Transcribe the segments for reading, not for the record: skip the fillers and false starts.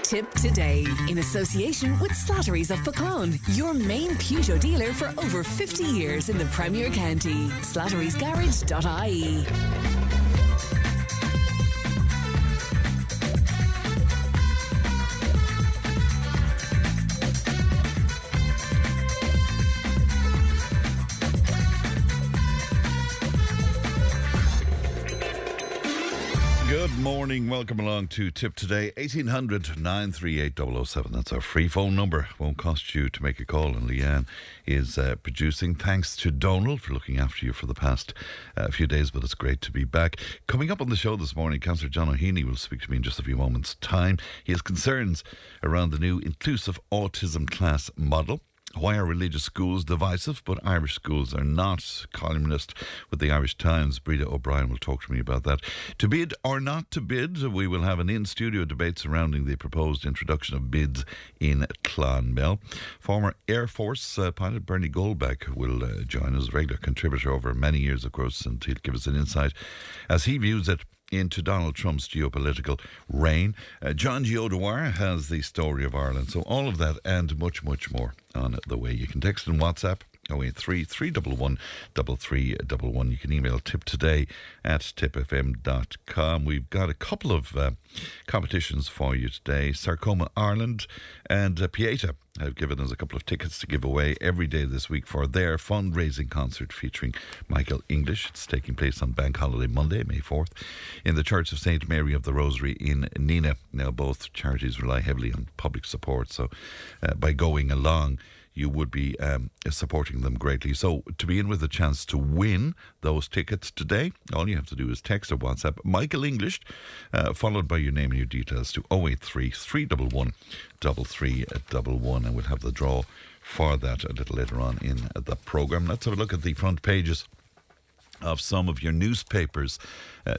Tipp today in association with Slattery's of Pecan, your main Peugeot dealer for over 50 years in the Premier County. Slattery'sGarage.ie. Good morning, welcome along to Tipp Today, 1800 938 007. That's our free phone number. Won't cost you to make a call, and Leanne is producing. Thanks to Donald for looking after you for the past few days, but it's great to be back. Coming up on the show this morning, Cllr John O'Heney will speak to me in just a few moments' time. He has concerns around the new inclusive Autism Class model. Why are religious schools divisive, but Irish schools are not? Columnist with the Irish Times Breda O'Brien will talk to me about that. To bid or not to bid, we will have an in-studio debate surrounding the proposed introduction of bids in Clonmel. Former Air Force pilot Berni Goldbach will join as a regular contributor over many years, of course, and he'll give us an insight as he views it into Donald Trump's geopolitical reign. John O'Heney has the story of Ireland. So all of that and much, much more on the way. You can text and WhatsApp 083 311 3311. You can email tiptoday@tippfm.com. We've got a couple of competitions for you today. Sarcoma Ireland and Pieta have given us a couple of tickets to give away every day this week for their fundraising concert featuring Michael English. It's taking place on Bank Holiday Monday, May 4th, in the Church of St. Mary of the Rosary in Nina. Now, both charities rely heavily on public support, so by going along, you would be supporting them greatly. So to be in with a chance to win those tickets today, all you have to do is text or WhatsApp Michael English, followed by your name and your details to 083 311 3311, and we'll have the draw for that a little later on in the programme. Let's have a look at the front pages of some of your newspapers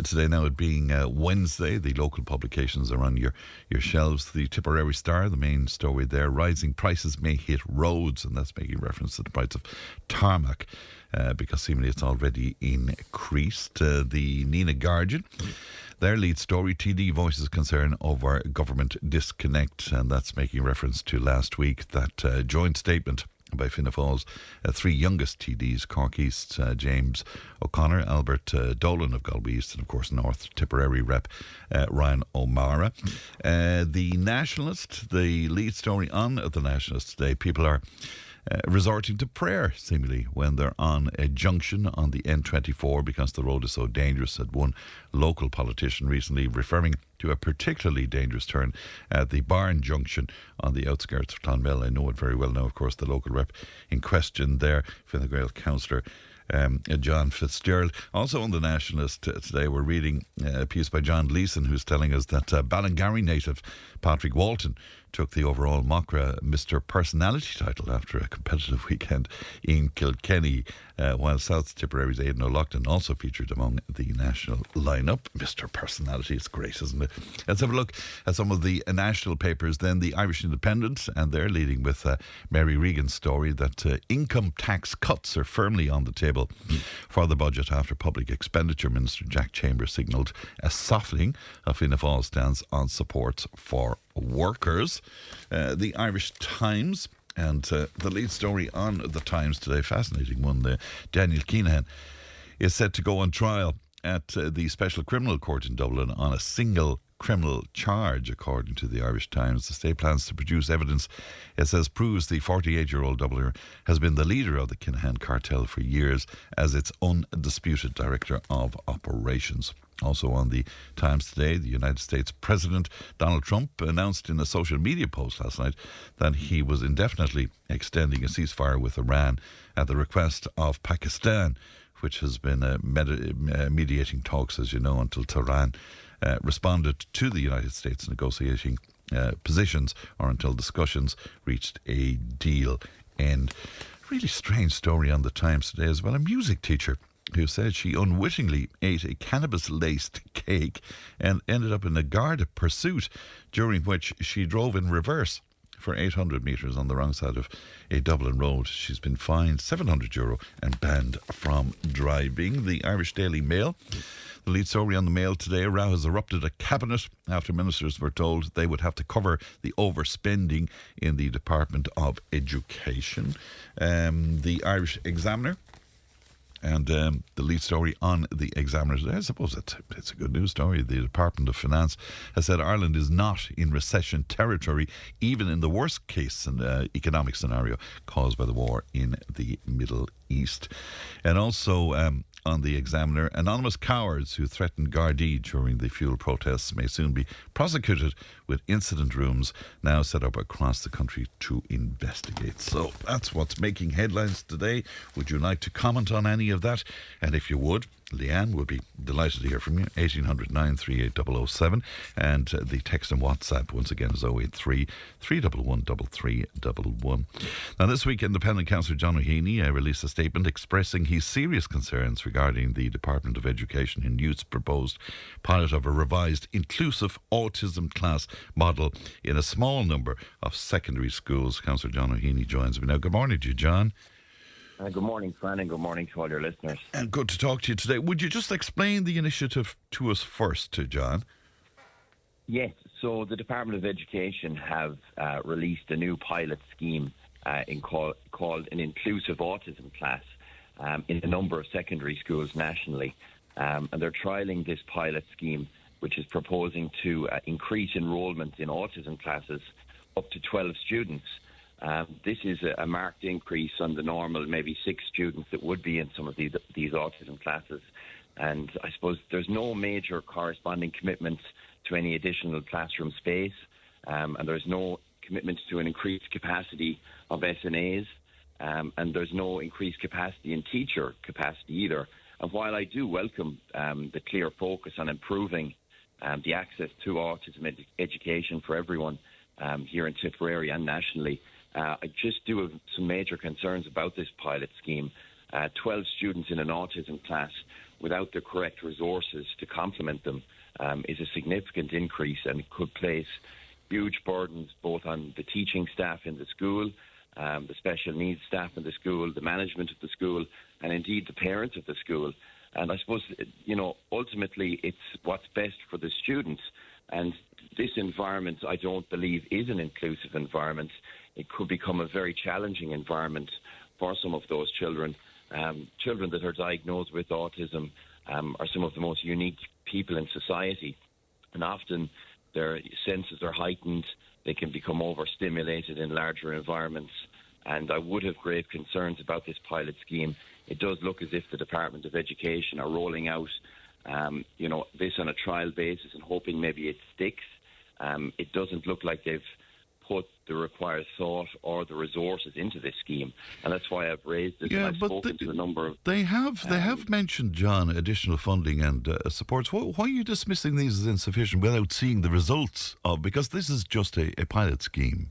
today. Now, it being Wednesday, the local publications are on your shelves. The Tipperary Star, the main story there, rising prices may hit roads, and that's making reference to the price of tarmac because seemingly it's already increased. The Nina Guardian, their lead story, TD voices concern over government disconnect, and that's making reference to last week, that joint statement by Fianna Fáil's three youngest TDs, Cork East, James O'Connor, Albert Dolan of Galway East, and of course North Tipperary rep Ryan O'Mara. The Nationalist, the lead story on the Nationalist today, people are resorting to prayer, seemingly, when they're on a junction on the N24 because the road is so dangerous, said one local politician recently, referring to a particularly dangerous turn at the Barn Junction on the outskirts of Clonmel. I know it very well now, of course, the local rep in question there, Fine Gael councillor John Fitzgerald. Also on the Nationalist today, we're reading a piece by John Leeson, who's telling us that Ballingarry native Patrick Walton took the overall Mockra Mr. Personality title after a competitive weekend in Kilkenny, while South Tipperary's Aidan O'Loughlin also featured among the national lineup. Mr. Personality, it's great, isn't it? Let's have a look at some of the national papers then. The Irish Independent, and they're leading with Mary Regan's story that income tax cuts are firmly on the table for the budget after Public Expenditure Minister Jack Chambers signalled a softening of Fianna Fáil's stance on support for workers. The Irish Times, and the lead story on the Times today, fascinating one. Daniel Keenan is set to go on trial at the Special Criminal Court in Dublin on a single criminal charge, according to the Irish Times. The state plans to produce evidence, it says, proves the 48-year-old Dubliner has been the leader of the Kinahan cartel for years as its undisputed director of operations. Also on the Times today, the United States President Donald Trump announced in a social media post last night that he was indefinitely extending a ceasefire with Iran at the request of Pakistan, which has been mediating talks, as you know, until Tehran responded to the United States negotiating positions, or until discussions reached a deal end. Really strange story on the Times today as well. A music teacher who said she unwittingly ate a cannabis-laced cake and ended up in a Garda pursuit, during which she drove in reverse for 800 metres on the wrong side of a Dublin road. She's been fined €700 and banned from driving. The Irish Daily Mail. The lead story on the Mail today: a row has erupted at Cabinet after ministers were told they would have to cover the overspending in the Department of Education. The Irish Examiner. And the lead story on the Examiner today, I suppose it's a good news story. The Department of Finance has said Ireland is not in recession territory, even in the worst case economic scenario caused by the war in the Middle East. And also on the Examiner, anonymous cowards who threatened Gardaí during the fuel protests may soon be prosecuted, with incident rooms now set up across the country to investigate. So that's what's making headlines today. Would you like to comment on any of that? And if you would, Leanne would be delighted to hear from you. 1800 938 007. And the text and WhatsApp once again is 083 311 3311. Now, this week, Independent Councillor John O'Heney released a statement expressing his serious concerns regarding the Department of Education and Youth's proposed pilot of a revised inclusive autism class model in a small number of secondary schools. Councillor John O'Heney joins me now. Good morning to you, John. Good morning, Fran, and good morning to all your listeners. And good to talk to you today. Would you just explain the initiative to us first, John? Yes, so the Department of Education have released a new pilot scheme called an inclusive autism class in a number of secondary schools nationally. And they're trialling this pilot scheme, which is proposing to increase enrolment in autism classes up to 12 students. This is a marked increase on the normal maybe 6 students that would be in some of these autism classes. And I suppose there's no major corresponding commitments to any additional classroom space, and there's no commitment to an increased capacity of SNAs, and there's no increased capacity in teacher capacity either. And while I do welcome the clear focus on improving the access to autism education for everyone here in Tipperary and nationally, I just do have some major concerns about this pilot scheme. 12 students in an autism class without the correct resources to complement them is a significant increase, and could place huge burdens both on the teaching staff in the school, the special needs staff in the school, the management of the school, and indeed the parents of the school. And I suppose, ultimately it's what's best for the students. And this environment, I don't believe, is an inclusive environment. It could become a very challenging environment for some of those children. Children that are diagnosed with autism are some of the most unique people in society, and often their senses are heightened. They can become overstimulated in larger environments, and I would have grave concerns about this pilot scheme. It does look as if the Department of Education are rolling out this on a trial basis and hoping maybe it sticks. It doesn't look like they've put the required thought or the resources into this scheme, and that's why I've raised it. Yeah, I've but spoken to a number of... They have mentioned, John, additional funding and supports. Why are you dismissing these as insufficient without seeing the results of? Because this is just a pilot scheme.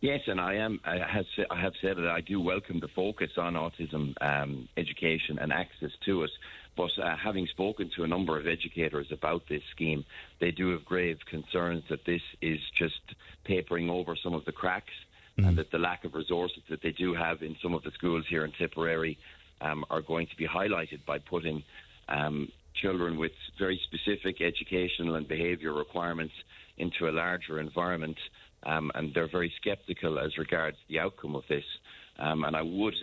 Yes, and I have said that I do welcome the focus on autism education and access to it. But having spoken to a number of educators about this scheme, they do have grave concerns that this is just papering over some of the cracks, and that the lack of resources that they do have in some of the schools here in Tipperary are going to be highlighted by putting children with very specific educational and behaviour requirements into a larger environment, and they're very sceptical as regards the outcome of this. And I would,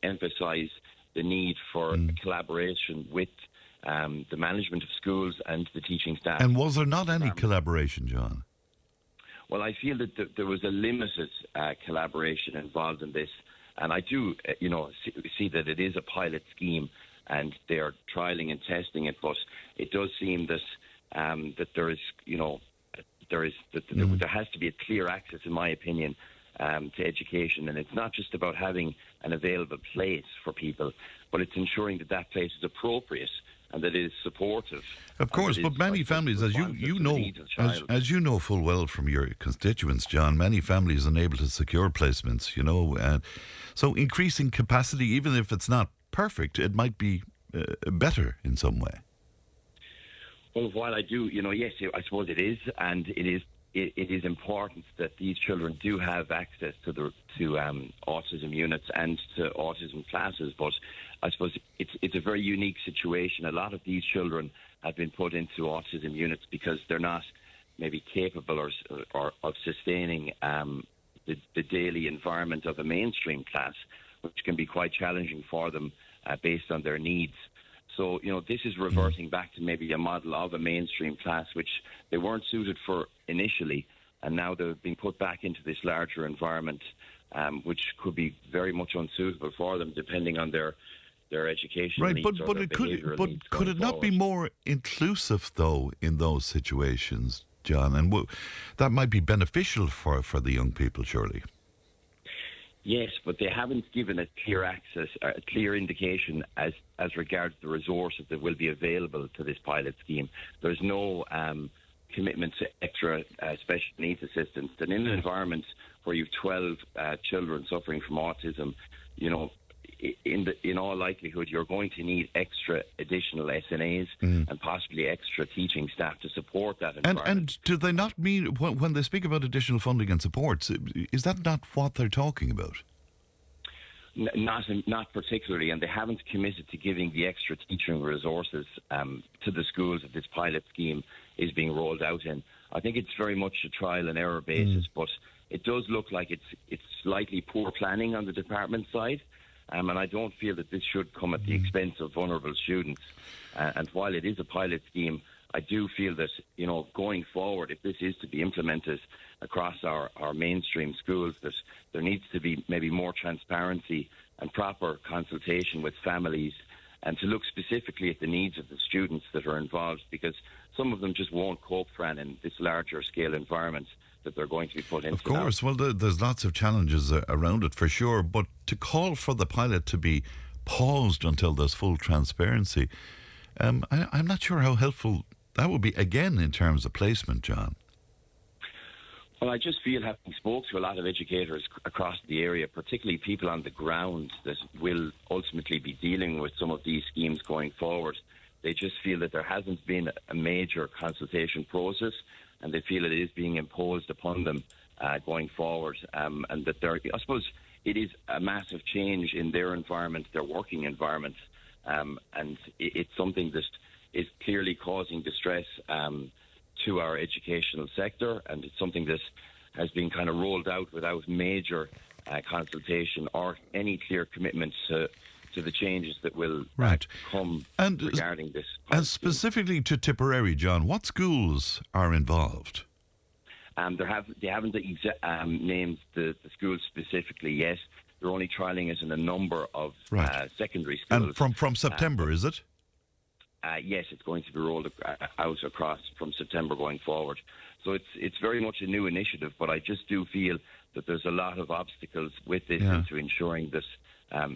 emphasise the need for collaboration with the management of schools and the teaching staff. And was there not any collaboration, John? Well, I feel that there was a limited collaboration involved in this, and I do, see that it is a pilot scheme, and they are trialling and testing it. But it does seem that that there is, there has to be a clear access, in my opinion, to education, and it's not just about having an available place for people, but it's ensuring that that place is appropriate and that it is supportive. Of course, but many families, as you know full well from your constituents, John, many families are unable to secure placements, and so increasing capacity, even if it's not perfect, it might be better in some way. Well, while I do, yes, I suppose it is, and it is it is important that these children do have access to autism units and to autism classes. But I suppose it's a very unique situation. A lot of these children have been put into autism units because they're not maybe capable or of sustaining the daily environment of a mainstream class, which can be quite challenging for them based on their needs. So, this is reverting back to maybe a model of a mainstream class, which they weren't suited for initially, and now they're being put back into this larger environment, which could be very much unsuitable for them, depending on their educational right, needs. Could it not be more inclusive, though, in those situations, John? And that might be beneficial for the young people, surely. Yes, but they haven't given a clear indication as regards the resources that will be available to this pilot scheme. There's no commitment to extra special needs assistance. And in an environment where you've 12 children suffering from autism, in all likelihood, you're going to need extra additional SNAs and possibly extra teaching staff to support that environment. And do they not mean, when they speak about additional funding and supports, is that not what they're talking about? Not particularly, and they haven't committed to giving the extra teaching resources to the schools that this pilot scheme is being rolled out in. I think it's very much a trial and error basis, but it does look like it's slightly poor planning on the department side. And I don't feel that this should come at the expense of vulnerable students. And while it is a pilot scheme, I do feel that, going forward, if this is to be implemented across our mainstream schools, that there needs to be maybe more transparency and proper consultation with families, and to look specifically at the needs of the students that are involved, because some of them just won't cope, Fran, in this larger scale environment that they're going to be put into. Of course, well, there's lots of challenges around it for sure, but to call for the pilot to be paused until there's full transparency, I'm not sure how helpful that would be, again, in terms of placement, John. Well, I just feel, having spoke to a lot of educators across the area, particularly people on the ground that will ultimately be dealing with some of these schemes going forward, they just feel that there hasn't been a major consultation process, and they feel it is being imposed upon them going forward, and that I suppose it is a massive change in their environment, their working environment, and it's something that is clearly causing distress to our educational sector, and it's something that has been kind of rolled out without major consultation or any clear commitment to the changes that will come regarding this. And specifically to Tipperary, John, what schools are involved? They haven't named the schools specifically yet. They're only trialling it in a number of secondary schools. And from September, is it? Yes, it's going to be rolled out across from September going forward. So it's very much a new initiative, but I just do feel that there's a lot of obstacles with this into ensuring that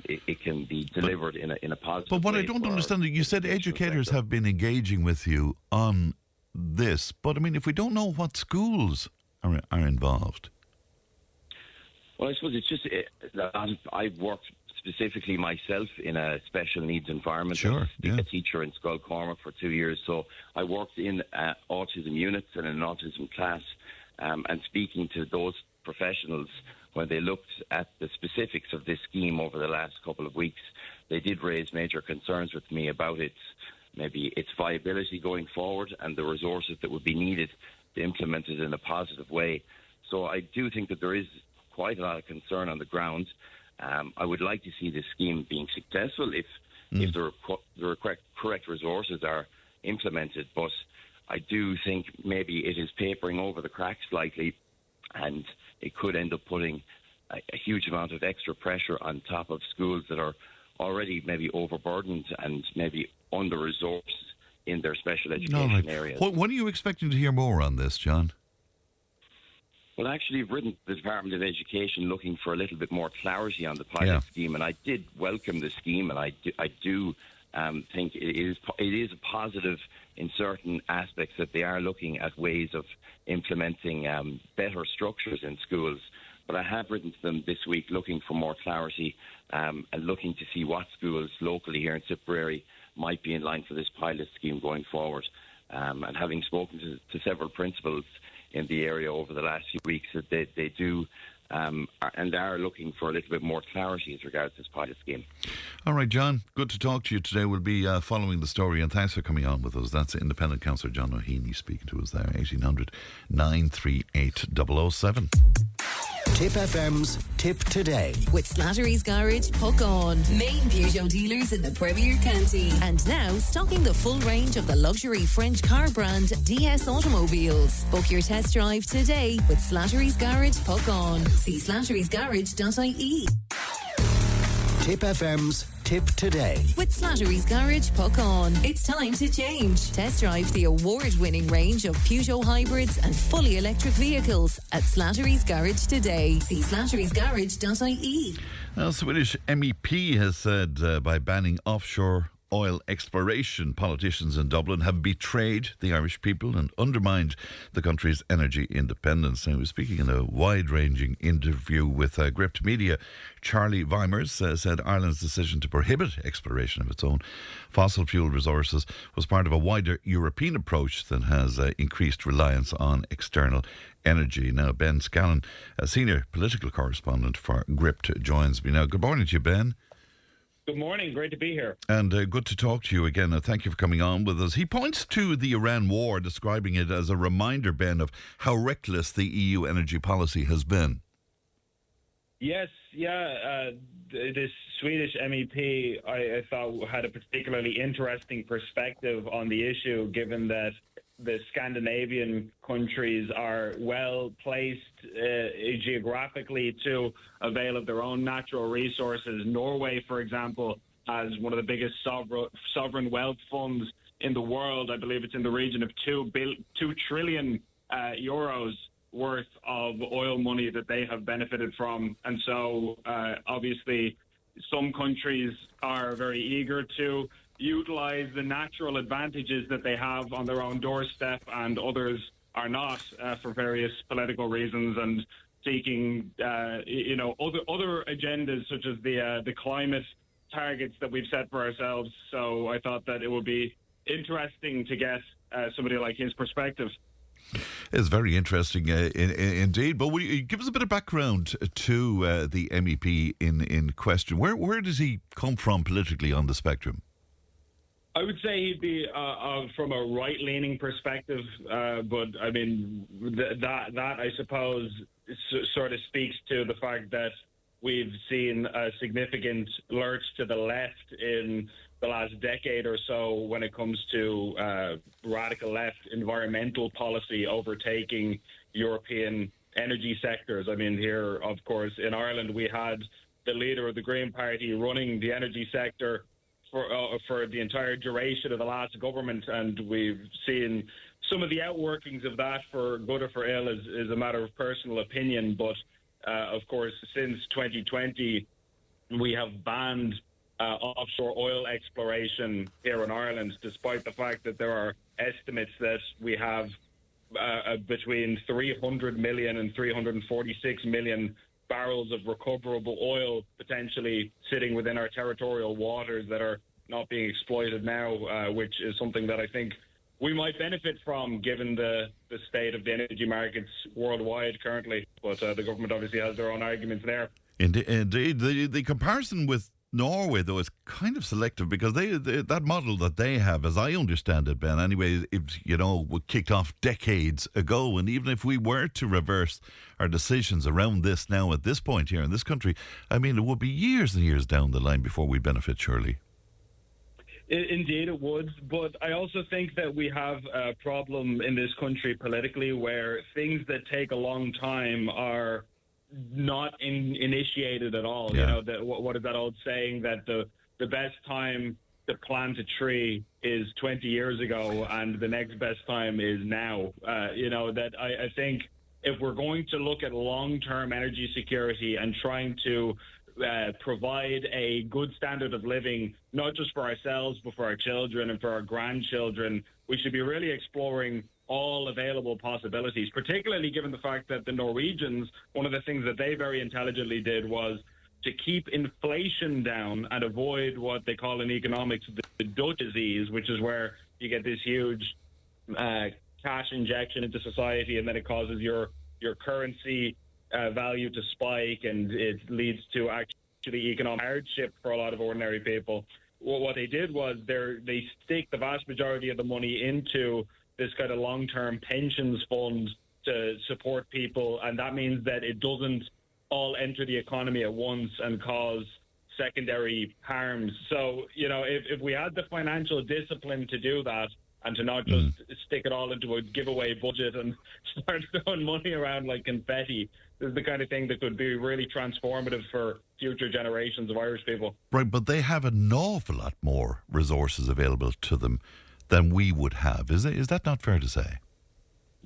it can be delivered in a positive way. But what I don't understand, you said educators have been engaging with you on this, but I mean, if we don't know what schools are involved. Well, I suppose it's just, I've worked specifically myself in a special needs environment. Sure, a teacher in Clonmel for 2 years, so I worked in autism units and an autism class, and speaking to those professionals when they looked at the specifics of this scheme over the last couple of weeks, they did raise major concerns with me about its viability going forward and the resources that would be needed to implement it in a positive way. So I do think that there is quite a lot of concern on the ground. I would like to see this scheme being successful if the correct resources are implemented, but I do think maybe it is papering over the cracks slightly, and it could end up putting a huge amount of extra pressure on top of schools that are already maybe overburdened and maybe under-resourced in their special education areas. When are you expecting to hear more on this, John? Well, actually, I've written to the Department of Education looking for a little bit more clarity on the pilot scheme, and I did welcome the scheme, and I do think it is a positive in certain aspects that they are looking at ways of implementing better structures in schools. But I have written to them this week looking for more clarity and looking to see what schools locally here in Tipperary might be in line for this pilot scheme going forward. And having spoken to several principals, in the area over the last few weeks that they do and are looking for a little bit more clarity as regards this pilot scheme. All right, John, good to talk to you today. We'll be following the story, and thanks for coming on with us. That's Independent Councillor John O'Heney speaking to us there, 1800 938 007. Tipp FM's Tip Today. With Slattery's Garage, Puck On. Main Peugeot dealers in the Premier County. And now stocking the full range of the luxury French car brand DS Automobiles. Book your test drive today with Slattery's Garage, Puck On. See slatterysgarage.ie. Tipp FM's Tip Today. With Slattery's Garage, Puck On. It's time to change. Test drive the award-winning range of Peugeot hybrids and fully electric vehicles at Slattery's Garage today. See slatterysgarage.ie. Now, Swedish MEP has said by banning offshore oil exploration, politicians in Dublin have betrayed the Irish people and undermined the country's energy independence. Now, he was speaking in a wide-ranging interview with Gript Media. Charlie Weimers said Ireland's decision to prohibit exploration of its own fossil fuel resources was part of a wider European approach that has increased reliance on external energy. Now, Ben Scallon, a senior political correspondent for Gript, joins me now. Good morning to you, Ben. Good morning. Great to be here. And good to talk to you again. Thank you for coming on with us. He points to the Iran war, describing it as a reminder, Ben, of how reckless the EU energy policy has been. Yes, this Swedish MEP, I thought, had a particularly interesting perspective on the issue, given that the Scandinavian countries are well placed geographically to avail of their own natural resources. Norway, for example, has one of the biggest sovereign wealth funds in the world. I believe it's in the region of 2 trillion euros worth of oil money that they have benefited from. And so, obviously, some countries are very eager to utilize the natural advantages that they have on their own doorstep, and others are not for various political reasons and seeking, other agendas such as the climate targets that we've set for ourselves. So I thought that it would be interesting to get somebody like his perspective. It's very interesting indeed. But will you give us a bit of background to the MEP in question? Where does he come from politically on the spectrum? I would say he'd be from a right-leaning perspective, but I mean that I suppose sort of speaks to the fact that we've seen a significant lurch to the left in the last decade or so when it comes to radical left environmental policy overtaking European energy sectors. I mean, here, of course, in Ireland, we had the leader of the Green Party running the energy sector for the entire duration of the last government, and we've seen some of the outworkings of that, for good or for ill, is a matter of personal opinion. But of course, since 2020, we have banned offshore oil exploration here in Ireland, despite the fact that there are estimates that we have between 300 million and 346 million barrels of recoverable oil potentially sitting within our territorial waters that are not being exploited now, which is something that I think we might benefit from, given the state of the energy markets worldwide currently. But the government obviously has their own arguments there. Indeed. The comparison with Norway, though, is kind of selective, because they that model that they have, as I understand it, Ben, anyway, it kicked off decades ago. And even if we were to reverse our decisions around this now at this point here in this country, I mean, it would be years and years down the line before we benefit, surely. Indeed, it would. But I also think that we have a problem in this country politically where things that take a long time are not initiated at all. Yeah. What is that old saying that the best time to plant a tree is 20 years ago and the next best time is now. That I think if we're going to look at long-term energy security and trying to provide a good standard of living, not just for ourselves, but for our children and for our grandchildren, we should be really exploring all available possibilities, particularly given the fact that the Norwegians, one of the things that they very intelligently did was to keep inflation down and avoid what they call in economics the Dutch disease, which is where you get this huge cash injection into society, and then it causes your currency value to spike, and it leads to actually economic hardship for a lot of ordinary people. Well, what they did was they stick the vast majority of the money into this kind of long-term pensions fund to support people, and that means that it doesn't all enter the economy at once and cause secondary harms. So, if we had the financial discipline to do that and to not just stick it all into a giveaway budget and start throwing money around like confetti, this is the kind of thing that could be really transformative for future generations of Irish people. Right, but they have an awful lot more resources available to them than we would have. Is that not fair to say?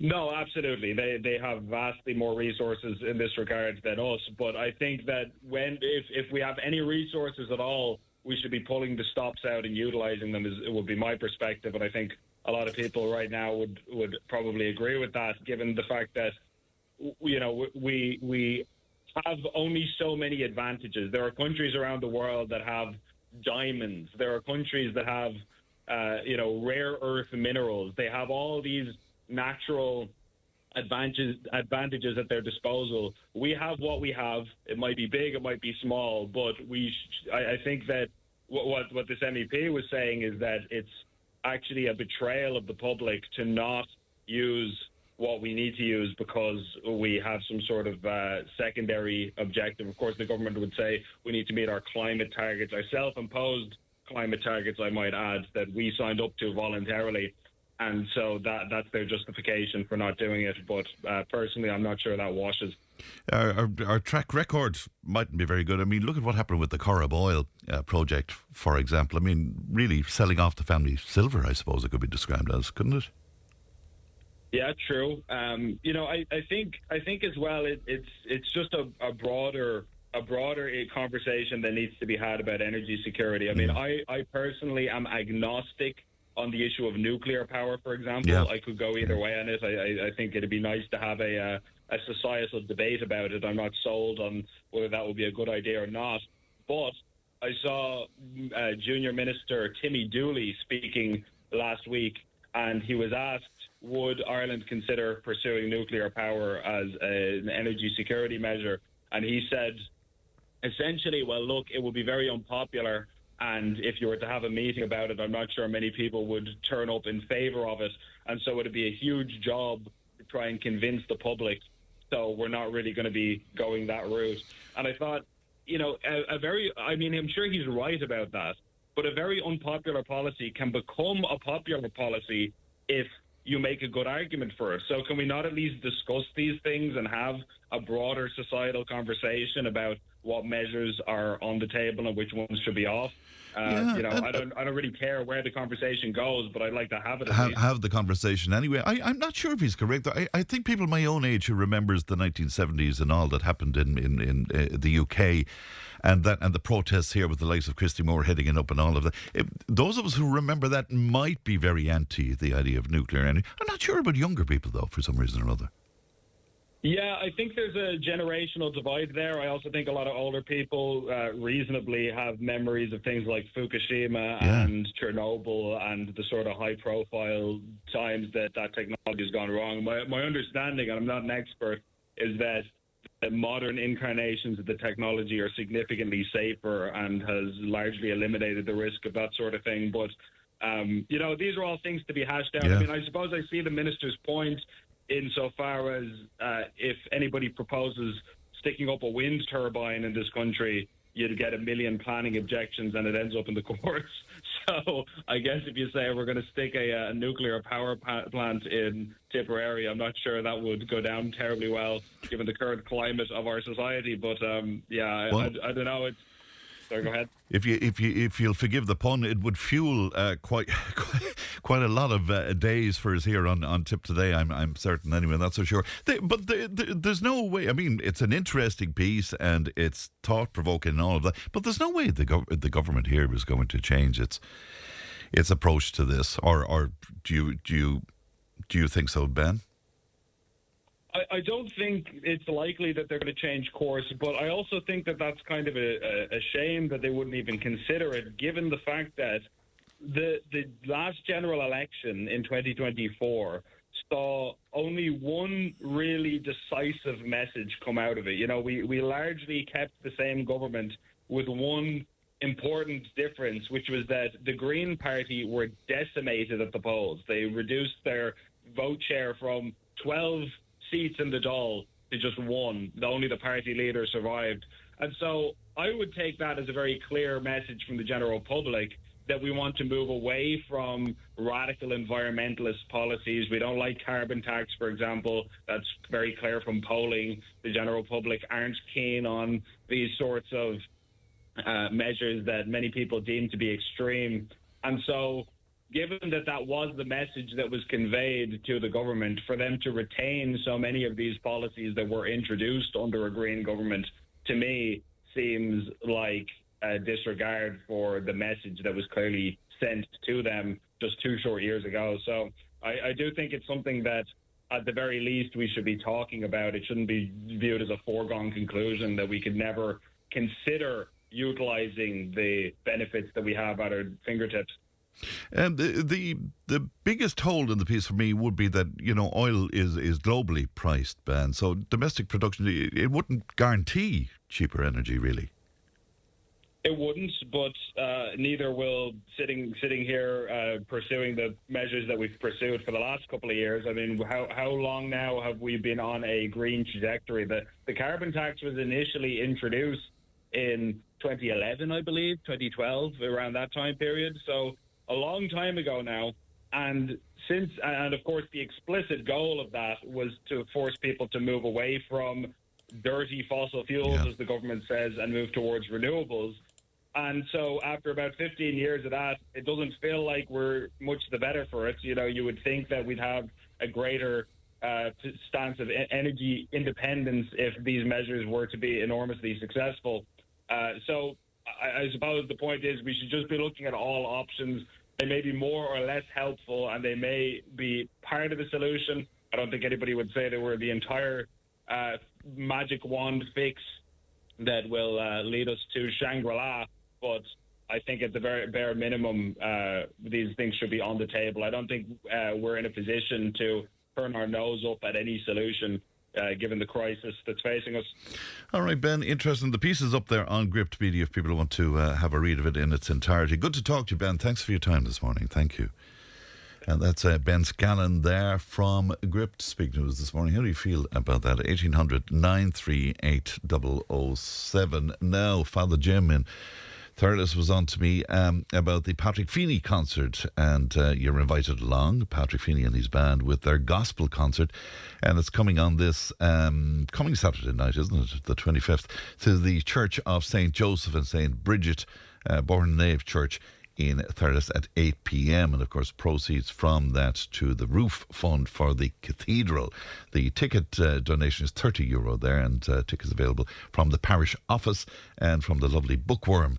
No, absolutely. They have vastly more resources in this regard than us. But I think that if we have any resources at all, we should be pulling the stops out and utilising them. It would be my perspective, and I think a lot of people right now would probably agree with that, given the fact that we have only so many advantages. There are countries around the world that have diamonds. There are countries that have rare earth minerals. They have all these natural advantages at their disposal. We have what we have. It might be big, it might be small, but I think that what this MEP was saying is that it's actually a betrayal of the public to not use what we need to use because we have some sort of secondary objective. Of course, the government would say we need to meet our climate targets, our self-imposed climate targets, I might add, that we signed up to voluntarily. And so that's their justification for not doing it. But personally, I'm not sure that washes. Our track record mightn't be very good. I mean, look at what happened with the Cllr Oil project, for example. I mean, really selling off the family silver, I suppose it could be described as, couldn't it? Yeah, true. I think as well, it's just a broader conversation that needs to be had about energy security. I mean, I personally am agnostic on the issue of nuclear power, for example. Yeah. I could go either way on it. I think it'd be nice to have a societal debate about it. I'm not sold on whether that would be a good idea or not. But I saw Junior Minister Timmy Dooley speaking last week, and he was asked, would Ireland consider pursuing nuclear power as an energy security measure? And he said, essentially, well, look, it would be very unpopular, and if you were to have a meeting about it, I'm not sure many people would turn up in favour of it. And so it would be a huge job to try and convince the public. So we're not really going to be going that route. And I thought, I'm sure he's right about that. But a very unpopular policy can become a popular policy if you make a good argument for it. So can we not at least discuss these things and have a broader societal conversation about what measures are on the table and which ones should be off? I don't really care where the conversation goes, but I'd like to have it. Have the conversation anyway. I'm not sure if he's correct. I think people my own age who remembers the 1970s and all that happened in the UK, and the protests here with the likes of Christy Moore heading it up and all of that. Those of us who remember that might be very anti the idea of nuclear energy. I'm not sure about younger people though, for some reason or other. Yeah, I think there's a generational divide there. I also think a lot of older people reasonably have memories of things like Fukushima and Chernobyl and the sort of high-profile times that technology has gone wrong. My understanding, and I'm not an expert, is that the modern incarnations of the technology are significantly safer and has largely eliminated the risk of that sort of thing. But, these are all things to be hashed out. Yeah. I mean, I suppose I see the minister's point insofar as if anybody proposes sticking up a wind turbine in this country, you'd get 1 million planning objections and it ends up in the courts. So I guess if you say we're going to stick a nuclear power plant in Tipperary, I'm not sure that would go down terribly well given the current climate of our society. But I don't know. Sorry, go ahead. If you'll forgive the pun, it would fuel quite a lot of days for us here on Tipp Today. I'm certain anyway. That's for sure. There's no way. I mean, it's an interesting piece and it's thought provoking and all of that. But there's no way the government here is going to change its approach to this. Or do you think so, Ben? I don't think it's likely that they're going to change course, but I also think that that's kind of a shame that they wouldn't even consider it, given the fact that the last general election in 2024 saw only one really decisive message come out of it. You know, we largely kept the same government with one important difference, which was that the Green Party were decimated at the polls. They reduced their vote share from 12 seats in the Dáil to just one. Only the party leader survived. And so I would take that as a very clear message from the general public that we want to move away from radical environmentalist policies. We don't like carbon tax, for example. That's very clear from polling. The general public aren't keen on these sorts of measures that many people deem to be extreme. And so given that that was the message that was conveyed to the government, for them to retain so many of these policies that were introduced under a Green government, to me, seems like a disregard for the message that was clearly sent to them just 2 short years ago. So I do think it's something that, at the very least, we should be talking about. It shouldn't be viewed as a foregone conclusion that we could never consider utilising the benefits that we have at our fingertips. And the biggest hole in the piece for me would be that, you know, oil is globally priced, Ben. So domestic production, it wouldn't guarantee cheaper energy, really. It wouldn't, but neither will sitting here pursuing the measures that we've pursued for the last couple of years. I mean, how long now have we been on a green trajectory? The carbon tax was initially introduced in 2011, I believe, 2012, around that time period. So a long time ago now. And of course, the explicit goal of that was to force people to move away from dirty fossil fuels, as the government says, and move towards renewables. And so after about 15 years of that, it doesn't feel like we're much the better for it. You know, you would think that we'd have a greater stance of energy independence if these measures were to be enormously successful. So I suppose the point is we should just be looking at all options. They may be more or less helpful, and they may be part of the solution. I don't think anybody would say they were the entire magic wand fix that will lead us to Shangri-La, but I think at the very bare minimum, these things should be on the table. I don't think we're in a position to turn our nose up at any solution, given the crisis that's facing us. All right, Ben, interesting. The piece is up there on Gript Media if people want to have a read of it in its entirety. Good to talk to you, Ben. Thanks for your time this morning. Thank you. And that's Ben Scallon there from Gript speaking to us this morning. How do you feel about that? 1800 938 007. Now, Father Jim in Thurles was on to me about the Patrick Feeney concert, and you're invited along, Patrick Feeney and his band, with their gospel concert, and it's coming on this coming Saturday night, isn't it, the 25th, to the Church of St. Joseph and St. Bridget, Born Nave Church in Thurles at 8 p.m. and of course proceeds from that to the roof fund for the cathedral. The ticket donation is €30 there, and tickets available from the parish office and from the lovely Bookworm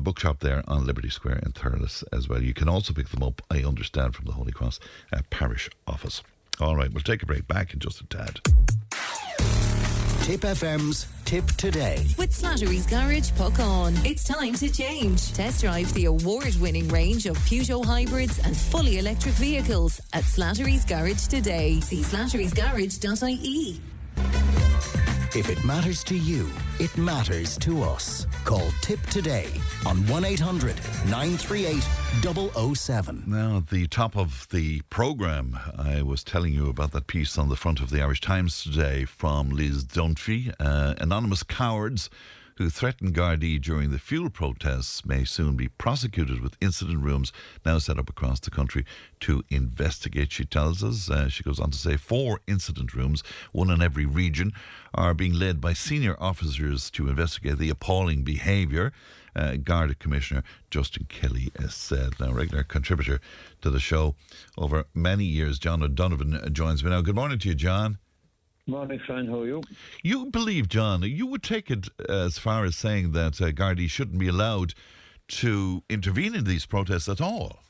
bookshop there on Liberty Square in Thurles as well. You can also pick them up, I understand, from the Holy Cross parish office. All right, we'll take a break. Back in just a tad. Tipp FM's Tip Today. With Slattery's Garage, puck on. It's time to change. Test drive the award-winning range of Peugeot hybrids and fully electric vehicles at Slattery's Garage today. See slatterysgarage.ie. If it matters to you, it matters to us. Call Tip today on 1800 938 007. Now, at the top of the programme, I was telling you about that piece on the front of the Irish Times today from Liz Dunphy. Anonymous cowards who threatened Gardaí during the fuel protests may soon be prosecuted, with incident rooms now set up across the country to investigate, she tells us. She goes on to say 4 incident rooms, one in every region, are being led by senior officers to investigate the appalling behaviour. Garda Commissioner Justin Kelly has said. Now, regular contributor to the show over many years, John O'Donovan, joins me now. Good morning to you, John. Morning, Fran. How are you? You believe, John, you would take it as far as saying that Gardaí shouldn't be allowed to intervene in these protests at all?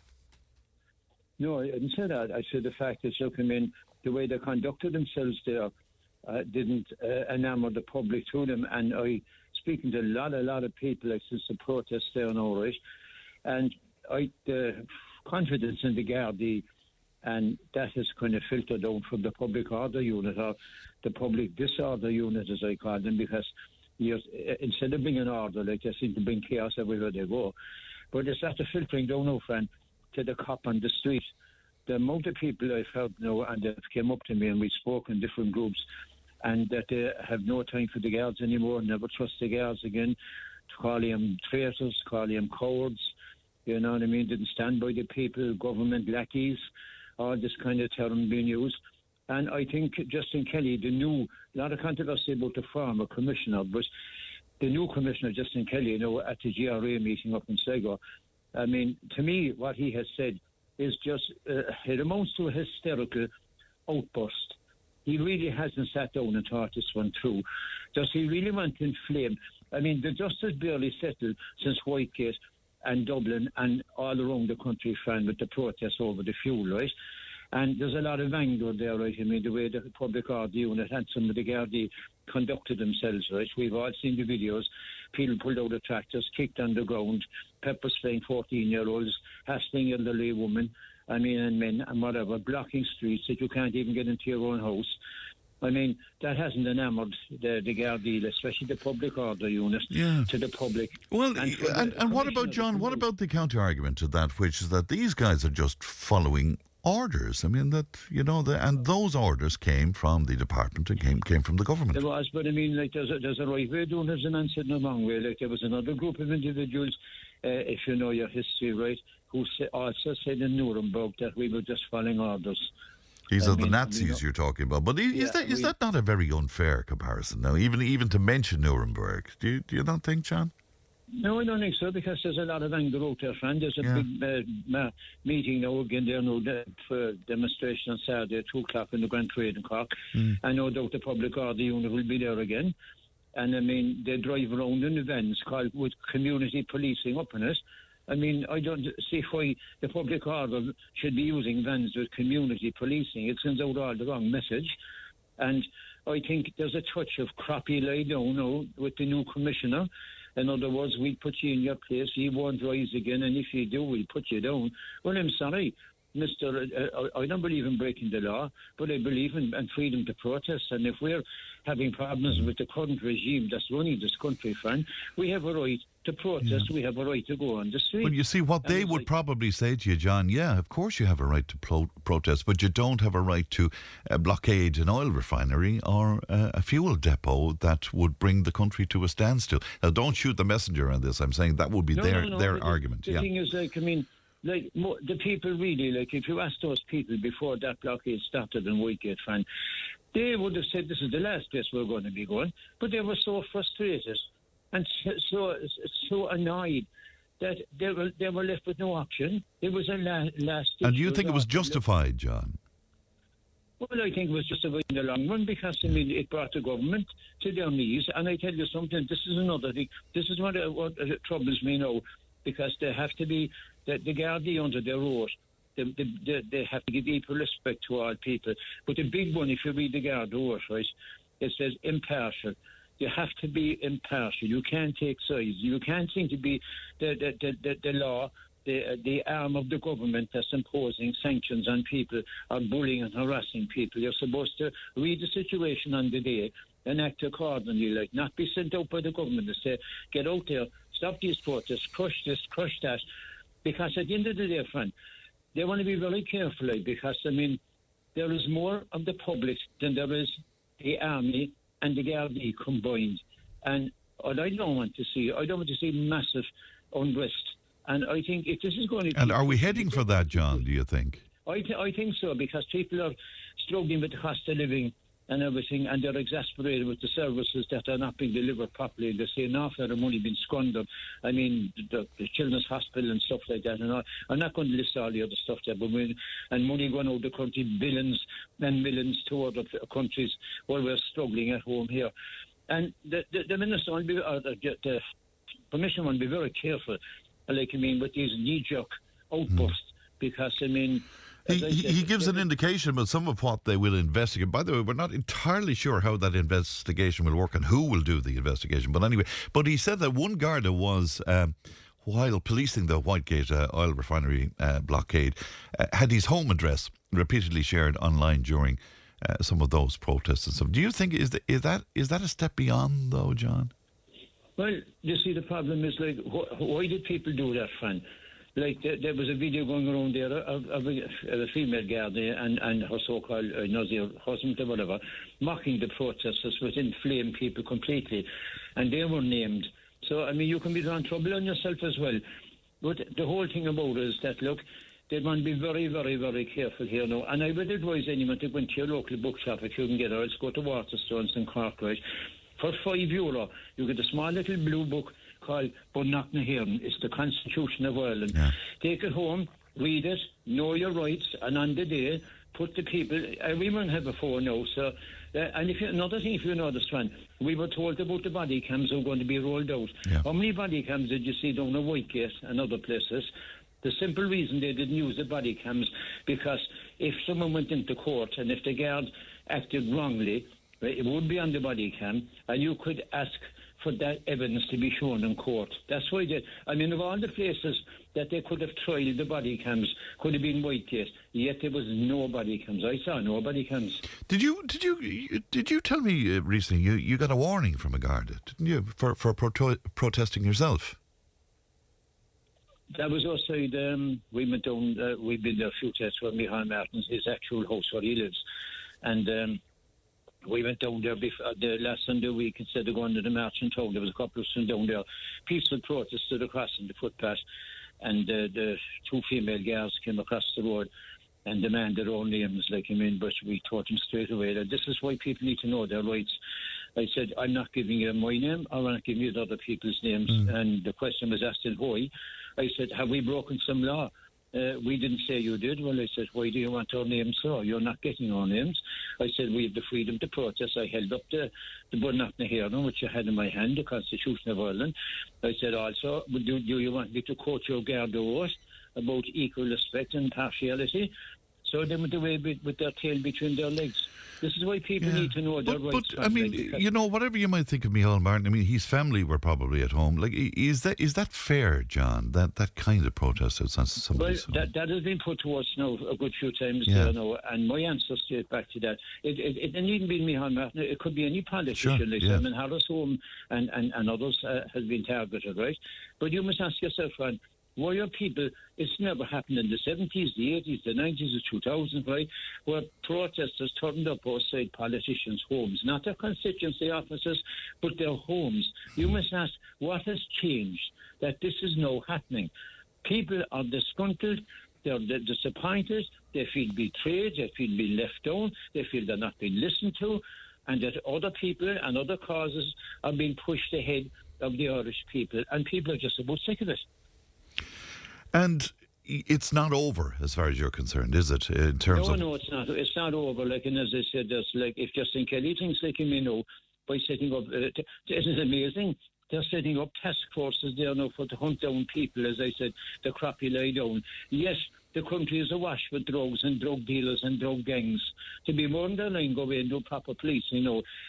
No, I didn't say that. I said the fact is, look, I mean, the way they conducted themselves there didn't enamour the public to them. And speaking to a lot of people since the protests there in Irish, and the confidence in the Gardaí And that has kind of filtered out from the public order unit, or the public disorder unit, as I call them, because instead of bringing order, like they seem to bring chaos everywhere they go. But it's after filtering down, now, friend, to the cop on the street. The amount of people I've heard now, and they've come up to me, and we've spoken in different groups, and that they have no time for the guards anymore, never trust the guards again, to call them traitors, call them cowards, you know what I mean, didn't stand by the people, government lackeys, all this kind of term being used. And I think Justin Kelly, a lot of controversy about the former commissioner, but the new commissioner, Justin Kelly, at the GRA meeting up in Sligo, I mean, to me, what he has said is just, it amounts to a hysterical outburst. He really hasn't sat down and thought this one through. Does he really want to inflame? I mean, the dust has barely settled since Whitegate and Dublin and all around the country, friend, with the protests over the fuel, right? And there's a lot of anger there, right? I mean, the way the public order unit and some of the Gardaí conducted themselves, right? We've all seen the videos. People pulled out of tractors, kicked on the ground, pepper spraying 14-year-olds, hassling elderly women, and men and whatever, blocking streets that you can't even get into your own house. I mean, that hasn't enamoured the Gardaí, especially the public order unit, to the public. Well, and what about, John, what about the counter-argument to that, which is that these guys are just following orders? I mean, that, and those orders came from the department and came from the government. There was, but I mean, like, there's a right way doing it, and answered in a wrong way. Like, there was another group of individuals, if you know your history, right, who also said in Nuremberg that we were just following orders. These are the Nazis you're talking about. But is that not a very unfair comparison now, even to mention Nuremberg? Do you not think, John? No, I don't think so, because there's a lot of anger out there, friend. There's a big meeting now again there now for demonstration on Saturday at 2 o'clock in the Grand Trade in Cork. I no doubt the public order unit will be there again. And I mean, they drive around in the vans called with community policing up in it. I mean, I don't see why the public order should be using vans with community policing. It sends out all the wrong message. And I think there's a touch of crappy lie down now with the new commissioner. In other words, we put you in your place, you won't rise again, and if you do, we'll put you down. Well, I'm sorry, I don't believe in breaking the law, but I believe in freedom to protest. And if we're having problems with the current regime that's running this country, friend, we have a right to protest, we have a right to go on the street. Well, you see, what they would probably say to you, John, of course you have a right to protest, but you don't have a right to blockade an oil refinery or a fuel depot that would bring the country to a standstill. Now, don't shoot the messenger on this. I'm saying that would be their argument. The thing is, like, I mean, like, the people really, like, if you ask those people before that blockade started in Whitegate, friend, they would have said this is the last place we're going to be going, but they were so frustrated and so annoyed that they were left with no option. It was a last. And do you think it was justified, John? Well, I think it was justified in the long run, because I mean it brought the government to their knees. And I tell you something, this is another thing. This is what troubles me now, because they have to be the Gardaí under their oath. They have to give equal respect to all people. But the big one, if you read the Garda oath, right, it says impartial. You have to be impartial. You can't take sides. You can't seem to be the law, the arm of the government that's imposing sanctions on people or bullying and harassing people. You're supposed to read the situation on the day and act accordingly, like not be sent out by the government to say, get out there, stop these protests, crush this, crush that. Because at the end of the day, friend, they want to be very careful, like, because, I mean, there is more of the public than there is the army and the Gardaí combined. And what I don't want to see massive unrest. And I think if this is going to... And are we heading for that, John, do you think? I think so, because people are struggling with the cost of living and everything, and they're exasperated with the services that are not being delivered properly. They say enough that the money being squandered. I mean, the Children's Hospital and stuff like that. And I'm not going to list all the other stuff there, but and money going out of the country, billions and millions to other countries while we're struggling at home here. And the minister will be, the commission will be very careful, like, I mean, with these knee-jerk outbursts, because, I mean... He gives an indication about some of what they will investigate. By the way, we're not entirely sure how that investigation will work and who will do the investigation. But anyway, he said that one Garda was while policing the Whitegate oil refinery blockade, had his home address repeatedly shared online during some of those protests and stuff. Do you think is that a step beyond, though, John? Well, you see, the problem is, like, why did people do that, Fran? Like, there was a video going around there of a female guard and her so-called Nazir husband or whatever, mocking the protesters, which inflamed people completely. And they were named. So, I mean, you can be drawing trouble on yourself as well. But the whole thing about it is that, look, they want to be very, very, very careful here now. And I would advise anyone to go into your local bookshop if you can get it, or else go to Waterstones in Cork, right? For €5, you get a small little blue book called Bunnock na Hearn. It's the Constitution of Ireland. Yeah. Take it home, read it, know your rights, and on the day, put the people... Everyone have a phone now, so... and another thing, if you know this one, we were told about the body cams are going to be rolled out. Yeah. How many body cams did you see down the Whitegate and other places? The simple reason they didn't use the body cams, because if someone went into court and if the guard acted wrongly, it would be on the body cam, and you could ask for that evidence to be shown in court. That's why of all the places that they could have tried the body cams, could have been Whitegate, yet there was no body cams. I saw no body cams. Did you tell me recently you got a warning from a guard, didn't you, for protesting yourself? That was outside. We went down. We've been there a few times for Micheál Martin's, his actual house where he lives, and. We went down there the last Sunday week instead of going to the march in town. There was a couple of us down there, peaceful protests stood across in the footpath, and the two female girls came across the road and demanded their own names, but we told them straight away that this is why people need to know their rights. I said, I'm not giving you my name, I'm not giving you other people's names. And the question was asked in why. I said, have we broken some law? We didn't say you did. Well, I said, why do you want our names, sir? You're not getting our names. I said, we have the freedom to protest. I held up the Bunnock na Hearn, which I had in my hand, the Constitution of Ireland. I said also, do you want me to quote your guard oath about equal respect and partiality? So they went away with their tail between their legs. This is why people need to know their rights. But I mean, whatever you might think of Micheál Martin, his family were probably at home. Like, is that fair, John? That kind of protest outside somebody's home? That has been put to us now a good few times there now, and my answer straight back to that. It needn't be Micheál Martin. It could be any politician, like Simon Harris home and others has been targeted, right? But you must ask yourself, Ron, why are people, it's never happened in the 70s, the 80s, the 90s, the 2000s, right, where protesters turned up outside politicians' homes, not their constituency offices, but their homes. You must ask, what has changed that this is now happening? People are disgruntled, they're disappointed, they feel betrayed, they feel being left down, they feel they're not being listened to, and that other people and other causes are being pushed ahead of the Irish people, and people are just about sick of it. And it's not over, as far as you're concerned, is it? In terms No, it's not. It's not over. And as I said, if Justin Kelly thinks they can, by setting up, it is amazing. They're setting up task forces there now to hunt down people, as I said, the crappy lie down. Yes, the country is awash with drugs and drug dealers and drug gangs. To be more on the line, go away and do proper policing,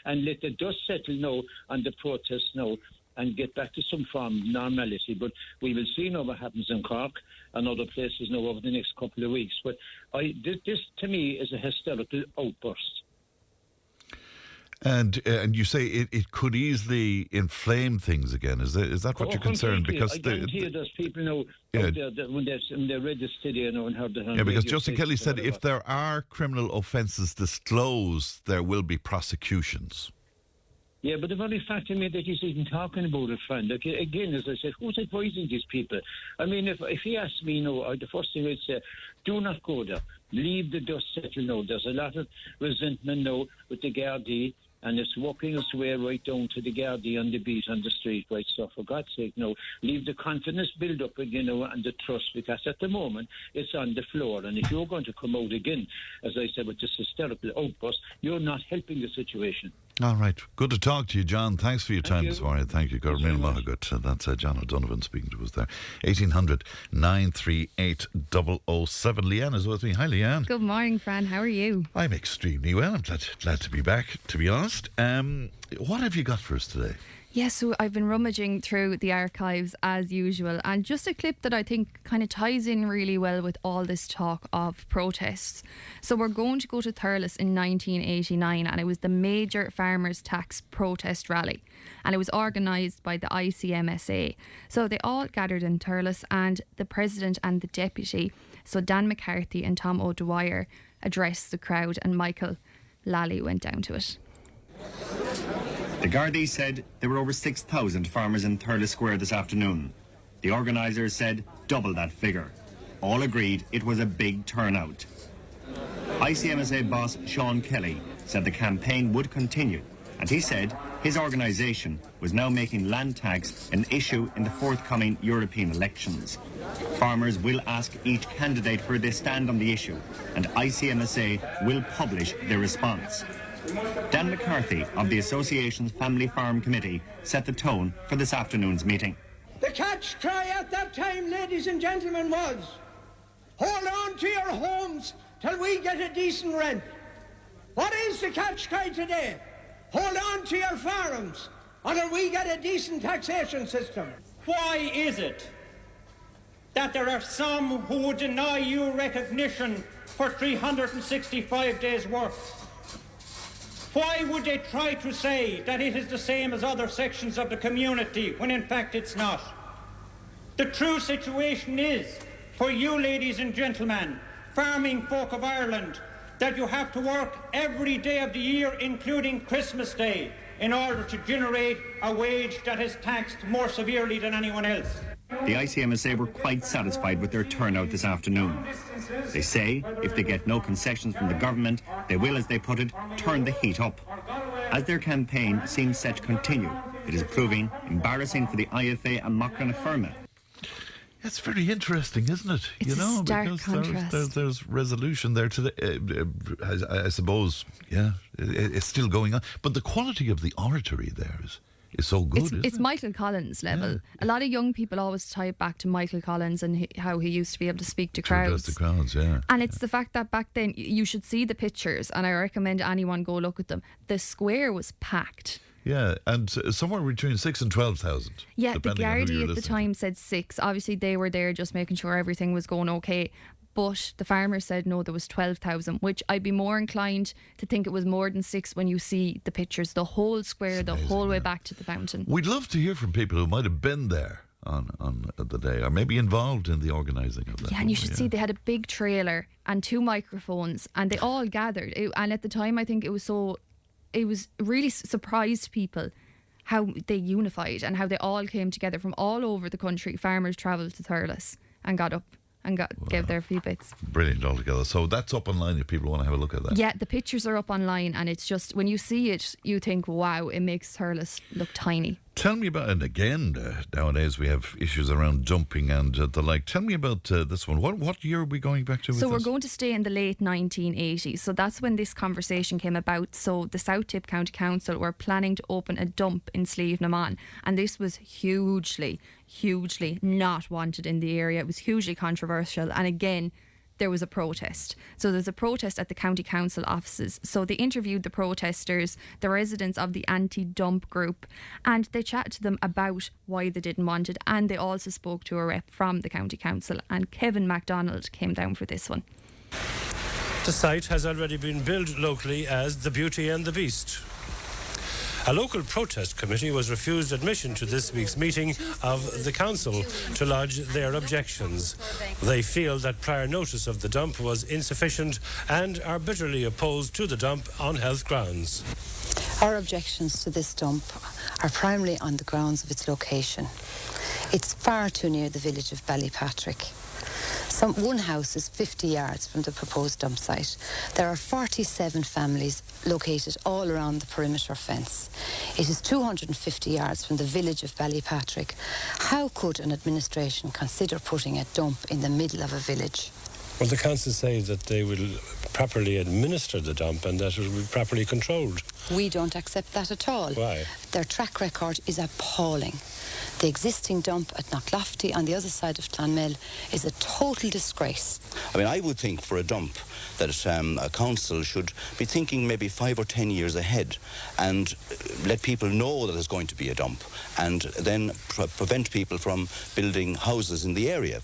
and let the dust settle now on the protests now, and get back to some form of normality. But we will see now what happens in Cork and other places now over the next couple of weeks. But this to me is a hysterical outburst. And you say it could easily inflame things again. Is that what you're concerned? Because I guarantee there's people now out there that when they read this today and heard it. Yeah, because Justin Kelly said if there are criminal offences disclosed, there will be prosecutions. Yeah, but the very fact to me that he's even talking about it, friend, again, as I said, who's advising these people? I mean, if he asked me, the first thing I'd say, do not go there. Leave the dust settle now. There's a lot of resentment now with the Gardaí, and it's working its way right down to the Gardaí on the beat on the street, right? So for God's sake, leave the confidence build up again, and the trust, because at the moment it's on the floor. And if you're going to come out again, as I said, with this hysterical outburst, you're not helping the situation. All right. Good to talk to you, John. Thanks for your time this morning. Thank you. That's John O'Donovan speaking to us there. 1800 938 007. Leanne is with me. Hi, Leanne. Good morning, Fran. How are you? I'm extremely well. I'm glad to be back, to be honest. What have you got for us today? Yes, so I've been rummaging through the archives as usual, and just a clip that I think kind of ties in really well with all this talk of protests. So we're going to go to Thurles in 1989, and it was the major farmers' tax protest rally, and it was organised by the ICMSA. So they all gathered in Thurles, and the president and the deputy, so Dan McCarthy and Tom O'Dwyer, addressed the crowd, and Michael Lally went down to it. The Gardaí said there were over 6,000 farmers in Thurles Square this afternoon. The organisers said double that figure. All agreed it was a big turnout. ICMSA boss Sean Kelly said the campaign would continue, and he said his organisation was now making land tax an issue in the forthcoming European elections. Farmers will ask each candidate where they stand on the issue, and ICMSA will publish their response. Dan McCarthy of the Association's Family Farm Committee set the tone for this afternoon's meeting. The catch cry at that time, ladies and gentlemen, was, hold on to your homes till we get a decent rent. What is the catch cry today? Hold on to your farms until we get a decent taxation system. Why is it that there are some who would deny you recognition for 365 days' work? Why would they try to say that it is the same as other sections of the community when in fact it's not? The true situation is, for you ladies and gentlemen, farming folk of Ireland, that you have to work every day of the year, including Christmas Day, in order to generate a wage that is taxed more severely than anyone else. The ICMSA were quite satisfied with their turnout this afternoon. They say if they get no concessions from the government, they will, as they put it, turn the heat up. As their campaign seems set to continue, it is proving embarrassing for the IFA and Macra Ferma. It's very interesting, isn't it? It's a stark contrast. There's resolution there today. I suppose, yeah, it's still going on. But the quality of the oratory there is so good, isn't it's it? Michael Collins level. Yeah. A lot of young people always tie it back to Michael Collins and how he used to be able to speak to crowds. To crowds, yeah. And it's the fact that back then, you should see the pictures, and I recommend anyone go look at them. The square was packed. Yeah, and somewhere between 6,000 and 12,000. Yeah, the Gardaí at the time said 6. Obviously, they were there just making sure everything was going okay. But the farmers said no, there was 12,000, which I'd be more inclined to think it was more than 6 when you see the pictures, the whole square, the whole way back to the fountain. We'd love to hear from people who might have been there on the day, or maybe involved in the organising of that. Yeah, and you should see they had a big trailer and 2 microphones, and they all gathered. And at the time, I think it was really surprised people how they unified and how they all came together from all over the country. Farmers travelled to Thurles and got up and gave their few bits. Brilliant altogether. So that's up online if people want to have a look at that. Yeah, the pictures are up online, and it's just, when you see it, you think, wow, it makes Thurles look tiny. Tell me about, and again, nowadays we have issues around dumping and the like. Tell me about this one. What year are we going back to with So we're this? going to stay in the late 1980s. So that's when this conversation came about. So the South Tipp County Council were planning to open a dump in Slieve na Mon, and this was hugely not wanted in the area. It was hugely controversial, and again, there was a protest. So there's a protest at the county council offices. So they interviewed the protesters, the residents of the anti-dump group, and they chatted to them about why they didn't want it, and they also spoke to a rep from the county council, and Kevin MacDonald came down for this one. The site has already been billed locally as the Beauty and the Beast. A local protest committee was refused admission to this week's meeting of the council to lodge their objections. They feel that prior notice of the dump was insufficient and are bitterly opposed to the dump on health grounds. Our objections to this dump are primarily on the grounds of its location. It's far too near the village of Ballypatrick. One house is 50 yards from the proposed dump site. There are 47 families located all around the perimeter fence. It is 250 yards from the village of Ballypatrick. How could an administration consider putting a dump in the middle of a village? Well, the council say that they will properly administer the dump and that it will be properly controlled. We don't accept that at all. Why? Their track record is appalling. The existing dump at Knocklofty on the other side of Clonmel is a total disgrace. I mean, I would think for a dump that a council should be thinking maybe 5 or 10 years ahead and let people know that there's going to be a dump, and then prevent people from building houses in the area,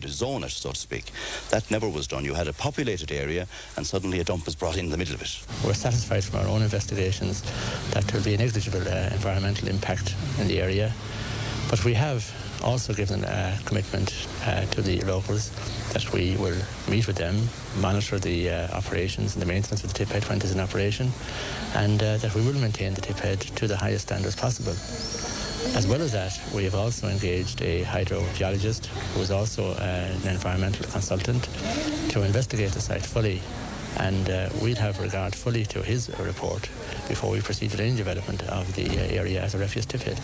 zone it, so to speak. That never was done. You had a populated area and suddenly a dump was brought in the middle of it. We're satisfied from our own investigations that there will be a negligible environmental impact in the area, but we have also given a commitment to the locals that we will meet with them, monitor the operations and the maintenance of the tip head when it is in operation, and that we will maintain the tip head to the highest standards possible. As well as that, we have also engaged a hydrogeologist who is also an environmental consultant to investigate the site fully, and we'll have regard fully to his report before we proceed with any development of the area as a refuse tip head.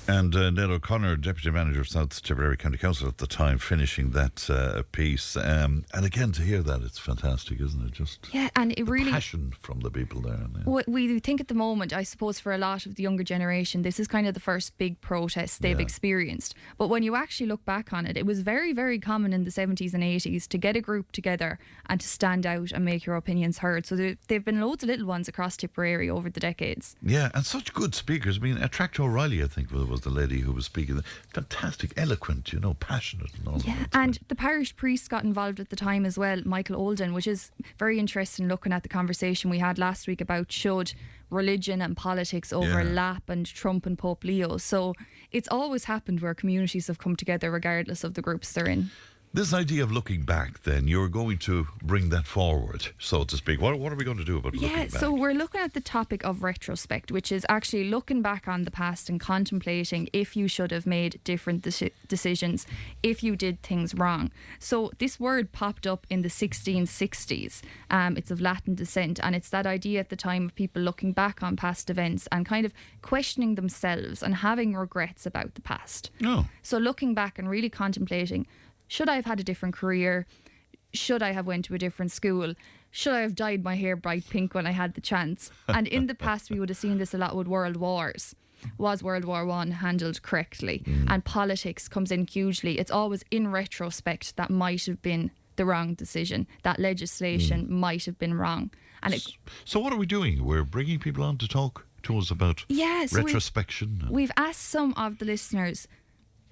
And Ned O'Connor, Deputy Manager of South Tipperary County Council at the time, finishing that piece. And again, to hear that, it's fantastic, isn't it? Just and it really passion from the people there. We think at the moment, I suppose, for a lot of the younger generation, this is kind of the first big protest they've experienced. But when you actually look back on it, it was very, very common in the 70s and 80s to get a group together and to stand out and make your opinions heard. So there've been loads of little ones across Tipperary over the decades. Yeah, and such good speakers. I mean, Tractor O'Reilly, I think, was the lady who was speaking. Fantastic, eloquent, passionate and all that. Yeah, and the parish priest got involved at the time as well, Michael Olden, which is very interesting looking at the conversation we had last week about should religion and politics overlap and Trump and Pope Leo. So it's always happened where communities have come together regardless of the groups they're in. This idea of looking back, then, you're going to bring that forward, so to speak. What are we going to do about looking back? So we're looking at the topic of retrospect, which is actually looking back on the past and contemplating if you should have made different decisions, if you did things wrong. So this word popped up in the 1660s. It's of Latin descent, and it's that idea at the time of people looking back on past events and kind of questioning themselves and having regrets about the past. Oh. So looking back and really contemplating, should I have had a different career? Should I have went to a different school? Should I have dyed my hair bright pink when I had the chance? And in the past, we would have seen this a lot with world wars. Was World War I handled correctly? And politics comes in hugely. It's always in retrospect that might have been the wrong decision. That legislation might have been wrong. And so what are we doing? We're bringing people on to talk to us about retrospection. We've asked some of the listeners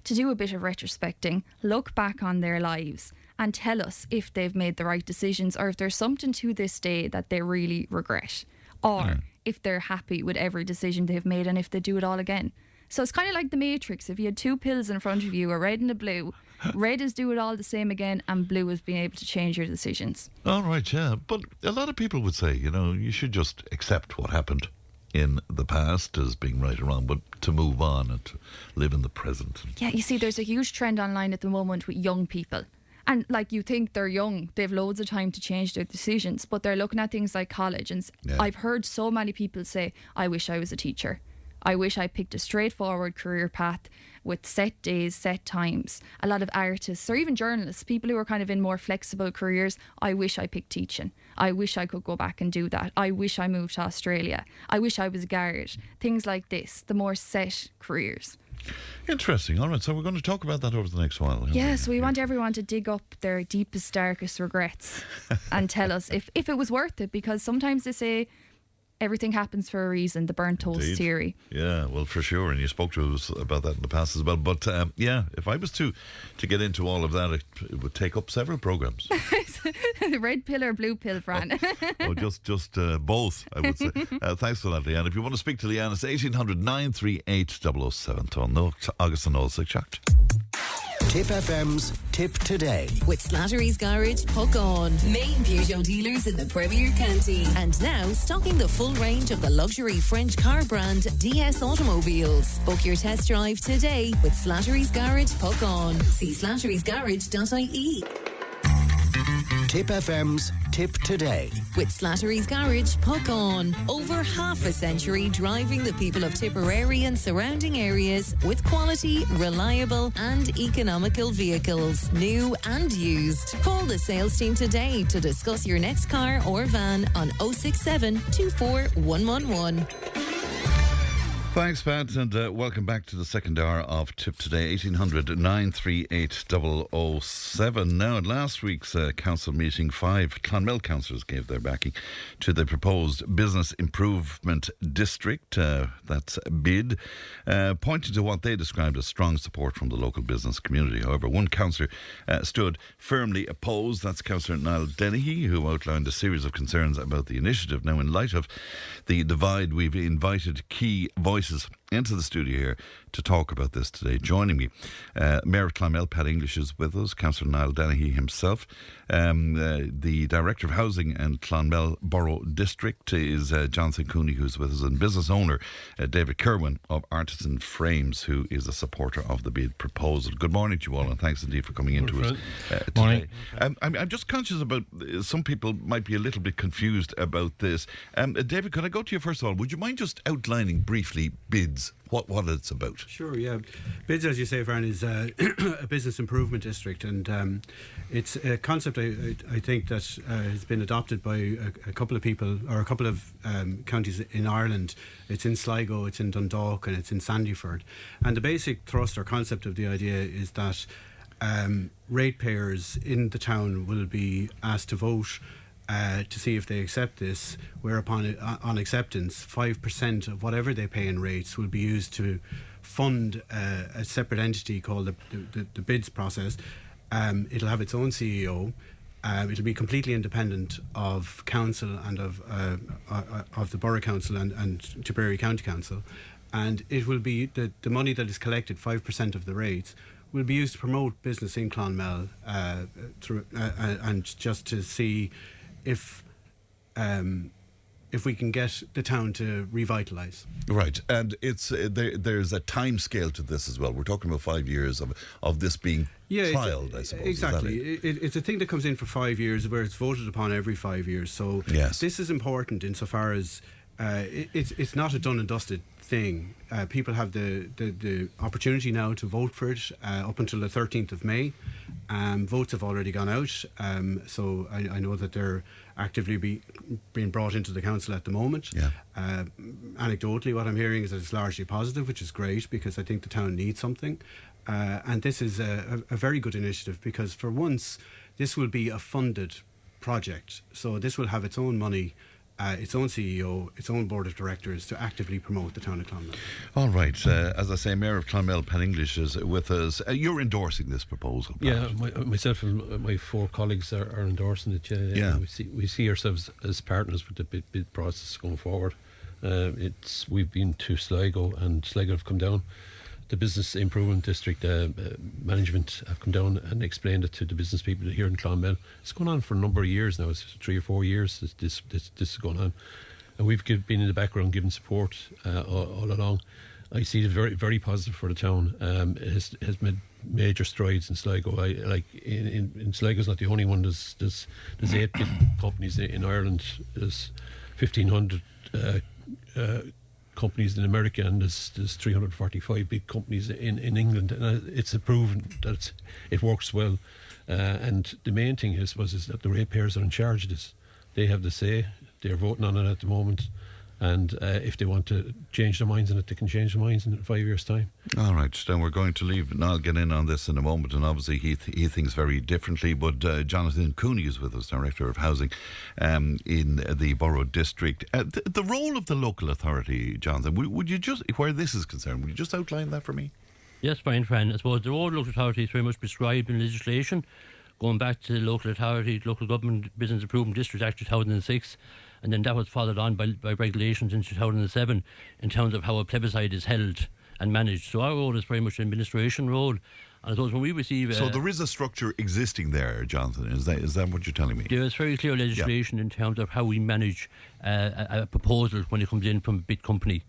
to do a bit of retrospecting, look back on their lives and tell us if they've made the right decisions or if there's something to this day that they really regret, or if they're happy with every decision they've made and if they do it all again. So it's kind of like the Matrix. If you had two pills in front of you, a red and a blue, red is do it all the same again and blue is being able to change your decisions. All right, yeah. But a lot of people would say, you should just accept what happened in the past as being right or wrong, but to move on and to live in the present. Yeah, you see, there's a huge trend online at the moment with young people. And you think they're young, they've loads of time to change their decisions, but they're looking at things like college. And I've heard so many people say, I wish I was a teacher. I wish I picked a straightforward career path with set days, set times. A lot of artists or even journalists, people who are kind of in more flexible careers, I wish I picked teaching. I wish I could go back and do that. I wish I moved to Australia. I wish I was a guard. Things like this, the more set careers. Interesting. All right, so we're going to talk about that over the next while. Yeah, so we want everyone to dig up their deepest, darkest regrets and tell us if it was worth it, because sometimes they say everything happens for a reason, the burnt toast theory. Yeah, well, for sure. And you spoke to us about that in the past as well. But if I was to get into all of that, it would take up several programmes. Red pill or blue pill, Fran? Just both, I would say. Thanks for that, Leanne. If you want to speak to Leanne, it's 1800 938 007. No, August and all Shocked. Tipp FM's Tip Today. With Slattery's Garage, Puck On. Main Peugeot dealers in the Premier County. And now stocking the full range of the luxury French car brand DS Automobiles. Book your test drive today with Slattery's Garage, Puck On. See slatterysgarage.ie. Tipp FM's Tipp Today. With Slattery's Garage, Puck On. Over half a century driving the people of Tipperary and surrounding areas with quality, reliable and economical vehicles, new and used. Call the sales team today to discuss your next car or van on 067 24 111. Thanks, Pat, and welcome back to the second hour of Tipp Today, 1800 938 007. Now, at last week's council meeting, 5 Clonmel councillors gave their backing to the proposed Business Improvement District, that's BID, pointing to what they described as strong support from the local business community. However, one councillor stood firmly opposed. That's Councillor Niall Dennehy, who outlined a series of concerns about the initiative. Now, in light of the divide, we've invited key voices into the studio here to talk about this today. Joining me, Mayor of Clonmel, Pat English, is with us, Councillor Niall Dennehy himself. The Director of Housing and Clonmel Borough District is Jonathan Cooney, who's with us, and business owner David Kerwin of Artisan Frames, who is a supporter of the BID proposal. Good morning to you all, and thanks indeed for coming into us today. I'm just conscious about some people might be a little bit confused about this. David, could I go to you first of all? Would you mind just outlining briefly BIDs, what it's about? Sure, yeah. BIDS, as you say, Vern, is a business improvement district, and it's a concept I think that has been adopted by a couple of people, or a couple of counties in Ireland. It's in Sligo, it's in Dundalk, and it's in Sandyford. And the basic thrust or concept of the idea is that ratepayers in the town will be asked to vote to see if they accept this, whereupon on acceptance 5% of whatever they pay in rates will be used to fund a separate entity called the BIDS process. It'll have its own CEO. It'll be completely independent of council and of the Borough Council and Tipperary County Council, and it will be the money that is collected, 5% of the rates, will be used to promote business in Clonmel and just to see if we can get the town to revitalise. Right, and it's there's a time scale to this as well. We're talking about 5 years of this being trialled, I suppose. Exactly. It's a thing that comes in for 5 years, where it's voted upon every 5 years. So yes, this is important insofar as it's not a done and dusted thing. People have the opportunity now to vote for it up until the 13th of May. Votes have already gone out, so I know that they're actively being brought into the council at the moment. Anecdotally, what I'm hearing is that it's largely positive, which is great, because I think the town needs something. And this is a very good initiative, because for once this will be a funded project. So this will have its own money, its own CEO, its own board of directors to actively promote the town of Clonmel. All right. As I say, Mayor of Clonmel, Pat English, is with us. You're endorsing this proposal, Pat. Yeah, myself and my 4 colleagues are endorsing it. Yeah. We see ourselves as partners with the bid process going forward. We've been to Sligo, and Sligo have come down. The Business Improvement District management have come down and explained it to the business people here in Clonmel. It's going on for a number of years now. It's 3 or 4 years this is going on, and we've been in the background giving support all along. I see it very, very positive for the town. It has made major strides in Sligo. In Sligo's not the only one. There's 8 big companies in Ireland. There's 1,500 companies in America, and there's 345 big companies in England, and it's proven that it works well. And the main thing is that the ratepayers are in charge of this. They have the say. They're voting on it at the moment, and if they want to change their minds on it, they can change their minds in 5 years' time. All right, then we're going to leave. I'll get in on this in a moment, and obviously he thinks very differently. But Jonathan Cooney is with us, Director of Housing in the Borough District. The role of the local authority, Jonathan, would you just, where this is concerned, would you just outline that for me? Yes, Brian, I suppose the role of local authority is very much prescribed in legislation, going back to the Local Government Business Improvement District Act 2006, and then that was followed on by regulations in 2007 in terms of how a plebiscite is held and managed. So our role is very much an administration role. And I suppose when we receive... So there is a structure existing there, Jonathan, is that what you're telling me? There is very clear legislation in terms of how we manage a proposal when it comes in from a big company.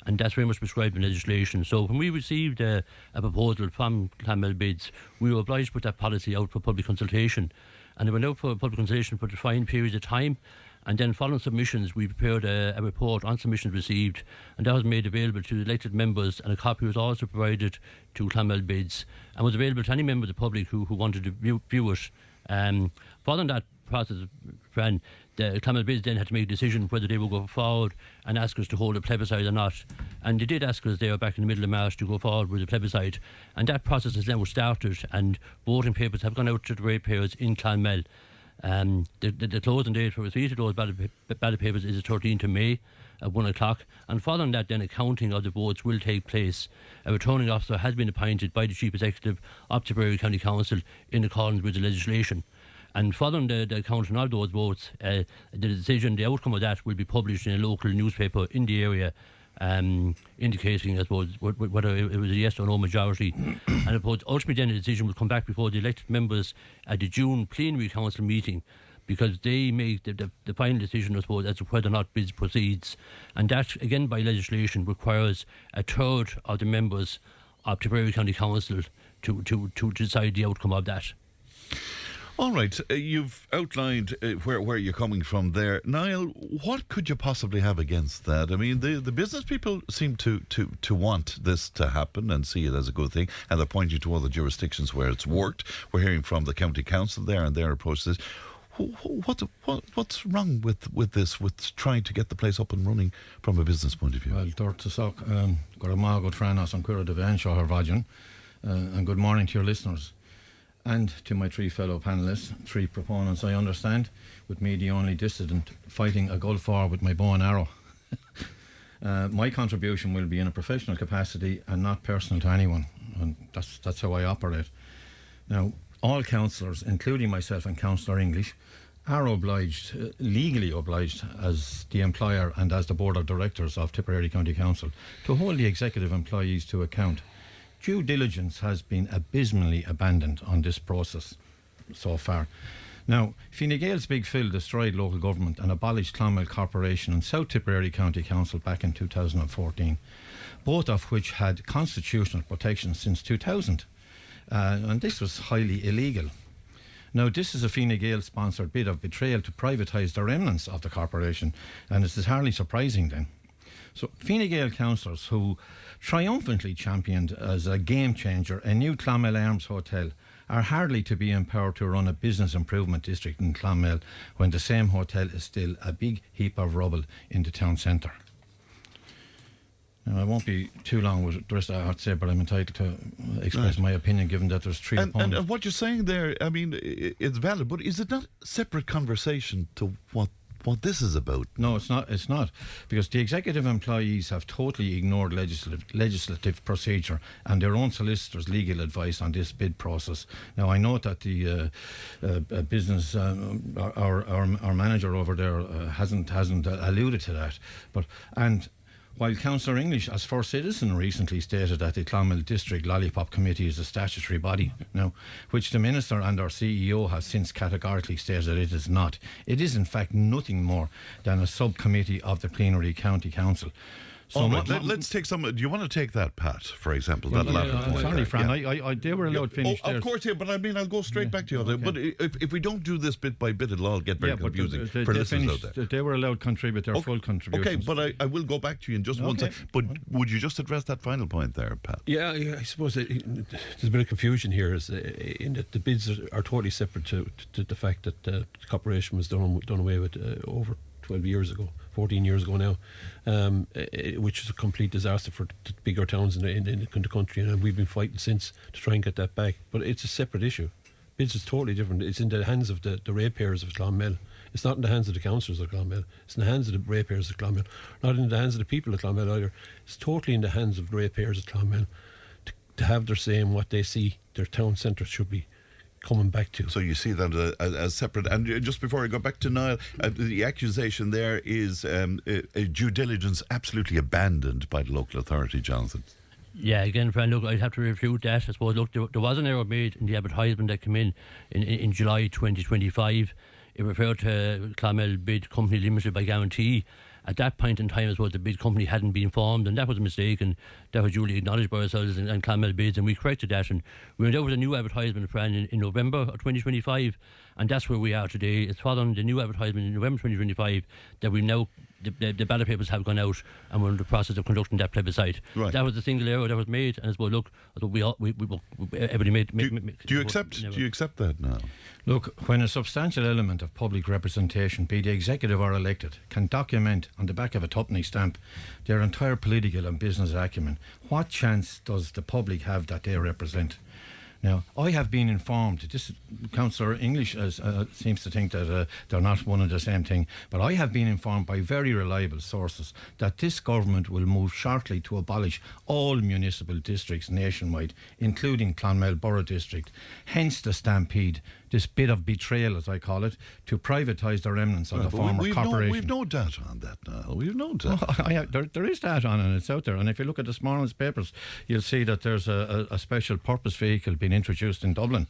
And that's very much prescribed in legislation. So when we received a proposal from Clonmel Bids, we were obliged to put that policy out for public consultation. and it went out for public consultation for defined periods of time. And then following submissions, we prepared a report on submissions received, and that was made available to the elected members, and a copy was also provided to Clonmel bids and was available to any member of the public who wanted to view it. Following that process, Fran, the Clonmel bids then had to make a decision whether they would go forward and ask us to hold a plebiscite or not. And they did ask us there back in the middle of March to go forward with a plebiscite, and that process has now started, and voting papers have gone out to the ratepayers in Clonmel. The closing date for receipt of those ballot papers is the 13th of May at 1 o'clock, and following that then a counting of the votes will take place. A returning officer has been appointed by the Chief Executive of Tipperary County Council in accordance with the legislation. And following the counting of those votes, the decision, the outcome of that will be published in a local newspaper in the area, indicating, I suppose, whether it was a yes or no majority. And I suppose ultimately then the decision will come back before the elected members at the June plenary council meeting, because they make the final decision, I suppose, as to whether or not bids proceeds. And that, again, by legislation, requires a third of the members of Tipperary County Council to decide the outcome of that. All right, you've outlined where you're coming from there. Niall, what could you possibly have against that? I mean, the business people seem to want this to happen and see it as a good thing, and they're pointing to other jurisdictions where it's worked. We're hearing from the county council there and their approach to this. What's wrong with this, with trying to get the place up and running from a business point of view? Well, good friend, and good morning to your listeners. And to my three fellow panellists, three proponents, I understand, with me the only dissident, fighting a Gulf War with my bow and arrow. My contribution will be in a professional capacity and not personal to anyone, and that's how I operate. Now, all councillors, including myself and Councillor English, are obliged, legally obliged, as the employer and as the Board of Directors of Tipperary County Council, to hold the executive employees to account. Due diligence has been abysmally abandoned on this process so far. Now, Fine Gael's Big Phil destroyed local government and abolished Clonmel Corporation and South Tipperary County Council back in 2014, both of which had constitutional protection since 2000. And this was highly illegal. Now, this is a Fine Gael-sponsored bid of betrayal to privatise the remnants of the corporation, and it is hardly surprising then. So Fine Gael councillors who triumphantly championed as a game changer a new Clonmel Arms Hotel are hardly to be empowered to run a business improvement district in Clonmel when the same hotel is still a big heap of rubble in the town centre. Now, I won't be too long with the rest I have to say, but I'm entitled to express my opinion given that there's three opponents. And what you're saying there, I mean, it's valid, but is it not a separate conversation to what this is about? No, it's not, because the executive employees have totally ignored legislative procedure and their own solicitors' legal advice on this bid process. Now, I note that the business, our manager over there hasn't alluded to that, and while Councillor English, as First Citizen, recently stated that the Clonmel District Lollipop Committee is a statutory body, now, which the Minister and our CEO have since categorically stated it is not. It is in fact nothing more than a subcommittee of the Plenary County Council. So let's take some. Do you want to take that, Pat, for example? That latter point. Sorry, Fran. They were allowed to finish theirs. Of course, yeah, but I mean, I'll go straight back to you. Okay. But if we don't do this bit by bit, it'll all get very confusing for listeners out there. They were allowed to contribute their full contributions. Okay, but I will go back to you in just one second. But would you just address that final point there, Pat? Yeah, I suppose there's a bit of confusion here, in that the bids are totally separate to the fact that the corporation was done away with over 12 years ago. 14 years ago now, which is a complete disaster for the bigger towns in the country, and we've been fighting since to try and get that back. But it's a separate issue. Bids is totally different. It's in the hands of the ratepayers of Clonmel. It's not in the hands of the councillors of Clonmel. It's in the hands of the ratepayers of Clonmel. Not in the hands of the people of Clonmel either. It's totally in the hands of the ratepayers of Clonmel to have their say in what they see their town centre should be coming back to. So you see that as separate. And just before I go back to Niall, the accusation there is due diligence absolutely abandoned by the local authority, Jonathan. Yeah, again, Fran, look, I'd have to refute that. I suppose, look, there was an error made in the advertisement that came in July 2025. It referred to Clonmel Bid Company Limited by guarantee. At that point in time, I suppose the bid company hadn't been formed, and that was a mistake, and that was duly acknowledged by ourselves and Clonmel Bids, and we corrected that, and we went out with a new advertisement, Fran, in November of 2025, And that's where we are today. It's following the new advertisement in November 2025 that we now, the ballot papers have gone out and we're in the process of conducting that plebiscite. Right. That was the single error that was made, and it's well, look, everybody made. Do you accept that now? Look, when a substantial element of public representation, be the executive or elected, can document on the back of a tuppenny stamp their entire political and business acumen, what chance does the public have that they represent? Now, I have been informed, this Councillor English seems to think that they're not one and the same thing, but I have been informed by very reliable sources that this government will move shortly to abolish all municipal districts nationwide, including Clonmel Borough District. Hence the stampede, this bit of betrayal, as I call it, to privatise the remnants of the former corporation. We've no data on that now. We've no data. There is data on it, and it's out there. And if you look at this morning's papers, you'll see that there's a special purpose vehicle being introduced in Dublin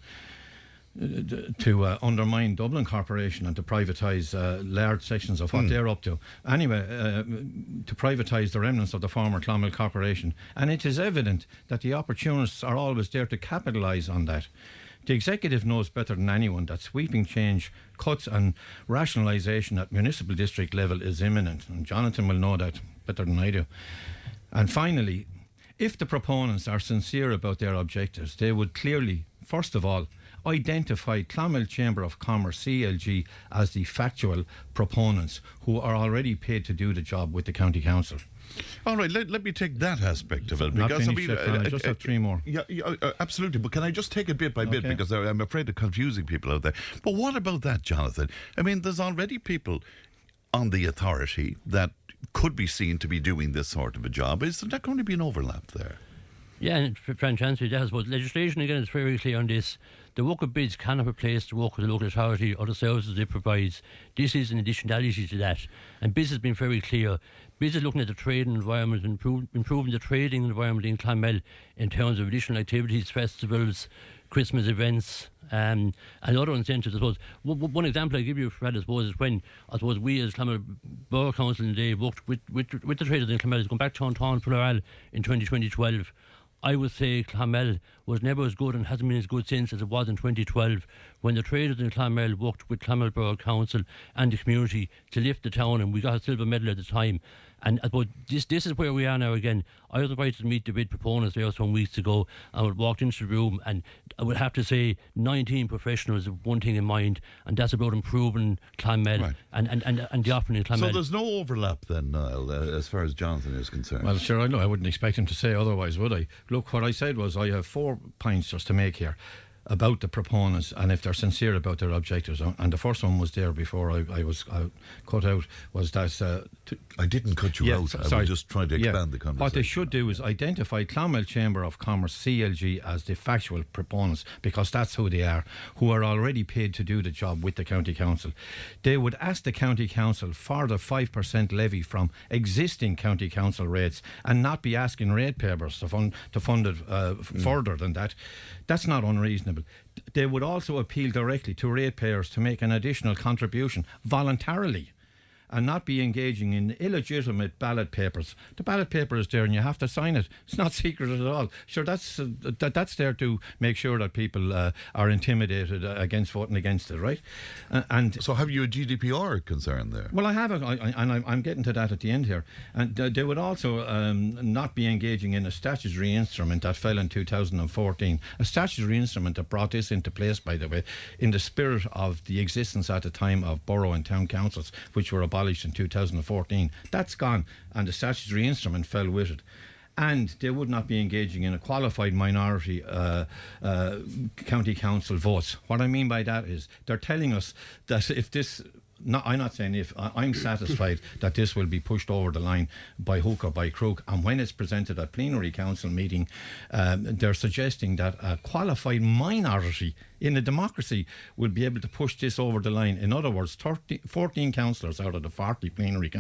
to undermine Dublin Corporation and to privatise large sections of what they're up to. Anyway, to privatise the remnants of the former Clonmel Corporation. And it is evident that the opportunists are always there to capitalise on that. The executive knows better than anyone that sweeping change, cuts and rationalisation at municipal district level is imminent. And Jonathan will know that better than I do. And finally, if the proponents are sincere about their objectives, they would clearly, first of all, identify Clonmel Chamber of Commerce, CLG, as the factual proponents who are already paid to do the job with the County Council. All right, let me take that aspect of it. Not finished yet, I just have three more. Yeah, absolutely. But can I just take it bit by bit, because I'm afraid of confusing people out there. But what about that, Jonathan? I mean, there's already people on the authority that could be seen to be doing this sort of a job. Is there going to be an overlap there? Yeah, and French answer to that is, but legislation again is very clear on this. The work of bids cannot replace the work of the local authority or the services it provides. This is an additionality to that. And BIS has been very clear. BIS is looking at the trading environment and improving the trading environment in Clonmel in terms of additional activities, festivals, Christmas events, and other incentives. I suppose one example I give you, Fred, I suppose, is when we as Clonmel Borough Council in the day worked with the traders in Clonmel, going back to Anton Plural in 2012. I would say Clonmel was never as good and hasn't been as good since as it was in 2012 when the traders in Clonmel worked with Clonmel Borough Council and the community to lift the town, and we got a silver medal at the time. And I suppose this is where we are now again. I was invited to meet the bid proponents there some weeks ago, and I walked into the room, and I would have to say 19 professionals have one thing in mind, and that's about improving Clonmel and the offering in Clonmel. So there's no overlap then, Niall, as far as Jonathan is concerned? Well, sure, I know. I wouldn't expect him to say otherwise, would I? Look, what I said was I have 4 points just to make here about the proponents and if they're sincere about their objectives. And the first one was there before I was cut out, was that... I didn't cut you out. I was just trying to expand the conversation. What they should do is identify Clonmel Chamber of Commerce, CLG, as the factual proponents, because that's who they are, who are already paid to do the job with the County Council. They would ask the County Council for the 5% levy from existing County Council rates and not be asking ratepayers to fund it further than that. That's not unreasonable. They would also appeal directly to ratepayers to make an additional contribution voluntarily and not be engaging in illegitimate ballot papers. The ballot paper is there and you have to sign it. It's not secret at all. Sure, that's there to make sure that people are intimidated against voting against it, right? And so have you a GDPR concern there? Well, I have, and I'm getting to that at the end here. And they would also not be engaging in a statutory instrument that fell in 2014. A statutory instrument that brought this into place, by the way, in the spirit of the existence at the time of borough and town councils, which were abolished in 2014. That's gone, and the statutory instrument fell with it. And they would not be engaging in a qualified minority county council votes. What I mean by that is they're telling us that if this... I'm not saying if. I'm satisfied that this will be pushed over the line by hook or by crook, and when it's presented at plenary council meeting, they're suggesting that a qualified minority in a democracy will be able to push this over the line. In other words, 14 councillors out of the 40 plenary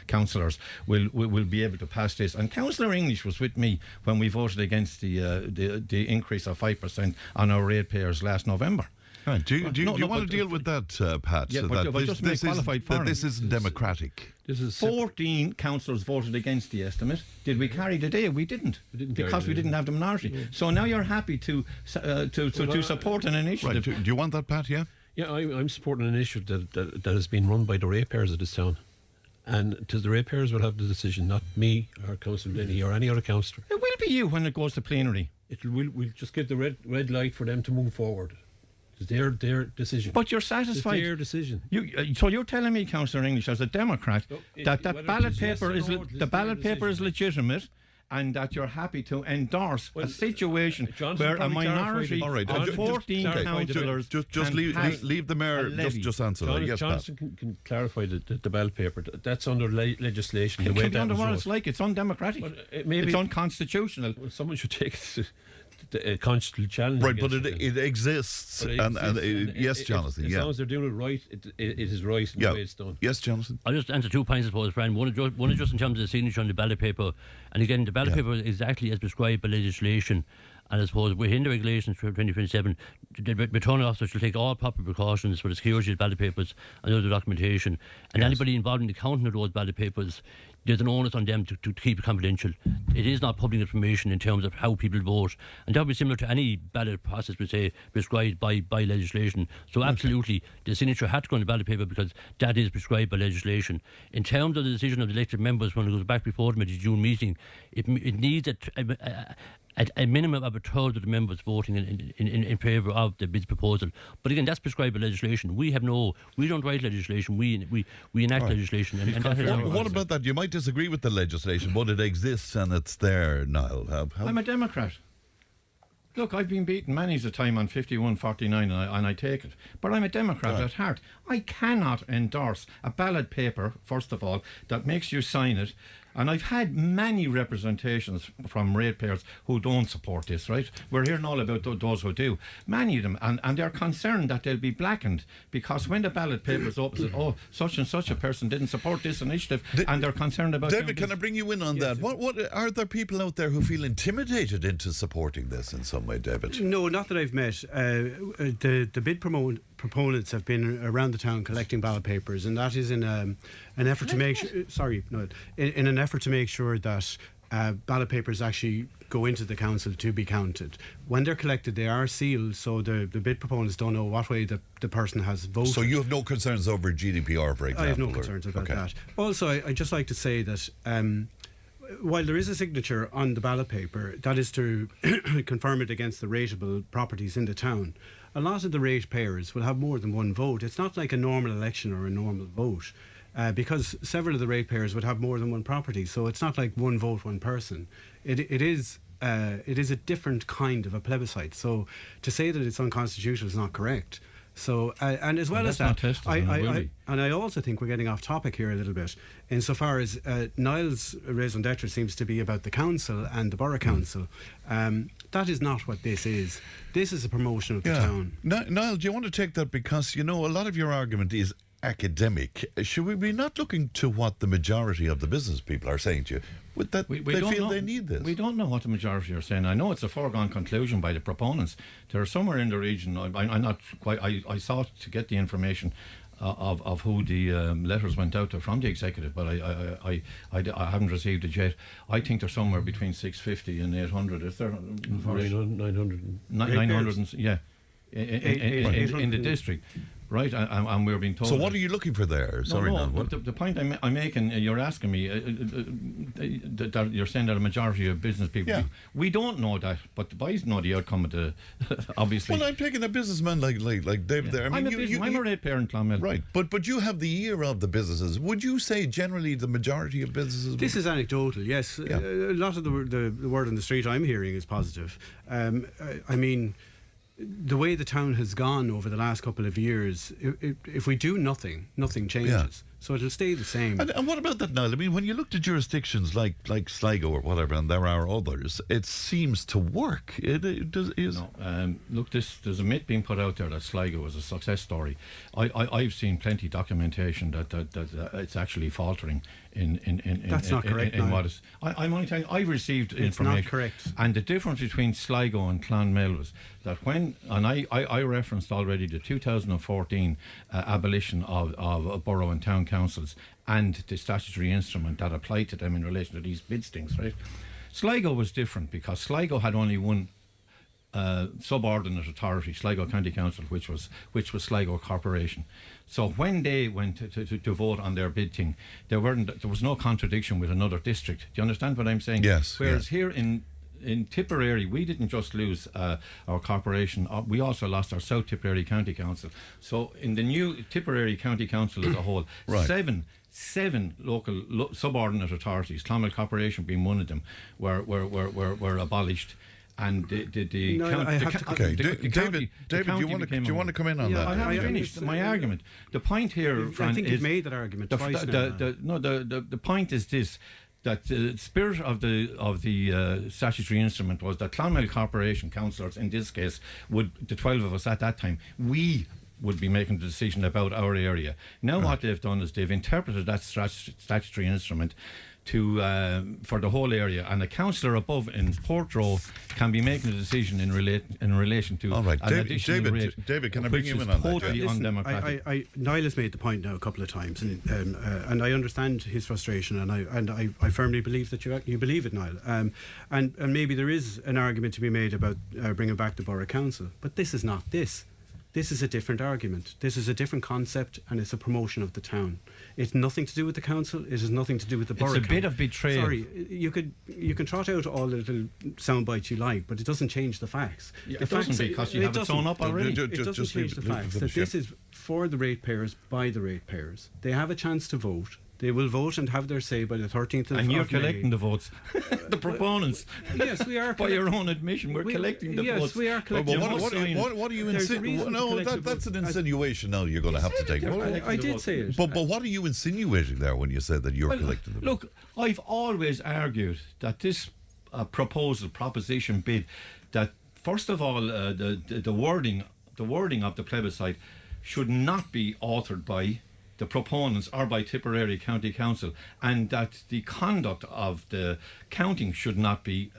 councillors will be able to pass this. And Councillor English was with me when we voted against the increase of 5% on our ratepayers last November. Right. Do you want to deal with that, Pat? Yeah, so but that just make qualified for this isn't democratic. 14 councillors voted against the estimate. Did we carry the day? We didn't, because we didn't have the minority. Yeah. So now you're happy to support an initiative. Right. Do you want that, Pat? Yeah. Yeah, I'm supporting an issue that has been run by the ratepayers of this town. And the ratepayers will have the decision, not me or Councillor Denny or any other councillor. It will be you when it goes to plenary. We'll just give the red light for them to move forward. It's their decision. But you're satisfied. It's their decision. So you're telling me, Councillor English, as a Democrat, that ballot paper is legitimate, and that you're happy to endorse a situation where a minority of 14 councillors just leave the mayor just answer that. Yes, Johnson can clarify the ballot paper. That's under legislation. It can be under what it's like. It's undemocratic. It's unconstitutional. Well, someone should take a constitutional challenge. Right, but it exists. Yes, Jonathan. As long as they're doing it right, it is right in the way it's done. Yes, Jonathan. I'll just answer 2 points, I suppose, Brian. One is just in terms of the signature on the ballot paper. And again, the ballot paper is exactly as prescribed by legislation. And I suppose within the regulations for 2027, the returning officers shall take all proper precautions for the security of ballot papers and other documentation. And anybody involved in the counting of those ballot papers, there's an onus on them to keep it confidential. It is not public information in terms of how people vote. And that would be similar to any ballot process, we say, prescribed by legislation. So absolutely, the signature had to go on the ballot paper because that is prescribed by legislation. In terms of the decision of the elected members when it goes back before the June meeting, it needs at a minimum of a third of the members voting in favour of the bid's proposal. But again, that's prescribed by legislation. We don't write legislation, we enact legislation. What about that? You might disagree with the legislation, but it exists and it's there, Niall. I'm a Democrat. Look, I've been beaten many's a time on 51-49 and I take it. But I'm a Democrat at heart. I cannot endorse a ballot paper, first of all, that makes you sign it. And I've had many representations from ratepayers who don't support this, right? We're hearing all about those who do. Many of them, and they're concerned that they'll be blackened because when the ballot paper's open, oh, such and such a person didn't support this initiative, and they're concerned about David, can I bring you in on that? What are there people out there who feel intimidated into supporting this in some way, David? No, not that I've met. The bid proponents have been around the town collecting ballot papers, and that is in an effort to make in an effort to make sure that ballot papers actually go into the council to be counted. When they're collected, they are sealed, so the bid proponents don't know what way the person has voted. So you have no concerns over GDPR, for example? I have no concerns about that. Also, I'd just like to say that while there is a signature on the ballot paper, that is to confirm it against the rateable properties in the town. A lot of the ratepayers will have more than one vote. It's not like a normal election or a normal vote, because several of the ratepayers would have more than one property. So it's not like one vote, one person. It is a different kind of a plebiscite. So to say that it's unconstitutional is not correct. So and as well as that, I also think we're getting off topic here a little bit, insofar as Niall's raison d'etre seems to be about the council and the borough council. That is not what this is. This is a promotion of the town. Niall, do you want to take that? Because, a lot of your argument is academic. Should we be not looking to what the majority of the business people are saying to you? With that, they feel they need this. We don't know what the majority are saying. I know it's a foregone conclusion by the proponents. They're somewhere in the region. I'm not quite. I sought to get the information of who the letters went out to from the executive, but I haven't received it yet. I think they're somewhere between 650 and 800. Is there 900? 900, yeah, in the district. Right, and we're being told. So what are you looking for there? Sorry, the point I'm making, you're asking me, that you're saying that a majority of business people. Yeah. We don't know that, but the boys know the outcome of the. Obviously. Well, I'm taking a businessman like David there. I'm a ratepayer in Clonmel. Right, but you have the ear of the businesses. Would you say generally the majority of businesses? This is anecdotal. Yes, a lot of the word on the street I'm hearing is positive. I mean, the way the town has gone over the last couple of years, if we do nothing changes. Yeah. So it'll stay the same. And what about that, Niall? I mean, when you look to jurisdictions like Sligo or whatever, and there are others, it seems to work. Look, there's a myth being put out there that Sligo was a success story. I've seen plenty of documentation that it's actually faltering in that's not correct. In what is, I'm only telling you, I've received information. It's not correct. And the difference between Sligo and Clonmel was that I referenced already the 2014 abolition of borough and town councils and the statutory instrument that applied to them in relation to these bid stings, right? Sligo was different because Sligo had only one subordinate authority, Sligo County Council, which was Sligo Corporation. So when they went to vote on their bid thing, there was no contradiction with another district. Do you understand what I'm saying? Yes. Whereas here in Tipperary, we didn't just lose our corporation, we also lost our South Tipperary County Council. So in the new Tipperary County Council as a whole, Right. seven local subordinate authorities, Clonmel Corporation being one of them, were abolished. And David, do you want to come in on that? I haven't finished my argument. The point here, Fran, I think you've made that argument twice now. The point is this: that the spirit of the statutory instrument was that Clonmel Corporation councillors, in this case, the 12 of us at that time, we would be making the decision about our area. Now what they've done is they've interpreted that statutory instrument for the whole area, and a councillor above in Portroe can be making a decision in relation to all right. David, can I bring you in on totally that? undemocratic. Niall has made the point now a couple of times, and I understand his frustration, and I firmly believe that you believe it, Niall. And maybe there is an argument to be made about bringing back the borough council, but this is not this. This is a different argument. This is a different concept, and it's a promotion of the town. It's nothing to do with the council. It has nothing to do with the borough. It's a bit of betrayal. Sorry, you can trot out all the little sound bites you like, but it doesn't change the facts. Yeah, it doesn't, because you have it sewn up already. It doesn't change the facts that this is for the ratepayers, by the ratepayers. They have a chance to vote. They will vote and have their say by the 13th of May. And you're collecting the votes. The proponents. Yes, we are. By your own admission, we're collecting the votes. Yes, we are collecting the votes. What are you insinuating? No, that's an insinuation now you're going to have to take. I did say it. But what are you insinuating there when you said that you're collecting the votes? Look, I've always argued that this proposition bid, that first of all, the wording of the plebiscite should not be authored by the proponents or by Tipperary County Council, and that the conduct of the counting should not be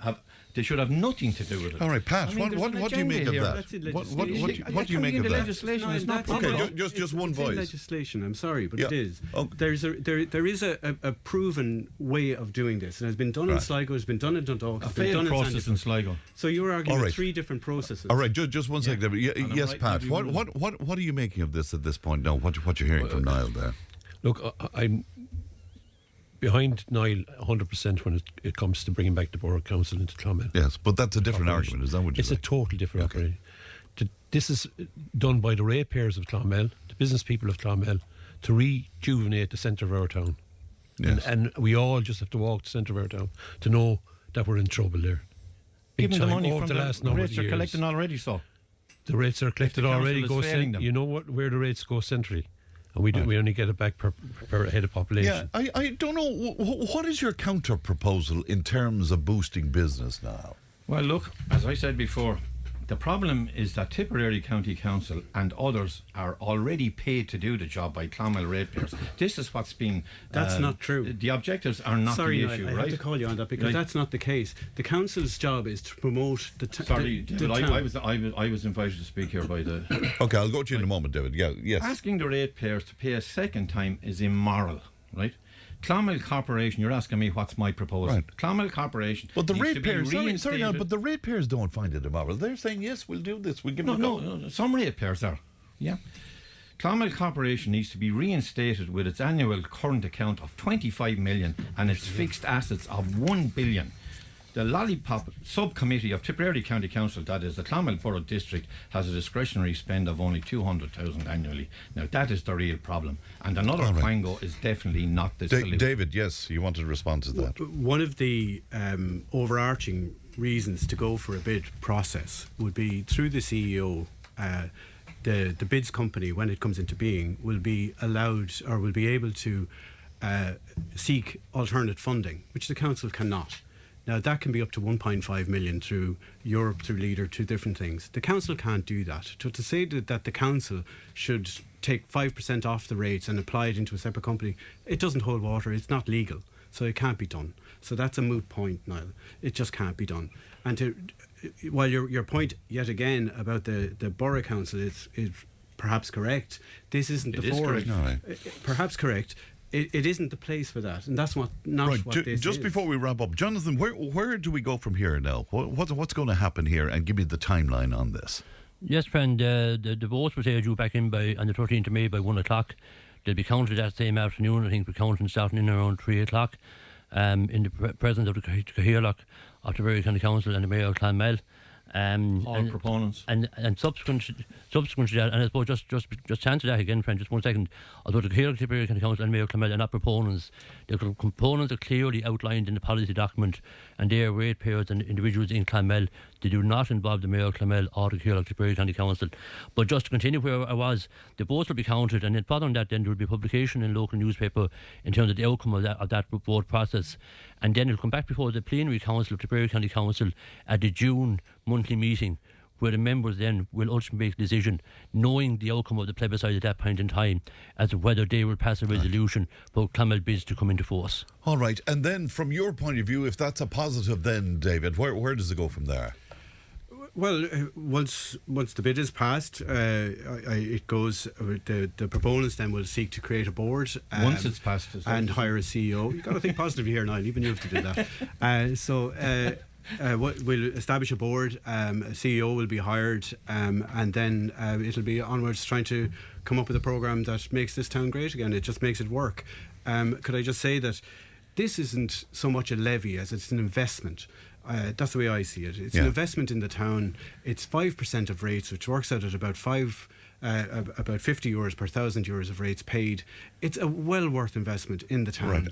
they should have nothing to do with it. All right, Pat, what do you make of that? What do you make of that? Legislation is not okay. Just one voice. Legislation. I'm sorry, but it is. There is a proven way of doing this, and it has been done in Sligo. It's been done in Dundalk. A failed process in Sligo. So you're arguing three different processes. All right, just one second. Yes, Pat. What are you making of this at this point? No, what you're hearing from Niall there? Look, I'm behind Niall 100% when it comes to bringing back the Borough Council into Clonmel. Yes, but that's a different argument, is that what you're saying? It's a totally different argument. This is done by the ratepayers of Clonmel, the business people of Clonmel, to rejuvenate the centre of our town. Yes. And we all just have to walk the centre of our town to know that we're in trouble there. Even the money from the last number of rates years. are collecting already, so. The rates are collected already. You know where the rates go centrally. And we only get it back per head of population. Yeah, I don't know. What is your counter proposal in terms of boosting business now? Well, look, as I said before, the problem is that Tipperary County Council and others are already paid to do the job by Clonmel ratepayers. This is what's been... That's not true. The objectives are not the issue, I right? have to call you on that because that's not the case. The council's job is to promote the town. I was invited to speak here by the... Okay, I'll go to you in a moment, David. Yeah, yes. Asking the ratepayers to pay a second time is immoral, right? Clonmel Corporation, you're asking me what's my proposal. Right. Clonmel Corporation. But the ratepayers, sorry now, but the ratepayers don't find it immoral. They're saying, yes, we'll do this. We'll give them a go. No, some ratepayers are. Yeah. Clonmel Corporation needs to be reinstated with its annual current account of 25 million and its fixed assets of 1 billion. The Lollipop Subcommittee of Tipperary County Council, that is the Clonmel Borough District, has a discretionary spend of only 200,000 annually. Now that is the real problem, and another quango is definitely not the solution. David, yes, you wanted to respond to that. One of the overarching reasons to go for a bid process would be through the CEO. The bids company, when it comes into being, will be allowed or will be able to seek alternate funding, which the council cannot. Now, that can be up to 1.5 million through Europe, through Leader, through different things. The council can't do that. To say that the council should take 5% off the rates and apply it into a separate company, it doesn't hold water. It's not legal. So it can't be done. So that's a moot point, Niall. It just can't be done. And while your point, yet again, about the Borough Council is perhaps correct, this isn't the forum. Perhaps correct. it isn't the place for that, and that's not what this Just is. before we wrap up, Jonathan, where do we go from here now? What's going to happen here? And give me the timeline on this. Yes, friend, the votes were due back in on the 13th of May by 1 o'clock. They'll be counted that same afternoon. I think we're counting starting in around 3 o'clock in the presence of the Clnmel of the Berni County Council and the Mayor of Clonmel. All proponents. And subsequent to that, and I suppose just to answer that again, friend, just 1 second, although the Berni County Council and Mayor Clonmel are not proponents, the components are clearly outlined in the policy document, and they are ratepayers and individuals in Clonmel. They do not involve the Mayor of Clonmel or the Berni County Council. But just to continue where I was, the votes will be counted, and then following that, then there will be publication in local newspaper in terms of the outcome of that vote process, and then it'll come back before the plenary council of the Berni County Council at the June monthly meeting, where the members then will ultimately make a decision, knowing the outcome of the plebiscite at that point in time, as to whether they will pass a resolution for Clonmel bids to come into force. All right, and then from your point of view, if that's a positive, then David, where does it go from there? Well, once the bid is passed, it goes. The proponents then will seek to create a board. Once it's passed, and hire a CEO. You've got to think positively here, Niall. Even you have to do that. We'll establish a board. A CEO will be hired, and then it'll be onwards trying to come up with a programme that makes this town great again. It just makes it work. Could I just say that this isn't so much a levy as it's an investment. That's the way I see it. It's an investment in the town. It's 5% of rates, which works out at about 50 euros per €1,000 of rates paid. It's a well worth investment in the town. Right.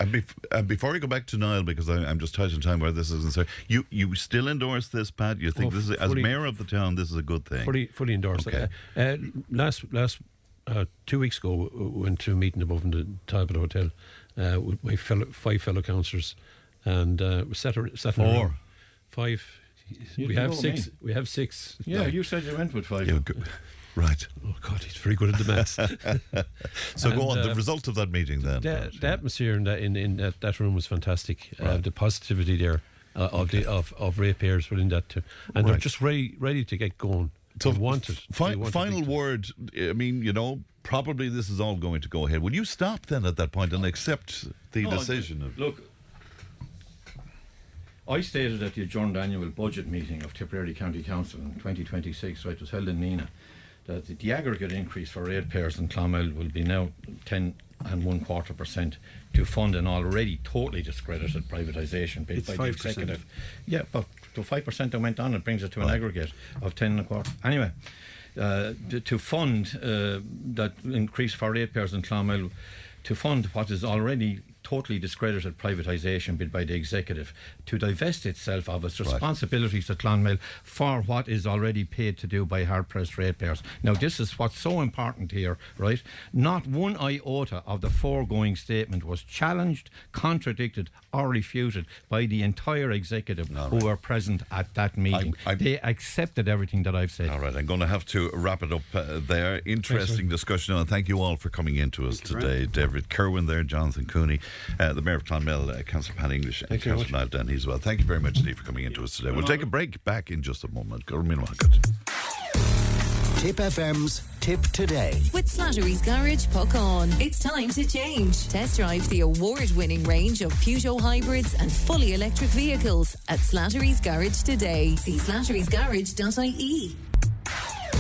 And before we go back to Niall, because I'm just tight on time where this is concerned, you still endorse this, Pat? You think this is, as mayor of the town, this is a good thing? Fully endorse. Okay. Last 2 weeks ago, we went to a meeting above in the Talbot Hotel with my 5 fellow councillors, and we sat around. 5. We have 6. We have 6. Yeah, you said you went with 5. Yeah, right. Oh God, he's very good at the maths. So go on. The result of that meeting, then. The atmosphere in that room was fantastic. Right. The positivity there of ratepayers within that too, and they're just ready to get going. So final word. I mean, probably this is all going to go ahead. Will you stop then at that point and accept the decision? Look, I stated at the adjourned annual budget meeting of Tipperary County Council in 2026, it was held in Nina, that the aggregate increase for ratepayers in Clonmel will be now 10.25% to fund an already totally discredited privatisation bid by the executive. Yeah, but to 5% that went on, it brings it to an aggregate of 10.25%. Anyway, to fund that increase for ratepayers in Clonmel, to fund what is already totally discredited privatisation bid by the executive, to divest itself of its responsibilities to Clonmel for what is already paid to do by hard-pressed ratepayers. Now, this is what's so important here, right? Not one iota of the foregoing statement was challenged, contradicted or refuted by the entire executive who were present at that meeting. They accepted everything that I've said. All right, I'm going to have to wrap it up there. Interesting discussion, and thank you all for coming in to us today. David Kerwin there, Jonathan Cooney, the Mayor of Clonmel, Councillor Pat English, and Councillor Niall Denny as well. Thank you very much indeed for coming in to us today. We'll take a break, back in just a moment. Tipp FM's Tip Today. With Slattery's Garage, puck on. It's time to change. Test drive the award-winning range of Peugeot hybrids and fully electric vehicles at Slattery's Garage today. See slatterysgarage.ie.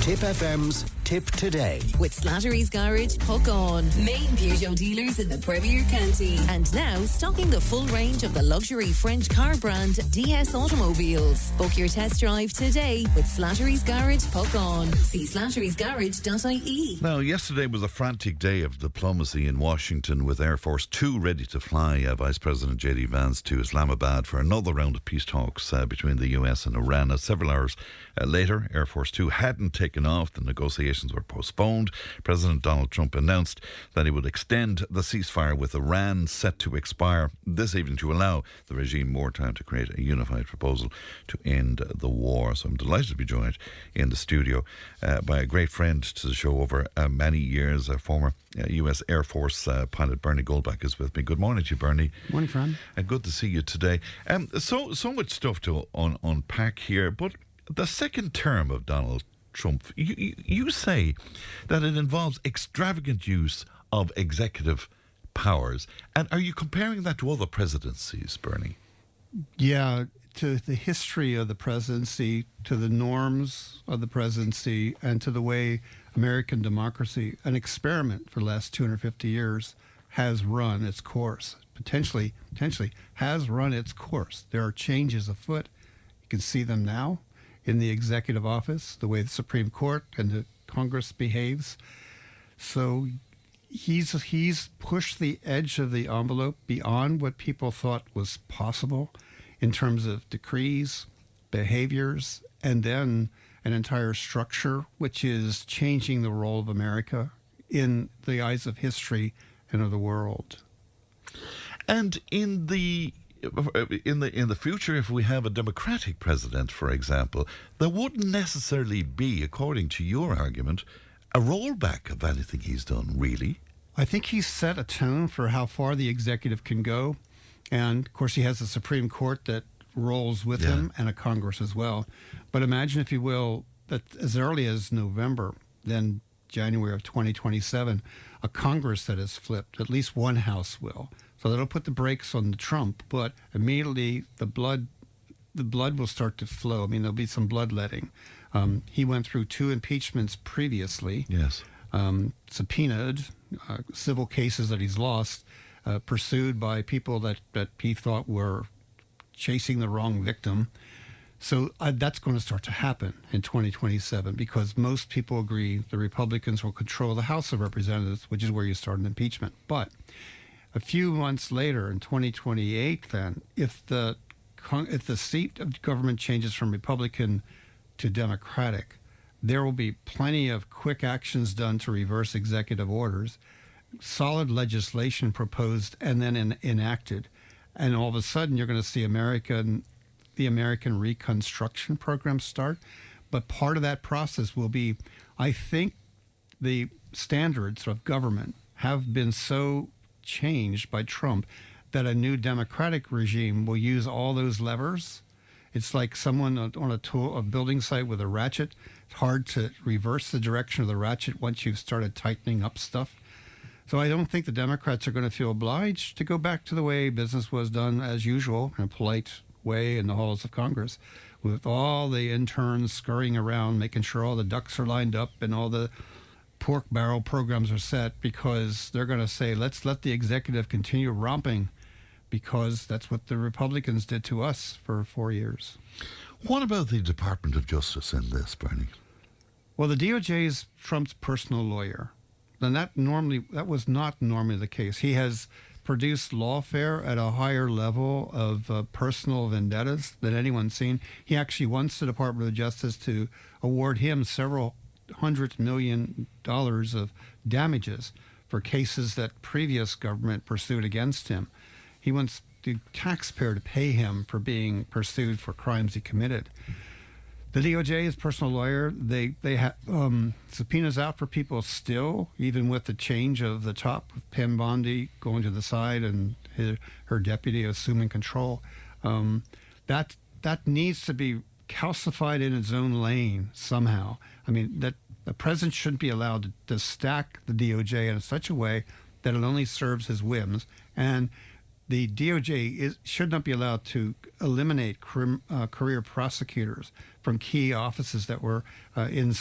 Tipp FM's Tip Today. With Slattery's Garage, puck on. Main Peugeot dealers in the Premier County. And now stocking the full range of the luxury French car brand DS Automobiles. Book your test drive today with Slattery's Garage, puck on. See slatterysgarage.ie. Now, yesterday was a frantic day of diplomacy in Washington, with Air Force 2 ready to fly Vice President J.D. Vance to Islamabad for another round of peace talks between the US and Iran. Now, several hours later, Air Force 2 hadn't taken off. The negotiations were postponed. President Donald Trump announced that he would extend the ceasefire with Iran set to expire this evening to allow the regime more time to create a unified proposal to end the war. So I'm delighted to be joined in the studio by a great friend to the show over many years, former US Air Force pilot Berni Goldbach is with me. Good morning to you, Berni. Morning, Fran. Good to see you today. So much stuff to unpack here, but the second term of Donald Trump, you say that it involves extravagant use of executive powers. And are you comparing that to other presidencies, Berni? Yeah, to the history of the presidency, to the norms of the presidency, and to the way American democracy, an experiment for the last 250 years, has run its course. Potentially has run its course. There are changes afoot. You can see them now in the executive office, the way the Supreme Court and the Congress behaves. So he's pushed the edge of the envelope beyond what people thought was possible in terms of decrees, behaviors, and then an entire structure, which is changing the role of America in the eyes of history and of the world. And in the future, if we have a Democratic president, for example, there wouldn't necessarily be, according to your argument, a rollback of anything he's done, really. I think he's set a tone for how far the executive can go. And, of course, he has a Supreme Court that rolls with him and a Congress as well. But imagine, if you will, that as early as November, then January of 2027, a Congress that is flipped, at least one House will. So that'll put the brakes on the Trump, but immediately the blood will start to flow. I mean, there'll be some bloodletting. He went through 2 impeachments previously. Yes. Subpoenaed, civil cases that he's lost, pursued by people that he thought were chasing the wrong victim. So that's going to start to happen in 2027 because most people agree the Republicans will control the House of Representatives, which is where you start an impeachment. But a few months later, in 2028, then, if the seat of government changes from Republican to Democratic, there will be plenty of quick actions done to reverse executive orders, solid legislation proposed and then enacted. And all of a sudden, you're going to see the American Reconstruction Program start. But part of that process will be, I think, the standards of government have been so changed by Trump that a new Democratic regime will use all those levers. It's like someone on a building site with a ratchet. It's hard to reverse the direction of the ratchet once you've started tightening up stuff. So I don't think the Democrats are going to feel obliged to go back to the way business was done as usual, in a polite way in the halls of Congress, with all the interns scurrying around, making sure all the ducks are lined up and all the pork barrel programs are set, because they're going to say, let's let the executive continue romping, because that's what the Republicans did to us for 4 years. What about the Department of Justice in this, Berni? Well, the DOJ is Trump's personal lawyer. And that was not normally the case. He has produced lawfare at a higher level of personal vendettas than anyone's seen. He actually wants the Department of Justice to award him several $100 million of damages for cases that previous government pursued against him. He wants the taxpayer to pay him for being pursued for crimes he committed. The DOJ is personal lawyer. They have subpoenas out for people still, even with the change of the top, with Pam Bondi going to the side and her deputy assuming control. That needs to be calcified in its own lane somehow. I mean, that the president shouldn't be allowed to stack the DOJ in such a way that it only serves his whims, and the DOJ should not be allowed to eliminate career prosecutors from key offices that were in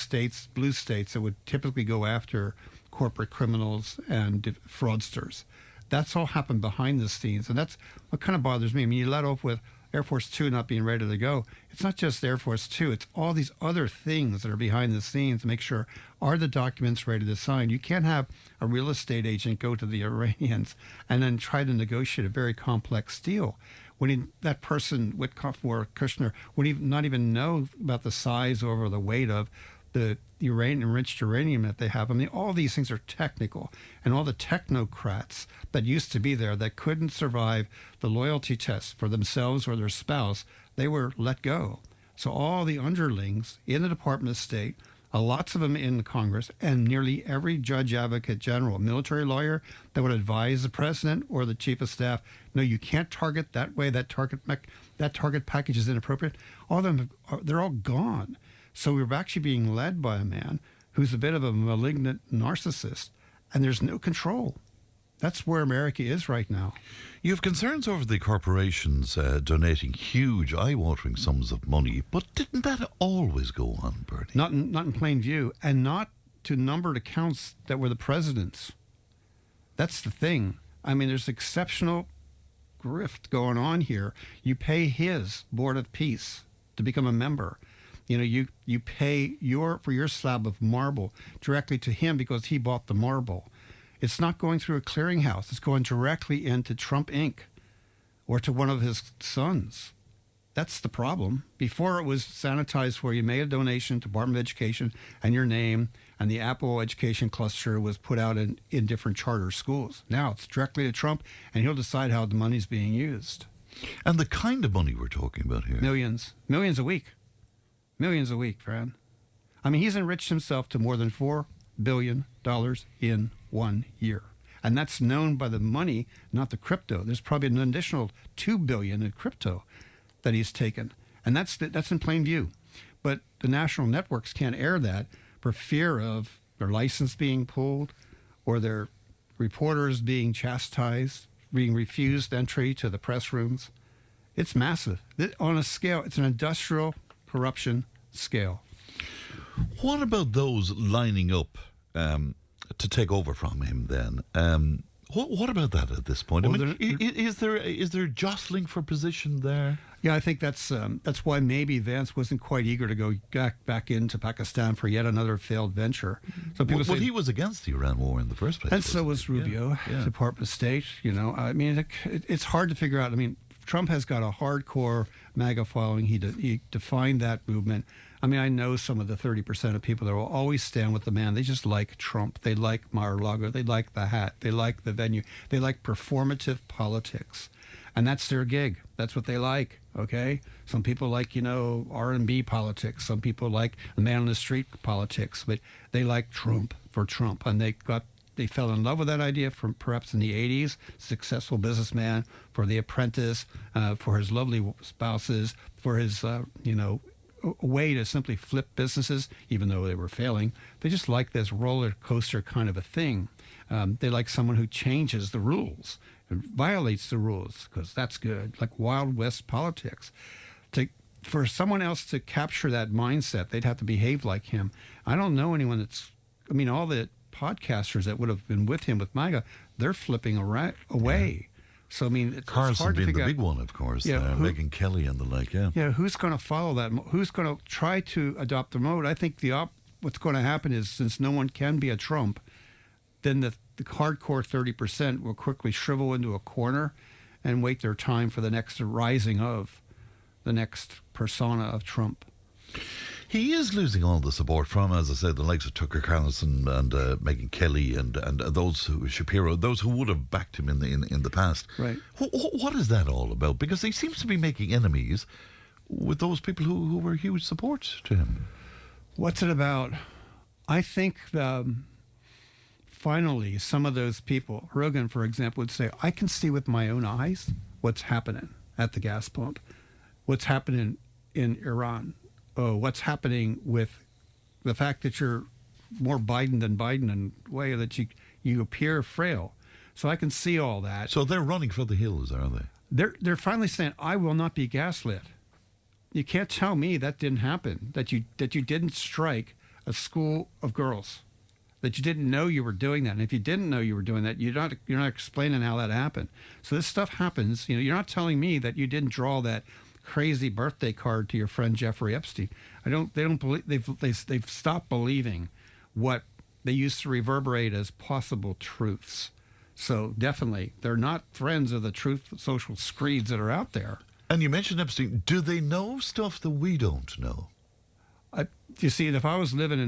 blue states that would typically go after corporate criminals and fraudsters. That's all happened behind the scenes, and that's what kind of bothers me. I mean, you let off with Air Force Two not being ready to go. It's not just Air Force Two. It's all these other things that are behind the scenes to make sure, are the documents ready to sign? You can't have a real estate agent go to the Iranians and then try to negotiate a very complex deal when that person, Witkoff or Kushner, would not even know about the size or the weight of the enriched uranium that they have. I mean, all these things are technical, and all the technocrats that used to be there that couldn't survive the loyalty test for themselves or their spouse, they were let go. So all the underlings in the Department of State, lots of them in the Congress, and nearly every judge, advocate general, military lawyer that would advise the president or the chief of staff, no, you can't target that way, that target package is inappropriate. All of them, they're all gone. So we're actually being led by a man who's a bit of a malignant narcissist, and there's no control. That's where America is right now. You have concerns over the corporations donating huge, eye-watering sums of money, but didn't that always go on, Bernie? Not in plain view, and not to numbered accounts that were the president's. That's the thing. I mean, there's exceptional grift going on here. You pay his Board of Peace to become a member. You know, you pay for your slab of marble directly to him because he bought the marble. It's not going through a clearinghouse. It's going directly into Trump Inc. or to one of his sons. That's the problem. Before it was sanitized where you made a donation to Department of Education and your name, and the Apple Education Cluster was put out in different charter schools. Now it's directly to Trump, and he'll decide how the money's being used. And the kind of money we're talking about here? Millions. Millions a week. Millions a week, Fran. I mean, he's enriched himself to more than $4 billion in 1 year. And that's known by the money, not the crypto. There's probably an additional $2 billion in crypto that he's taken. And that's in plain view. But the national networks can't air that for fear of their license being pulled or their reporters being chastised, being refused entry to the press rooms. It's massive. On a scale, it's an industrial corruption scale. What about those lining up to take over from him then? What about that at this point? Well, I mean, is there jostling for position there? Yeah, I think that's why maybe Vance wasn't quite eager to go back into Pakistan for yet another failed venture. So people say, he was against the Iran war in the first place. And so was Rubio, Department of State. You know, I mean, it's hard to figure out. I mean, Trump has got a hardcore MAGA following. He defined that movement. I mean, I know some of the 30% of people that will always stand with the man. They just like Trump. They like Mar-a-Lago. They like the hat. They like the venue. They like performative politics. And that's their gig. That's what they like, okay? Some people like, R&B politics. Some people like the man on the street politics. But they like Trump for Trump. And they fell in love with that idea from perhaps in the 80s. Successful businessman, for The Apprentice, for his lovely spouses, for his, a way to simply flip businesses, even though they were failing. They just like this roller coaster kind of a thing. They like someone who changes the rules and violates the rules, because that's good, like Wild West politics. For someone else to capture that mindset, they'd have to behave like him. I don't know anyone all the podcasters that would have been with him with MAGA, they're flipping away. Yeah. So, I mean, it's hard to being figure the big one, of course. Yeah, Megyn Kelly and the like, yeah. Yeah, who's going to follow that? Who's going to try to adopt the mode? I think what's going to happen is, since no one can be a Trump, then the hardcore 30% will quickly shrivel into a corner and wait their time for the next rising of the next persona of Trump. He is losing all the support from, as I said, the likes of Tucker Carlson and Megyn Kelly and those Shapiro, those who would have backed him in the past. Right. What is that all about? Because he seems to be making enemies with those people who were huge support to him. What's it about? I think finally some of those people, Rogan, for example, would say, I can see with my own eyes what's happening at the gas pump, what's happening in Iran. What's happening with the fact that you're more Biden than Biden, in a way that you appear frail. So I can see all that. So they're running for the hills, are they? They're finally saying, I will not be gaslit. You can't tell me that didn't happen, that you didn't strike a school of girls, that you didn't know you were doing that. And if you didn't know you were doing that, you're not explaining how that happened. So this stuff happens. You're not telling me that you didn't draw that crazy birthday card to your friend Jeffrey Epstein. They don't believe, they've stopped believing what they used to reverberate as possible truths. So definitely, they're not friends of the truth social screeds that are out there. And you mentioned Epstein. Do they know stuff that we don't know? You see, if I was living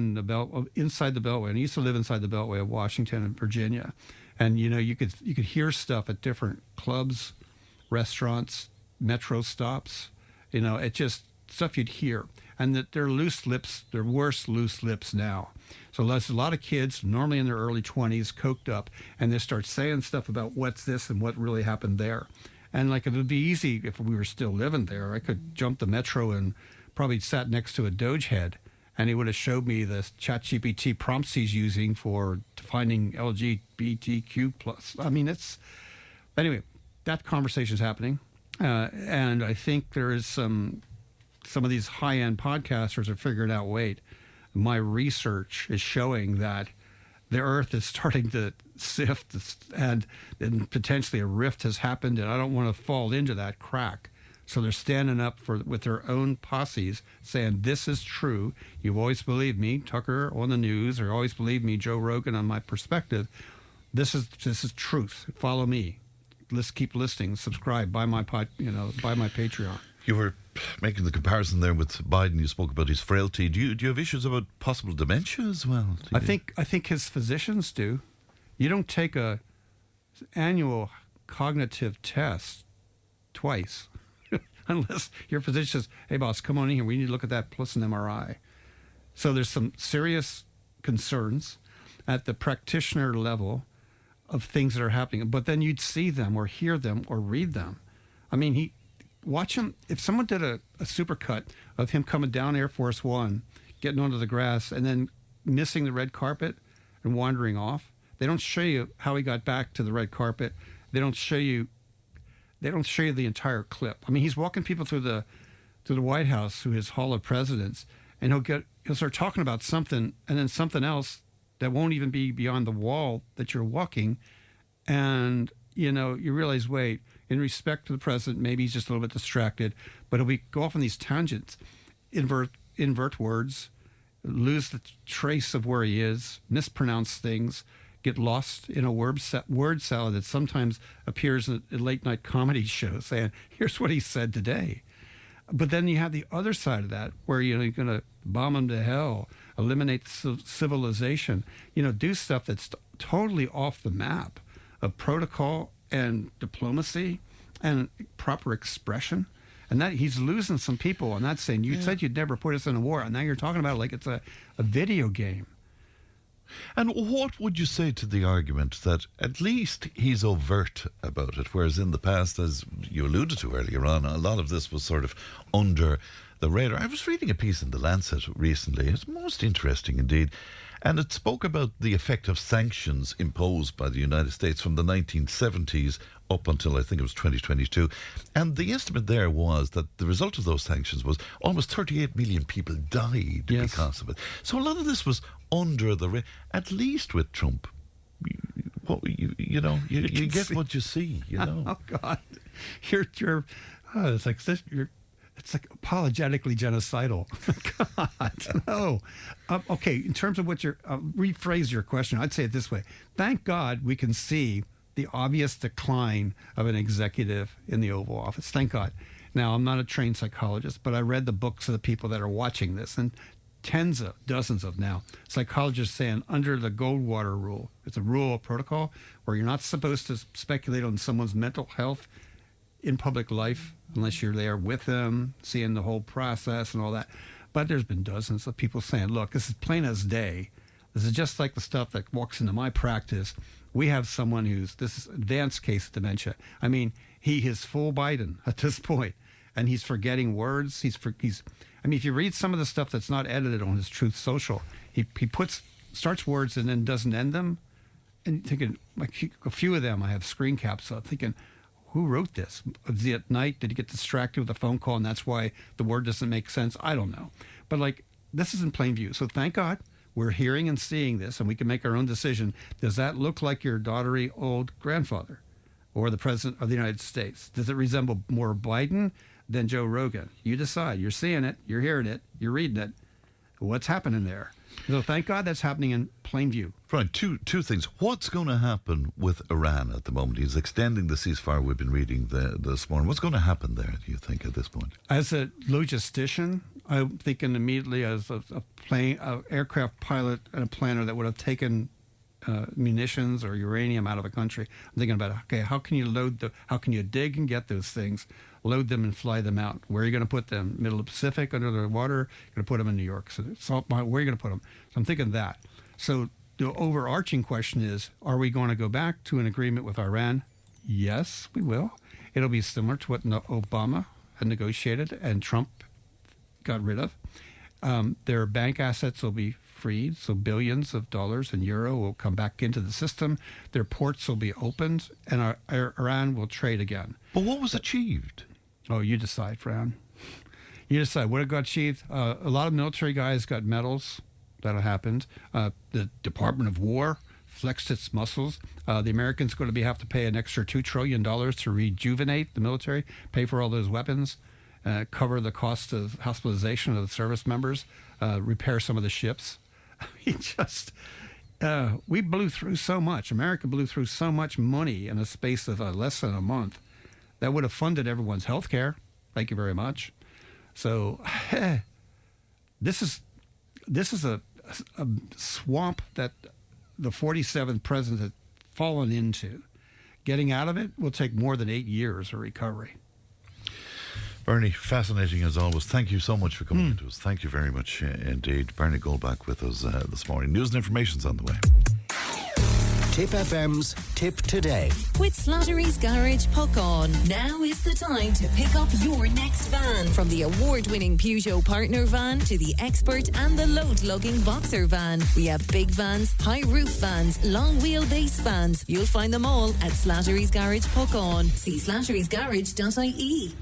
inside the Beltway, and I used to live inside the Beltway of Washington and Virginia, and you could hear stuff at different clubs, restaurants, metro stops, it's just stuff you'd hear. And that they're loose lips, they're worse loose lips now. So there's a lot of kids, normally in their early 20s, coked up, and they start saying stuff about what's this and what really happened there. And it would be easy if we were still living there. I could jump the metro and probably sat next to a Doge head and he would have showed me the ChatGPT prompts he's using for defining LGBTQ plus. I mean, anyway, that conversation's happening. And I think there is some of these high-end podcasters are figuring out, wait, my research is showing that the earth is starting to sift and potentially a rift has happened, and I don't want to fall into that crack. So they're standing up with their own posses saying, this is true. You've always believed me, Tucker on the news, or always believed me, Joe Rogan, on my perspective. This is truth. Follow me. Let's keep listening. Subscribe. Buy my buy my Patreon. You were making the comparison there with Biden. You spoke about his frailty. Do you have issues about possible dementia as well? I think his physicians do. You don't take a annual cognitive test twice unless your physician says, hey, boss, come on in here. We need to look at that plus an MRI. So there's some serious concerns at the practitioner level of things that are happening. But then you'd see them or hear them or read them. I mean, watch him. If someone did a supercut of him coming down Air Force One, getting onto the grass, and then missing the red carpet and wandering off, they don't show you how he got back to the red carpet. They don't show you the entire clip. I mean, he's walking people through the White House, through his Hall of Presidents, and he'll start talking about something, and then something else that won't even be beyond the wall that you're walking, and you realize, wait, in respect to the president, maybe he's just a little bit distracted, but he'll go off on these tangents, invert words, lose the trace of where he is, mispronounce things, get lost in a word salad that sometimes appears in late night comedy shows, saying, here's what he said today. But then you have the other side of that, where you're going to bomb him to hell, eliminate civilization, do stuff that's totally off the map of protocol and diplomacy and proper expression. And that he's losing some people, and that's saying, you said you'd never put us in a war, and now you're talking about it like it's a video game. And what would you say to the argument that at least he's overt about it, whereas in the past, as you alluded to earlier on, a lot of this was sort of under the radar? I was reading a piece in The Lancet recently. It's most interesting indeed. And it spoke about the effect of sanctions imposed by the United States from the 1970s up until, I think it was 2022. And the estimate there was that the result of those sanctions was almost 38 million people died because of it. So a lot of this was under the radar. At least with Trump, you get what you see, Oh, God. It's like this. It's like apologetically genocidal. God, no. Okay, in terms of rephrase your question, I'd say it this way. Thank God we can see the obvious decline of an executive in the Oval Office. Thank God. Now, I'm not a trained psychologist, but I read the books of the people that are watching this, and dozens of now, psychologists saying under the Goldwater rule, it's a rule of protocol where you're not supposed to speculate on someone's mental health in public life unless you're there with them, seeing the whole process and all that. But there's been dozens of people saying, look, this is plain as day. This is just like the stuff that walks into my practice. We have someone this is advanced case of dementia. I mean, he is full Biden at this point, and he's forgetting words. I mean, if you read some of the stuff that's not edited on his Truth Social, he starts words and then doesn't end them. And thinking, like a few of them, I have screen caps up, thinking, who wrote this? Was he at night? Did he get distracted with a phone call, and that's why the word doesn't make sense? I don't know. But this is in plain view. So thank God we're hearing and seeing this, and we can make our own decision. Does that look like your dottery old grandfather or the president of the United States? Does it resemble more Biden than Joe Rogan? You decide. You're seeing it. You're hearing it. You're reading it. What's happening there? So thank God that's happening in plain view. Right, two things. What's going to happen with Iran at the moment? He's extending the ceasefire we've been reading this morning. What's going to happen there, do you think, at this point? As a logistician, I'm thinking immediately as a aircraft pilot and a planner that would have taken munitions or uranium out of a country. I'm thinking about, okay, how can you dig and get those things, load them and fly them out? Where are you going to put them? Middle of the Pacific, under the water? You're going to put them in New York. So where are you going to put them? So I'm thinking that. So the overarching question is, are we going to go back to an agreement with Iran? Yes, we will. It'll be similar to what Obama had negotiated and Trump got rid of. Their bank assets will be freed, so billions of dollars and euro will come back into the system. Their ports will be opened, and Iran will trade again. But what was achieved? Oh, you decide, Fran. You decide what it got achieved. A lot of military guys got medals. That happened. The Department of War flexed its muscles. The Americans going to have to pay an extra $2 trillion to rejuvenate the military, pay for all those weapons, cover the cost of hospitalization of the service members, repair some of the ships. We blew through so much. America blew through so much money in a space of less than a month that would have funded everyone's health care. Thank you very much. So this is a swamp that the 47th president had fallen into. Getting out of it will take more than 8 years of recovery. Berni, fascinating as always. Thank you so much for coming into us. Thank you very much indeed. Berni Goldbach with us this morning. News and information's on the way. Tipp FM's Tip Today. With Slattery's Garage Puckon. Now is the time to pick up your next van. From the award-winning Peugeot Partner van to the Expert and the load-lugging Boxer van. We have big vans, high-roof vans, long wheelbase vans. You'll find them all at Slattery's Garage Puckon. See slatterysgarage.ie.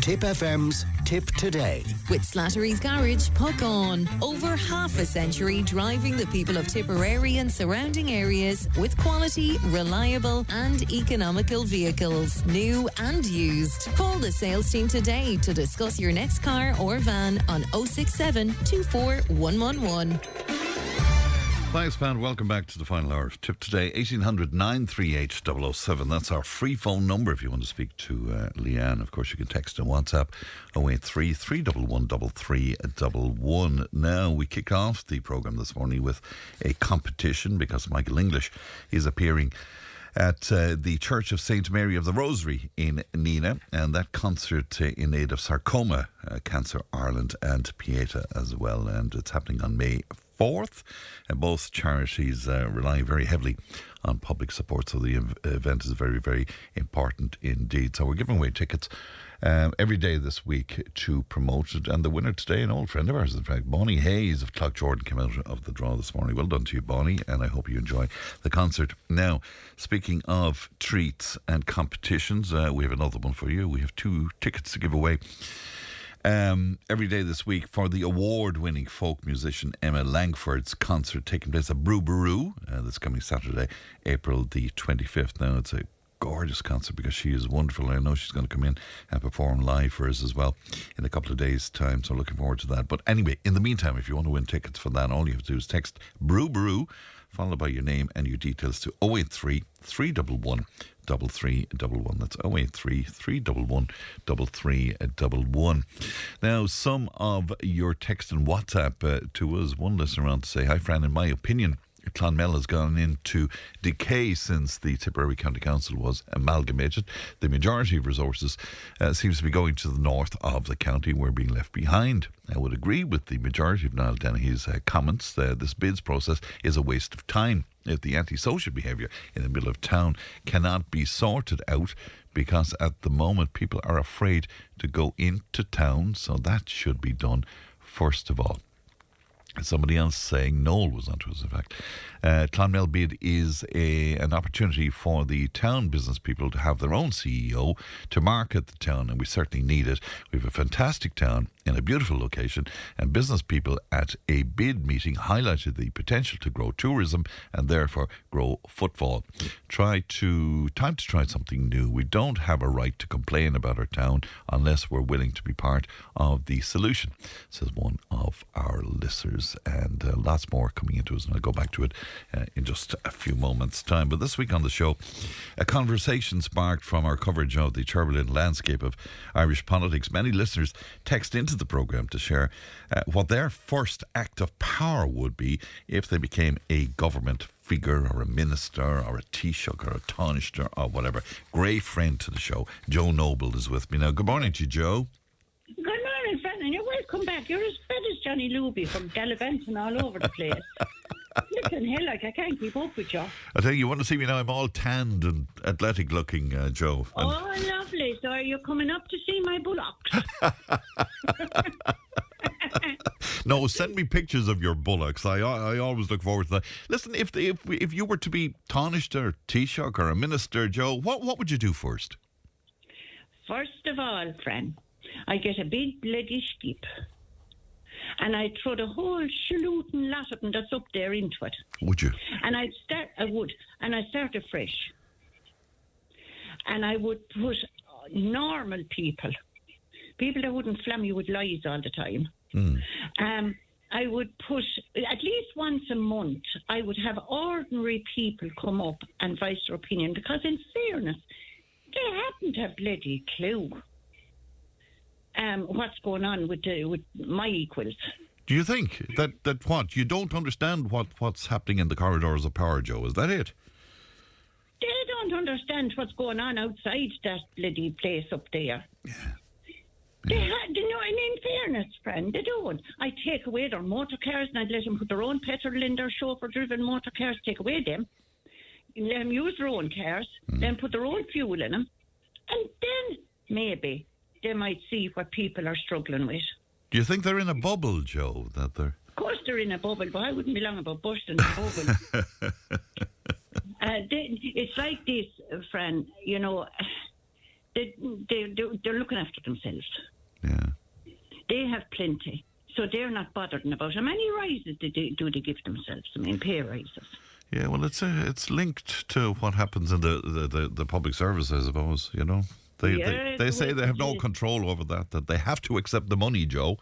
Tipp FM's Tip Today. With Slattery's Garage Puckon. Over half a century driving the people of Tipperary and surrounding areas with quality, reliable and economical vehicles. New and used. Call the sales team today to discuss your next car or van on 067 24111. Thanks, Pan. Welcome back to the final hour of Tip Today. 1800 938 007. That's our free phone number if you want to speak to Leanne. Of course, you can text and WhatsApp 083 311 3311. Now, we kick off the programme this morning with a competition because Michael English is appearing at the Church of St. Mary of the Rosary in Nina, and that concert in aid of sarcoma, Cancer Ireland and Pieta as well, and it's happening on May 4th, and both charities rely very heavily on public support, so the event is very, very important indeed. So we're giving away tickets every day this week to promote it, and the winner today, an old friend of ours in fact, Bonnie Hayes of Clough Jordan, came out of the draw this morning. Well done to you, Bonnie, and I hope you enjoy the concert. Now, speaking of treats and competitions, we have another one for you. We have 2 tickets to give away every day this week for the award-winning folk musician Emma Langford's concert taking place at Brew Baroo. That's coming Saturday, April the 25th. Now, it's a gorgeous concert because she is wonderful. I know she's going to come in and perform live for us as well in a couple of days' time, so looking forward to that. But anyway, in the meantime, if you want to win tickets for that, all you have to do is text Brew Baroo, followed by your name and your details to 083 311 3311. That's 083 311 3311. Now, some of your text and WhatsApp to us. One listener around to say, hi, Fran, in my opinion, Clonmel has gone into decay since the Tipperary County Council was amalgamated. The majority of resources seems to be going to the north of the county. We're being left behind. I would agree with the majority of Niall Dennehy's comments. This bids process is a waste of time. If the antisocial behaviour in the middle of town cannot be sorted out, because at the moment people are afraid to go into town, so that should be done first of all. Somebody else saying, Noel was onto us in fact, Clonmel bid is an opportunity for the town business people to have their own CEO to market the town, and we certainly need it. We have a fantastic town in a beautiful location, and business people at a bid meeting highlighted the potential to grow tourism and therefore grow footfall. Time to try something new. We don't have a right to complain about our town unless we're willing to be part of the solution, says one of our listeners, and lots more coming into us, and I'll go back to it in just a few moments' time. But this week on the show, a conversation sparked from our coverage of the turbulent landscape of Irish politics. Many listeners text into the programme to share what their first act of power would be if they became a government figure or a minister or a Taoiseach or a Taoiseach or whatever. Great friend to the show, Joe Noble, is with me now. Good morning to you, Joe. Good morning, Fran, and you're welcome back. You're as fed as Johnny Luby from Gallivanting all over the place. Listen, hell, like I can't keep up with you. I tell you, you want to see me now? I'm all tanned and athletic looking, Joe. Oh, lovely. So are you coming up to see my bullocks? No, send me pictures of your bullocks. I always look forward to that. Listen, if you were to be Taoiseach or Taoiseach or a minister, Joe, what would you do first? First of all, friend, I get a big bloody skip. And I'd throw the whole shallootin' lot of them that's up there into it. Would you? And I would. And I'd start afresh. And I would put normal people that wouldn't flam you with lies all the time. I would put, at least once a month, I would have ordinary people come up and voice their opinion, because in fairness, they haven't a bloody clue what's going on with my equals. Do you think that what? You don't understand what's happening in the corridors of power, Joe? Is that it? They don't understand what's going on outside that bloody place up there. Yeah. They and in fairness, friend, they don't. I take away their motor cars and I'd let them put their own petrol in their chauffeur-driven motor cars, take away them, let them use their own cars, then put their own fuel in them, and then maybe they might see what people are struggling with. Do you think they're in a bubble, Joe? That they're... Of course they're in a bubble, but I wouldn't be long about busting the bubble. It's like this, friend, they're looking after themselves. Yeah. They have plenty, so they're not bothered about how many rises do they give themselves. I mean, pay rises. Yeah, well, it's linked to what happens in the public service, I suppose, They say they have no control over that they have to accept the money, Joe.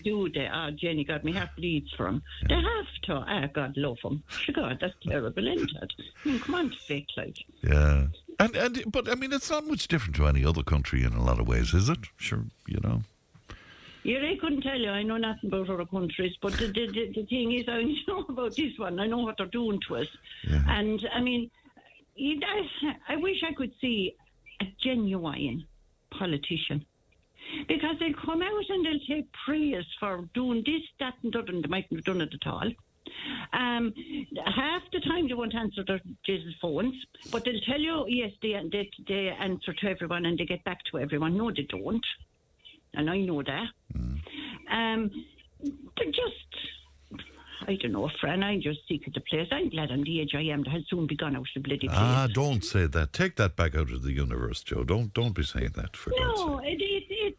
Do they? Jenny, God, my heart bleeds for them. Yeah. They have to. God love them. God, that's terrible, isn't it? I mean, come on, fake like. Yeah. But, I mean, it's not much different to any other country in a lot of ways, is it? Sure, Yeah, I couldn't tell you. I know nothing about other countries, but the thing is, I know about this one. I know what they're doing to us. Yeah. And, I mean, I wish I could see a genuine politician. Because they'll come out and they'll take praise for doing this, that and that, and they mightn't have done it at all. Half the time they won't answer their Jesus phones, but they'll tell you, yes, they answer to everyone and they get back to everyone. No, they don't. And I know that. They're just, I don't know, friend, I'm just sick of the place. I'm glad I'm the age I am. I'll soon be gone out of the bloody place. Don't say that. Take that back out of the universe, Joe. Don't be saying that, for God's sake.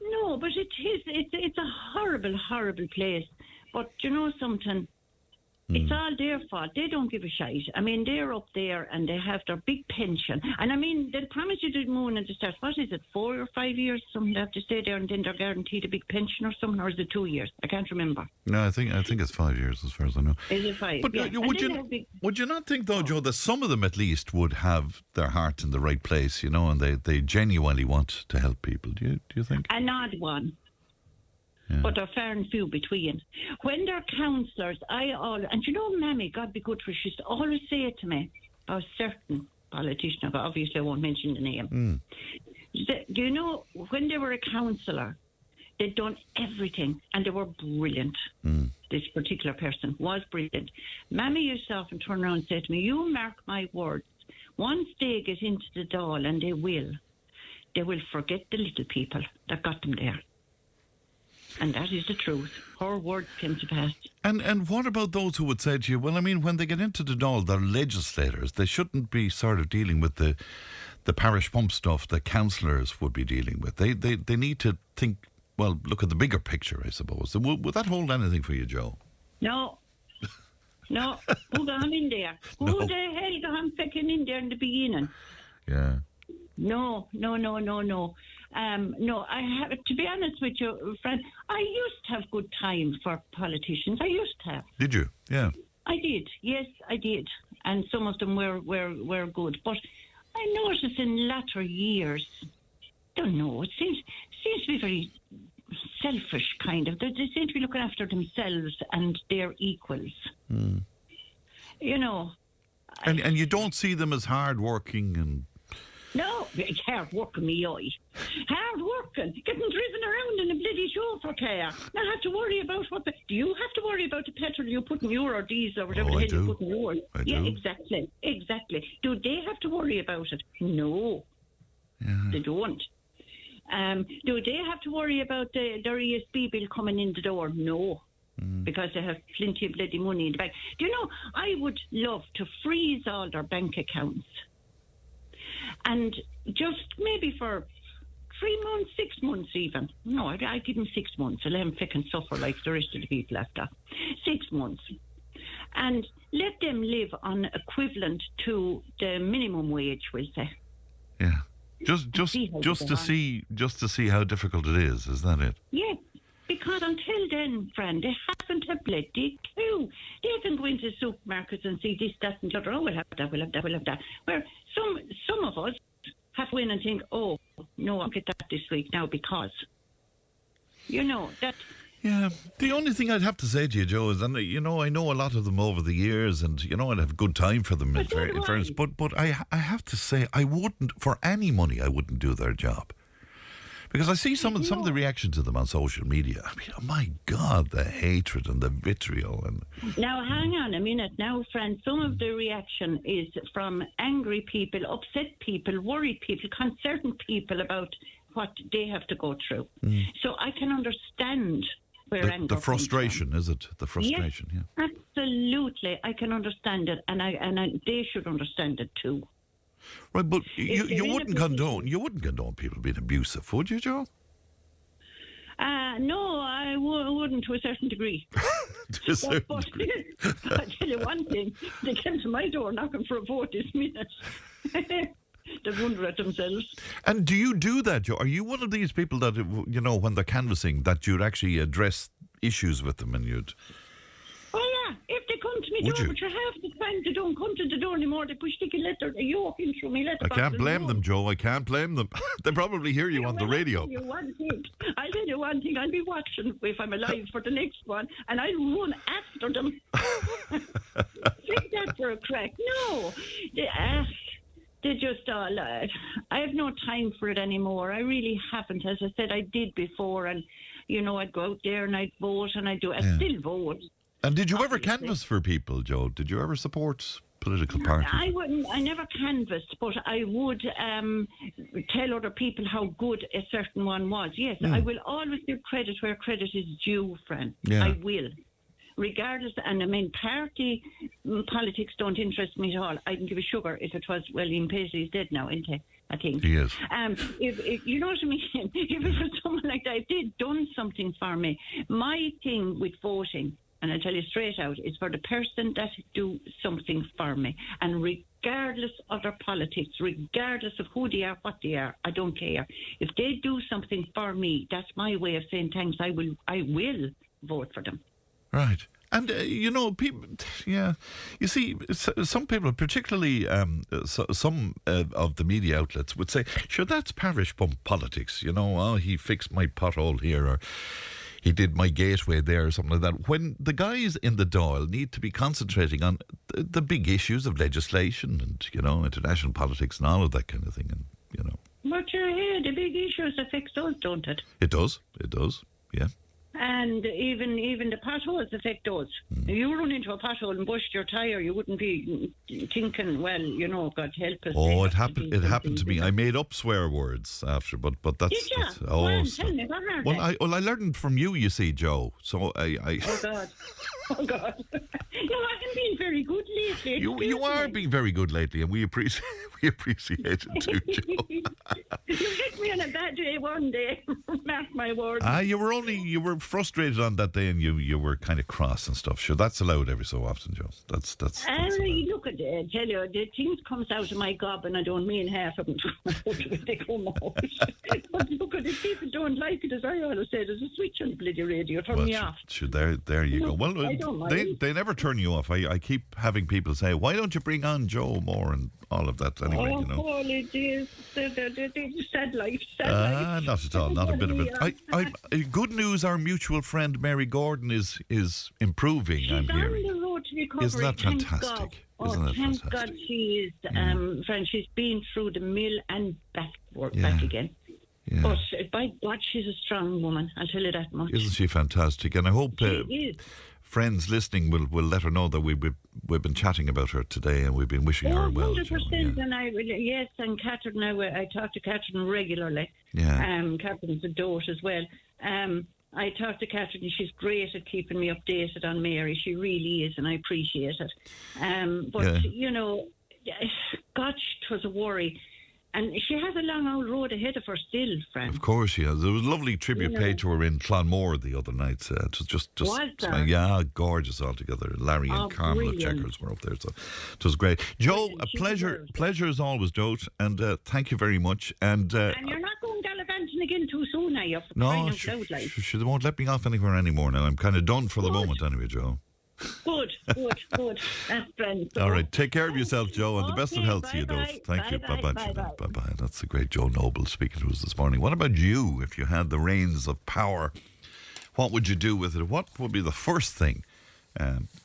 No, but it is. It's a horrible, horrible place. But you know something? It's all their fault. They don't give a shite. I mean, they're up there and they have their big pension. And I mean, they'll promise you the moon at the start. What is it, 4 or 5 years? Something they have to stay there and then they're guaranteed a big pension or something, or is it 2 years? I can't remember. No, I think it's 5 years as far as I know. Is it 5? But yeah. would you not think, though, Joe, that some of them at least would have their heart in the right place, and they genuinely want to help people? Do you think? An odd one. Yeah. But they're fair and few between. When they're councillors, and Mammy, God be good for her, she used to always say it to me about a certain politician, obviously I won't mention the name. Do you know, when they were a councillor, they'd done everything and they were brilliant. This particular person was brilliant. Mammy used to often turn around and say to me, you mark my words, once they get into the Dáil, and they will forget the little people that got them there. And that is the truth. Her words came to pass. And what about those who would say to you, well, I mean, when they get into the Dáil, they're legislators. They shouldn't be sort of dealing with the parish pump stuff that councillors would be dealing with. They need to think, well, look at the bigger picture, I suppose. Would that hold anything for you, Joe? No. Who got him in there? Who the hell got him fucking in there in the beginning? Yeah. No. No, I have. To be honest with you, friend, I used to have good time for politicians. I used to have. Did you? Yeah. I did. Yes, I did, and some of them were good. But I noticed in latter years, don't know. It seems to be very selfish, kind of. They seem to be looking after themselves and their equals. And you don't see them as hard-working and. No, it's hard working, me eye. Hard working, getting driven around in a bloody chauffeur car. Not have to worry about do you have to worry about the petrol you put in your or diesel or whatever the hell you put in yours? Yeah, exactly. Do they have to worry about it? No, they don't. Do they have to worry about their ESB bill coming in the door? No. Because they have plenty of bloody money in the bank. Do you know, I would love to freeze all their bank accounts. And just maybe for 3 months, 6 months even. No, I'd give them 6 months. I'll let them fucking suffer like the rest of the people after. 6 months. And let them live on equivalent to the minimum wage, we'll say. Yeah. Just to see how difficult it is that it? Yes. Because until then, friend, they haven't a bloody clue. They can go into supermarkets and see this, that, and the other. Oh, we'll have that, we'll have that, we'll have that. Where some of us have to win and think, oh, no, I'll get that this week now because, that... Yeah, the only thing I'd have to say to you, Joe, is, and I know a lot of them over the years, and I'd have a good time for them in fairness. But I have to say, I wouldn't, for any money, I wouldn't do their job. Because I see some of the reaction to them on social media. I mean, oh my God, the hatred and the vitriol. And now, hang on a minute. Now, friend, some of the reaction is from angry people, upset people, worried people, concerned people about what they have to go through. So I can understand where anger the frustration, is it? The frustration, yes, yeah. Absolutely. I can understand it, and they should understand it too. Right, but you wouldn't condone people being abusive, would you, Joe? No, I wouldn't to a certain degree. But I tell you one thing, they came to my door knocking for a vote this minute. They wonder at themselves. And do you do that, Joe? Are you one of these people that, when they're canvassing, that you'd actually address issues with them and you'd... Oh, yeah. If they come to me door, but you have the time, they don't come to the door anymore. They push a yoke in through me letterbox. I can't blame them, Joe. I can't blame them. They probably hear you on the radio. I'll tell you one thing. I'll be watching if I'm alive for the next one, and I'll run after them. Take that for a crack. No. They just all... I have no time for it anymore. I really haven't. As I said, I did before, and, I'd go out there and I'd vote, and I still vote. And did you ever canvass for people, Joe? Did you ever support political parties? I never canvassed, but I would tell other people how good a certain one was. Yes, I will always give credit where credit is due, friend. Yeah. I will. Regardless, and I mean, party politics don't interest me at all. I can give a sugar if it was, well, Ian Paisley's dead now, isn't he? I think. He is. If you know what I mean? If it was someone like that, if they'd done something for me, my thing with voting, and I'll tell you straight out, is for the person that do something for me. And regardless of their politics, regardless of who they are, what they are, I don't care. If they do something for me, that's my way of saying thanks. I will vote for them. Right. And, people, yeah, you see, some people, particularly some of the media outlets would say, sure, that's parish pump politics, he fixed my pothole here, or he did my gateway there, or something like that. When the guys in the Dáil need to be concentrating on the big issues of legislation and, international politics and all of that kind of thing, and, But you're here, the big issues affect us, don't it? It does, yeah. And even the potholes affect us. If you run into a pothole and bushed your tyre, you wouldn't be thinking, well, God help us. Oh, it happened to me. I made up swear words after, but that's... Did you? Tell me, what are they? I learned from you, you see, Joe. So I Oh, God. No, I haven't been very good lately. You are being very good lately, and we appreciate it too, Joe. You hit me on a bad day one day. Mark my words. You were frustrated on that day, and you were kind of cross and stuff. Sure, that's allowed every so often, Joe. That's look at it. I tell you, the things comes out of my gob, and I don't mean half of them. They come out. But look at it. People don't like it, as I always say. There's a switch on the bloody radio. Turn me off. Sure, there you go. Well, they never turn you off. I keep having people say, why don't you bring on Joe more and all of that anyway, Holy dears. Sad life. Not at all. Not a bit of it. Good news, our mutual friend Mary Gordon is improving, She's I'm hearing. on the road to recovery. Isn't that fantastic? Thank God she is. Friend, she's been through the mill and back again. Yeah. But by God, she's a strong woman, I'll tell you that much. Isn't she fantastic? And I hope... she is. friends listening will let her know that we've been chatting about her today, and we've been wishing her well. 100%. And yes, and Catherine, I talk to Catherine regularly. Yeah. Catherine's a dote as well. I talk to Catherine, and she's great at keeping me updated on Mary. She really is, and I appreciate it. But you know, gosh, 'twas a worry. And she has a long old road ahead of her still, Fran. Of course she has. There was a lovely tribute paid to her in Clonmel the other night. It was just gorgeous altogether. Larry and Carmel of Checkers were up there, so it was great. Joe, a pleasure as always, Joe, and thank you very much. And you're not going gallivanting again too soon, are you? No, she won't let me off anywhere anymore now. I'm kind of done for the moment anyway, Joe. Good. That's brilliant. All right, take care of yourself, Joe, and the best of health to you, Joe. Thank you. Bye-bye. That's the great Joe Noble speaking to us this morning. What about you? If you had the reins of power, what would you do with it? What would be the first thing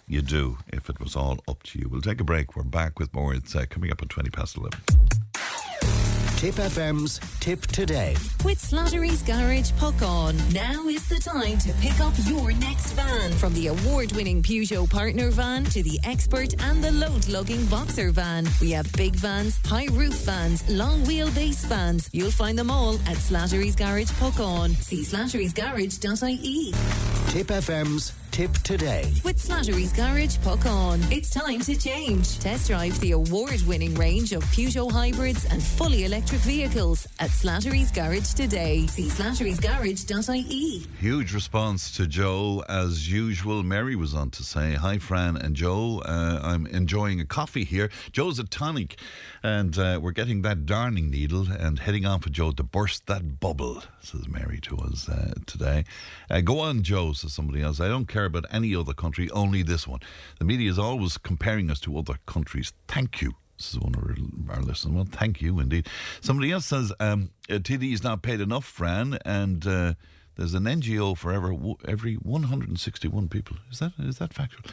you do if it was all up to you? We'll take a break. We're back with more. It's coming up at 11:20. Tipp FM's Tip Today. With Slattery's Garage Puckon, now is the time to pick up your next van. From the award-winning Peugeot Partner van to the Expert and the load-lugging Boxer van. We have big vans, high-roof vans, long-wheelbase vans. You'll find them all at Slattery's Garage Puckon. See slatterysgarage.ie. Tipp FM's Tip Today. With Slattery's Garage Puckon, it's time to change. Test drive the award-winning range of Peugeot hybrids and fully electric vehicles at Slattery's Garage today. See slatterysgarage.ie. Huge response to Joe as usual. Mary was on to say, hi Fran and Joe, I'm enjoying a coffee here. Joe's a tonic, and we're getting that darning needle and heading on for Joe to burst that bubble, says Mary to us today. Go on, Joe, says somebody else. I don't care about any other country, only this one. The media is always comparing us to other countries. Thank you. This is one of our listeners. Well, thank you indeed. Somebody else says, TD is not paid enough, Fran, and there's an NGO for every 161 people. Is that factual?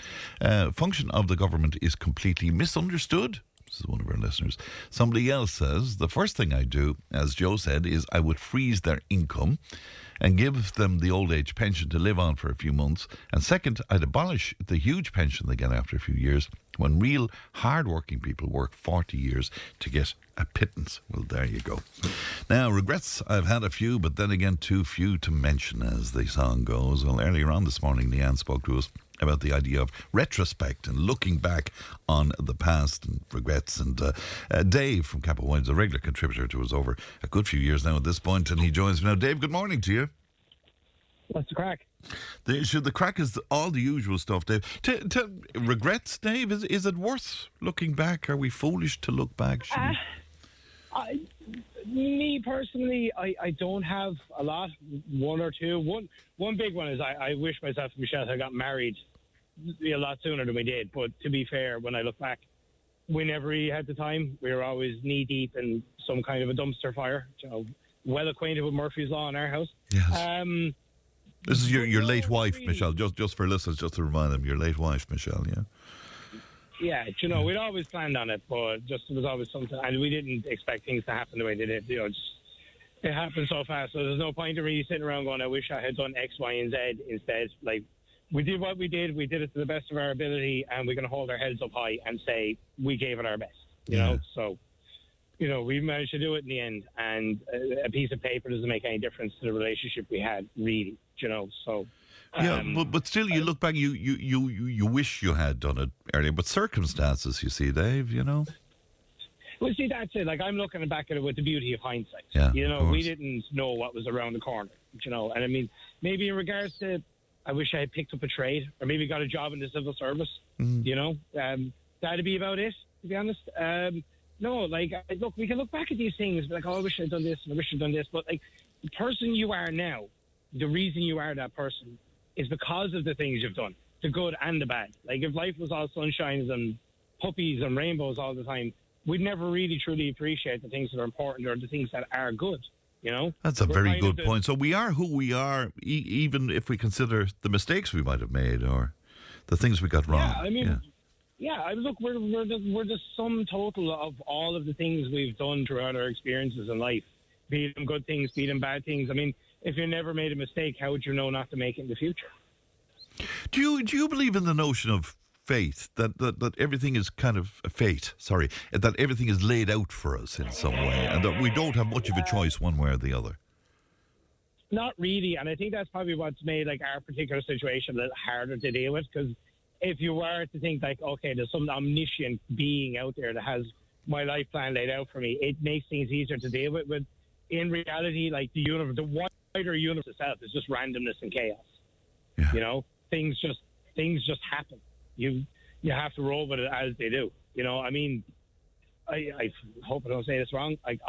Function of the government is completely misunderstood. This is one of our listeners. Somebody else says, the first thing I do, as Joe said, is I would freeze their income and give them the old age pension to live on for a few months. And second, I'd abolish the huge pension they get after a few years when real hard-working people work 40 years to get a pittance. Well, there you go. Now, regrets, I've had a few, but then again, too few to mention, as the song goes. Well, earlier on this morning, Leanne spoke to us about the idea of retrospect and looking back on the past and regrets. And Dave from Kappa Wine's a regular contributor to us over a good few years now at this point, and he joins me now. Dave, good morning to you. What's the crack? The crack is all the usual stuff, Dave. Regrets, Dave? Is it worth looking back? Are we foolish to look back? Me personally, I don't have a lot. One or two. One big one is I wish myself and Michelle had got married a lot sooner than we did. But to be fair, when I look back, we never really had the time. We were always knee deep in some kind of a dumpster fire. You know, well acquainted with Murphy's Law in our house. Yes. This is your late wife, Michelle. Just for listeners, just to remind them, your late wife, Michelle. Yeah. Yeah, you know, we'd always planned on it, but just it was always something, and we didn't expect things to happen the way they did. You know, it happened so fast, so there's no point in really sitting around going, I wish I had done X, Y, and Z instead. Like, we did what we did to the best of our ability, and we're going to hold our heads up high and say we gave it our best, you know? So, you know, we managed to do it in the end, and a piece of paper doesn't make any difference to the relationship we had, really, you know, so... Yeah, but still, you look back, you wish you had done it earlier, but circumstances, you see, Dave, you know? Well, see, that's it. Like, I'm looking back at it with the beauty of hindsight. Yeah, you know, we didn't know what was around the corner, you know? And I mean, maybe in regards to, I wish I had picked up a trade, or maybe got a job in the civil service, you know? That'd be about it, to be honest. No, like, look, we can look back at these things, like, oh, I wish I'd done this, and I wish I'd done this, but, like, the person you are now, the reason you are that person is because of the things you've done, the good and the bad. Like, if life was all sunshines and puppies and rainbows all the time, we'd never really truly appreciate the things that are important or the things that are good, you know? That's a very good point. So we are who we are, even if we consider the mistakes we might have made or the things we got wrong. Yeah, I mean, look, we're the sum total of all of the things we've done throughout our experiences in life, be them good things, be them bad things. I mean, if you never made a mistake, how would you know not to make it in the future? Do you believe in the notion of faith, that everything is kind of that everything is laid out for us in some way, and that we don't have much of a choice one way or the other? Not really, and I think that's probably what's made like our particular situation a little harder to deal with, because if you were to think like, okay, there's some omniscient being out there that has my life plan laid out for me, it makes things easier to deal with. But in reality, like the wider universe itself is just randomness and chaos. Yeah. You know, things just happen. You have to roll with it as they do. You know, I mean, I hope I don't say this wrong. Like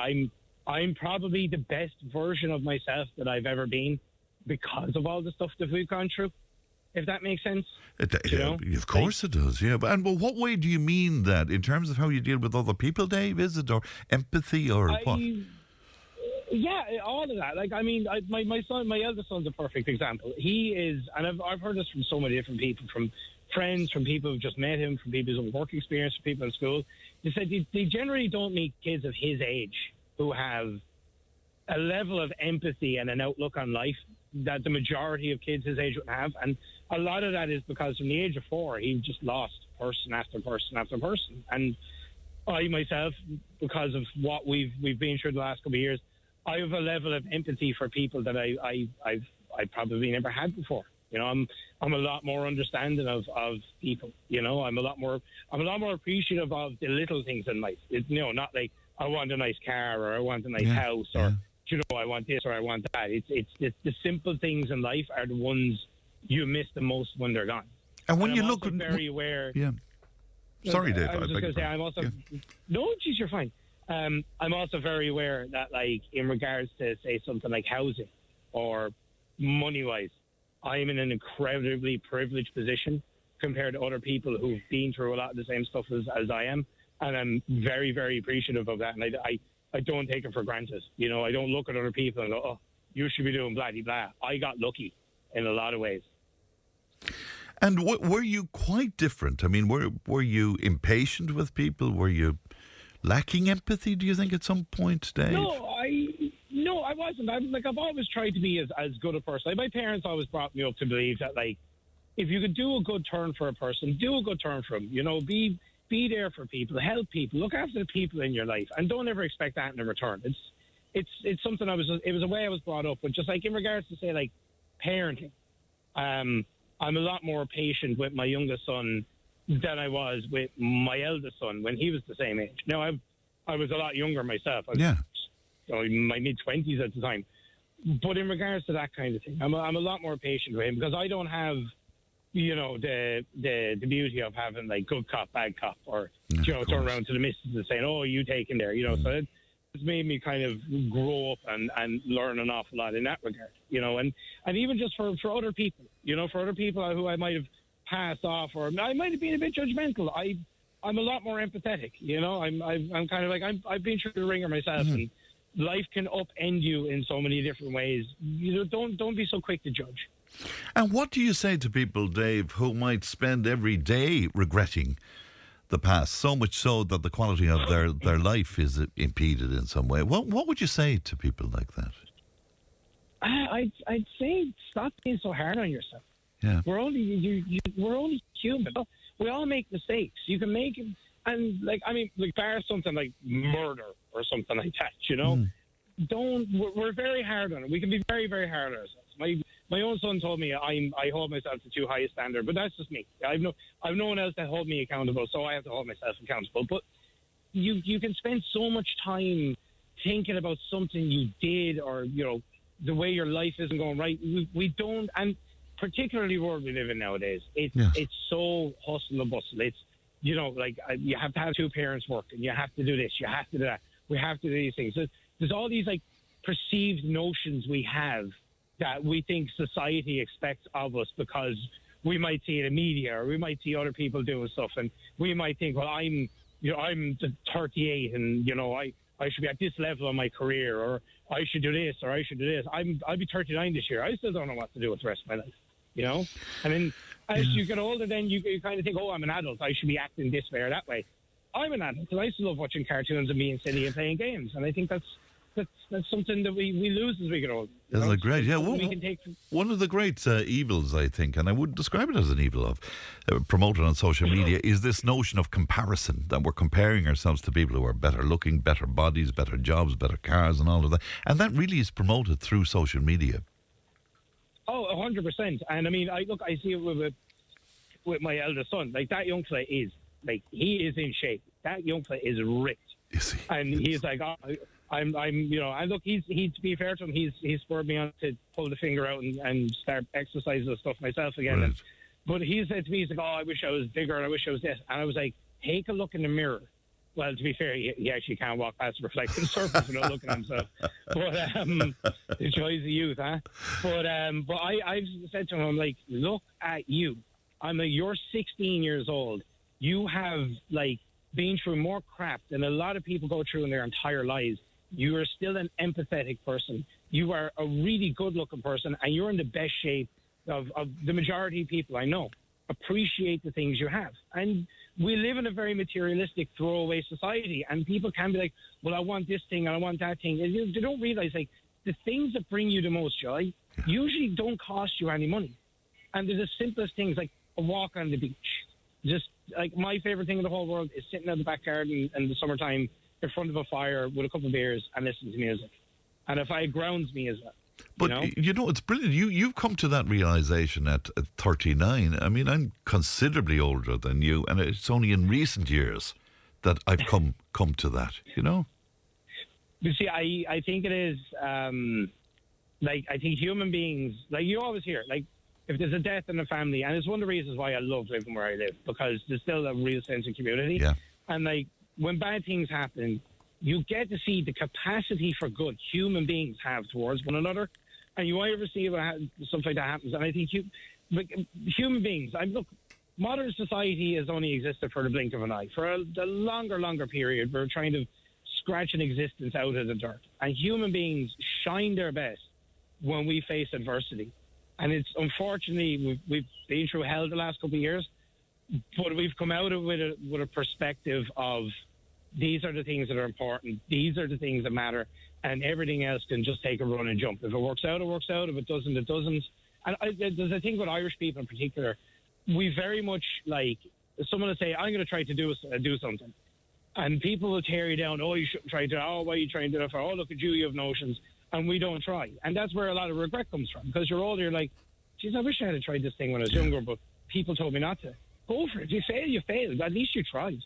I'm probably the best version of myself that I've ever been because of all the stuff that we've gone through. If that makes sense. Of course it does, yeah. But what way do you mean that? In terms of how you deal with other people, Dave? Is it, or empathy, or what? Yeah, all of that. Like, I mean, my eldest son's a perfect example. He is, and I've heard this from so many different people, from friends, from people who've just met him, from people who's work experience, from people in school. They said they generally don't meet kids of his age who have a level of empathy and an outlook on life that the majority of kids his age would have. And a lot of that is because from the age of 4, he just lost person after person after person. And I myself, because of what we've been through the last couple of years, I have a level of empathy for people that I've probably never had before. You know, I'm a lot more understanding of people. You know, I'm a lot more appreciative of the little things in life. You know, not like I want a nice car or I want a nice house or you know, I want this or I want that. It's the simple things in life are the ones you miss the most when they're gone. And when you look, very aware. Yeah. Sorry, Dave. I was just going to say, I'm also no, geez, you're fine. I'm also very aware that, like, in regards to say something like housing or money-wise, I'm in an incredibly privileged position compared to other people who've been through a lot of the same stuff as I am, and I'm very, very appreciative of that. And I don't take it for granted. You know, I don't look at other people and go, oh, you should be doing blah, blah, blah. I got lucky in a lot of ways. And were you quite different? I mean, were you impatient with people? Were you lacking empathy, do you think, at some point, Dave? No, I wasn't. I've always tried to be as good a person. Like, my parents always brought me up to believe that, like, if you could do a good turn for a person, do a good turn for them. You know, be there for people, help people, look after the people in your life, and don't ever expect that in return. It's something it was a way I was brought up. But just like in regards to, say, like, parenting, I'm a lot more patient with my youngest son than I was with my eldest son when he was the same age. Now, I was a lot younger myself. I was in my mid-20s at the time. But in regards to that kind of thing, I'm a lot more patient with him because I don't have, you know, the beauty of having, like, good cop, bad cop, or, you know, turn around to the missus and saying, oh, you take him there, you know. So it's made me kind of grow up and learn an awful lot in that regard, you know. And even just for other people, you know, for other people who I might have passed off, or I might have been a bit judgmental, I'm a lot more empathetic, you know. I'm kind of like, I've been through the ringer myself, and life can upend you in so many different ways. You know, don't be so quick to judge. And what do you say to people, Dave, who might spend every day regretting the past, so much so that the quality of their life is impeded in some way? What would you say to people like that? I'd say stop being so hard on yourself. Yeah, we're only human. We all make mistakes. You can make it, and like, I mean, like, bar something like murder or something like that. You know, we're very hard on it. We can be very, very hard on ourselves. My own son told me I hold myself to too high a standard, but that's just me. I've no one else to hold me accountable, so I have to hold myself accountable. But you can spend so much time thinking about something you did, or, you know, the way your life isn't going right. We don't, and particularly where we live in nowadays, it's so hustle and bustle. It's, you know, like, you have to have 2 parents working, you have to do this, you have to do that, we have to do these things. So there's all these, like, perceived notions we have that we think society expects of us because we might see it in media, or we might see other people doing stuff, and we might think, well, I'm 38 and, you know, I should be at this level of my career, or I should do this, or I should do this. I'll be 39 this year. I still don't know what to do with the rest of my life, you know? And then as you get older, then you kind of think, oh, I'm an adult, I should be acting this way or that way. I'm an adult, and I still love watching cartoons and being silly and playing games. And I think that's that's something that we lose as we get older. Isn't it great? Yeah, we can take one of the great evils, I think, and I would describe it as an evil of promoted on social media, is this notion of comparison, that we're comparing ourselves to people who are better looking, better bodies, better jobs, better cars and all of that. And that really is promoted through social media. Oh, 100%. And I mean, I see it with my eldest son. Like, that young fella is, like, he is in shape. That young fella is ripped. Is he? And he's like, I'm, you know, and look, he to be fair to him, he's spurred me on to pull the finger out and start exercising and stuff myself again. Right. But he said to me, he's like, oh, I wish I was bigger and I wish I was this. And I was like, take a look in the mirror. Well, to be fair, he actually can't walk past the reflecting surface without looking at himself. But the joys of youth, huh? But I've said to him, I'm like, look at you. I'm like, you're 16 years old. You have, like, been through more crap than a lot of people go through in their entire lives. You are still an empathetic person. You are a really good-looking person, and you're in the best shape of the majority of people I know. Appreciate the things you have. And we live in a very materialistic, throwaway society, and people can be like, well, I want this thing and I want that thing. And they don't realize, like, the things that bring you the most joy usually don't cost you any money. And they're the simplest things, like a walk on the beach. Just, like, my favorite thing in the whole world is sitting in the back garden in the summertime in front of a fire with a couple of beers and listening to music. And if it grounds me as well. But, you know, it's brilliant. You've come to that realisation at 39. I mean, I'm considerably older than you, and it's only in recent years that I've come to that, you know? You see, I think it is, like, I think human beings, like, you always hear, like, if there's a death in the family, and it's one of the reasons why I love living where I live, because there's still a real sense of community. Yeah. And, like, when bad things happen, you get to see the capacity for good human beings have towards one another. And you ever see stuff like that happens. And I think human beings, look, modern society has only existed for the blink of an eye. For a longer period, we're trying to scratch an existence out of the dirt. And human beings shine their best when we face adversity. And it's unfortunately, we've been through hell the last couple of years, but we've come out of it with a perspective of these are the things that are important. These are the things that matter. And everything else can just take a run and jump. If it works out, it works out. If it doesn't, it doesn't. And there's a thing with Irish people in particular. We very much, like, someone will say, I'm going to try to do something. And people will tear you down. Oh, you shouldn't try to. Oh, why are you trying to do that for? Oh, look at you, you have notions. And we don't try. And that's where a lot of regret comes from. Because you're older, you're like, geez, I wish I had tried this thing when I was younger, but people told me not to. Go for it. If you fail, you failed. At least you tried.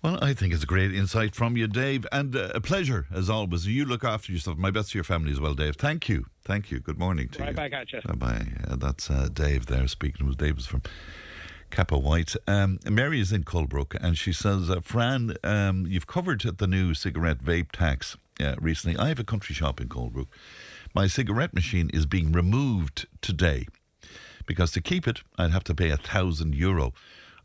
Well, I think it's a great insight from you, Dave, and a pleasure, as always. You look after yourself. My best to your family as well, Dave. Thank you. Thank you. Good morning to you. Right back at you. Bye-bye. That's Dave there speaking. Dave was from Kappa White. Mary is in Colbrook, and she says, Fran, you've covered the new cigarette vape tax recently. I have a country shop in Colbrook. My cigarette machine is being removed today because to keep it, I'd have to pay €1,000.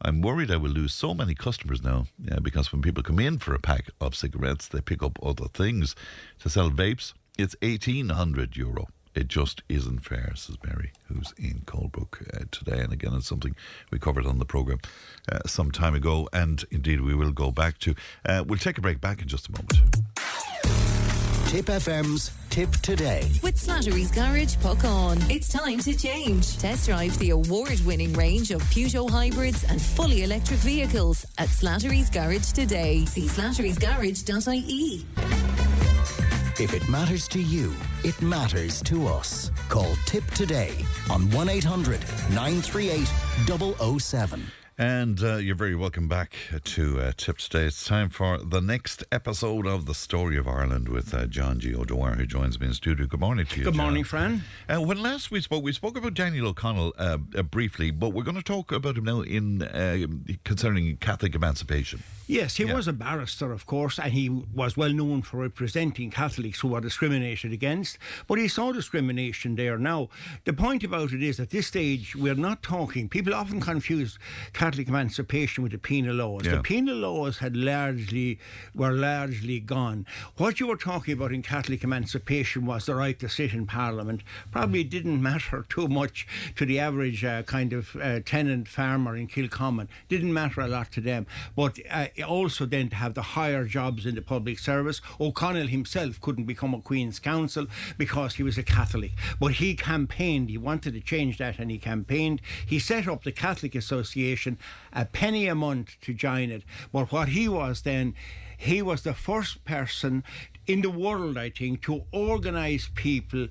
I'm worried I will lose so many customers now because when people come in for a pack of cigarettes, they pick up other things. To sell vapes, it's €1,800. It just isn't fair, says Mary, who's in Colbrook today. And again, it's something we covered on the programme some time ago, and indeed we will go back to. We'll take a break. Back in just a moment. Tipp FM's Tipp Today. With Slattery's Garage, puck on. It's time to change. Test drive the award-winning range of Peugeot hybrids and fully electric vehicles at Slattery's Garage today. See slatterysgarage.ie. If it matters to you, it matters to us. Call Tipp today on 1800 938 007. And you're very welcome back to Tipp Today. It's time for the next episode of The Story of Ireland with John G. O'Dwyer, who joins me in studio. Good morning to you, Good John. morning, Fran. When last we spoke about Daniel O'Connell briefly, but we're going to talk about him now concerning Catholic emancipation. Yes, he was a barrister, of course, and he was well known for representing Catholics who were discriminated against, but he saw discrimination there. Now, the point about it is, at this stage, we're not talking, people often confuse Catholic Catholic emancipation with the penal laws. Yeah. The penal laws were largely gone. What you were talking about in Catholic emancipation was the right to sit in Parliament. Probably didn't matter too much to the average tenant farmer in Kilcommon. Didn't matter a lot to them. But also then to have the higher jobs in the public service. O'Connell himself couldn't become a Queen's Counsel because he was a Catholic. But he campaigned. He wanted to change that, and he campaigned. He set up the Catholic Association, a penny a month to join it. But what he was then, he was the first person in the world, I think, to organise people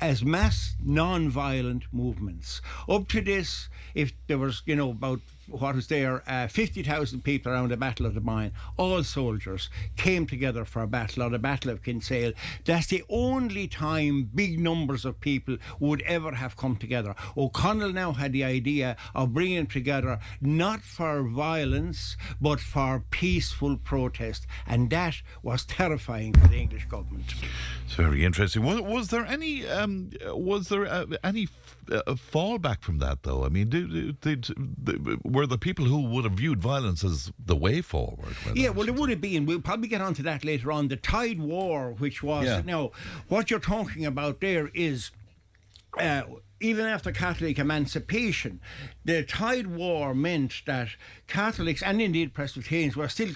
as mass non-violent movements. Up to this, if there was, about 50,000 people around the Battle of the Boyne, all soldiers, came together for a battle, or the Battle of Kinsale. That's the only time big numbers of people would ever have come together. O'Connell now had the idea of bringing together not for violence but for peaceful protest, and that was terrifying for the English government. It's very interesting. Was there any fallback from that, though? I mean, were the people who would have viewed violence as the way forward? Yeah, well, it would have been. We'll probably get onto that later on. The Tide War, which was... Now, what you're talking about there is... even after Catholic emancipation, the Tide War meant that Catholics, and indeed Presbyterians, were still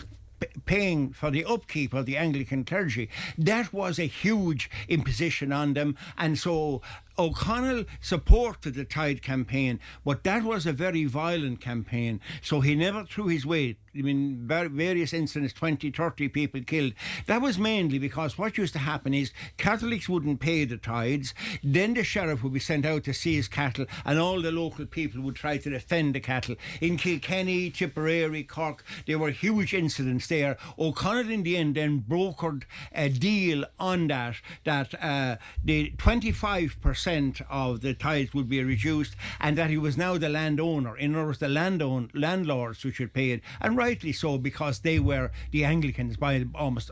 paying for the upkeep of the Anglican clergy. That was a huge imposition on them, and so O'Connell supported the Tide campaign, but that was a very violent campaign, so he never threw his weight. I mean, various incidents, 20, 30 people killed. That was mainly because what used to happen is Catholics wouldn't pay the tithes, then the sheriff would be sent out to seize cattle, and all the local people would try to defend the cattle. In Kilkenny, Tipperary, Cork, there were huge incidents there. O'Connell in the end then brokered a deal on that the 25% of the tithes would be reduced, and that he was now the landowner. In other words, the landlords who should pay it, and rightly so, because they were the Anglicans, by almost,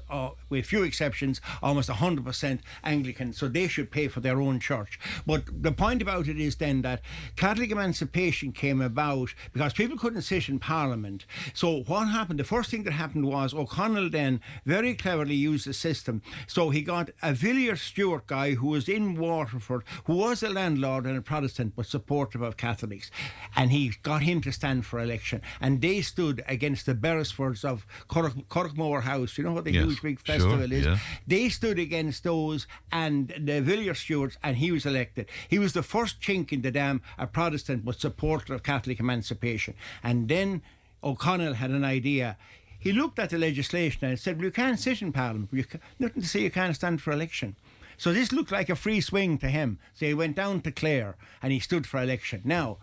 with few exceptions, almost 100% Anglican, so they should pay for their own church. But the point about it is then that Catholic emancipation came about because people couldn't sit in Parliament. So what happened? The first thing that happened was O'Connell then very cleverly used the system. So he got a Villiers Stewart guy who was in Waterford, who was a landlord and a Protestant but supportive of Catholics, and he got him to stand for election, and they stood against the Beresfords of Corkmore House. You know what the huge big festival is? Yeah. They stood against those and the Villiers Stewarts, and he was elected. He was the first chink in the dam, a Protestant but supporter of Catholic emancipation. And then O'Connell had an idea. He looked at the legislation and said, well, you can't sit in Parliament. Nothing to say you can't stand for election. So this looked like a free swing to him. So he went down to Cllr and he stood for election. Now,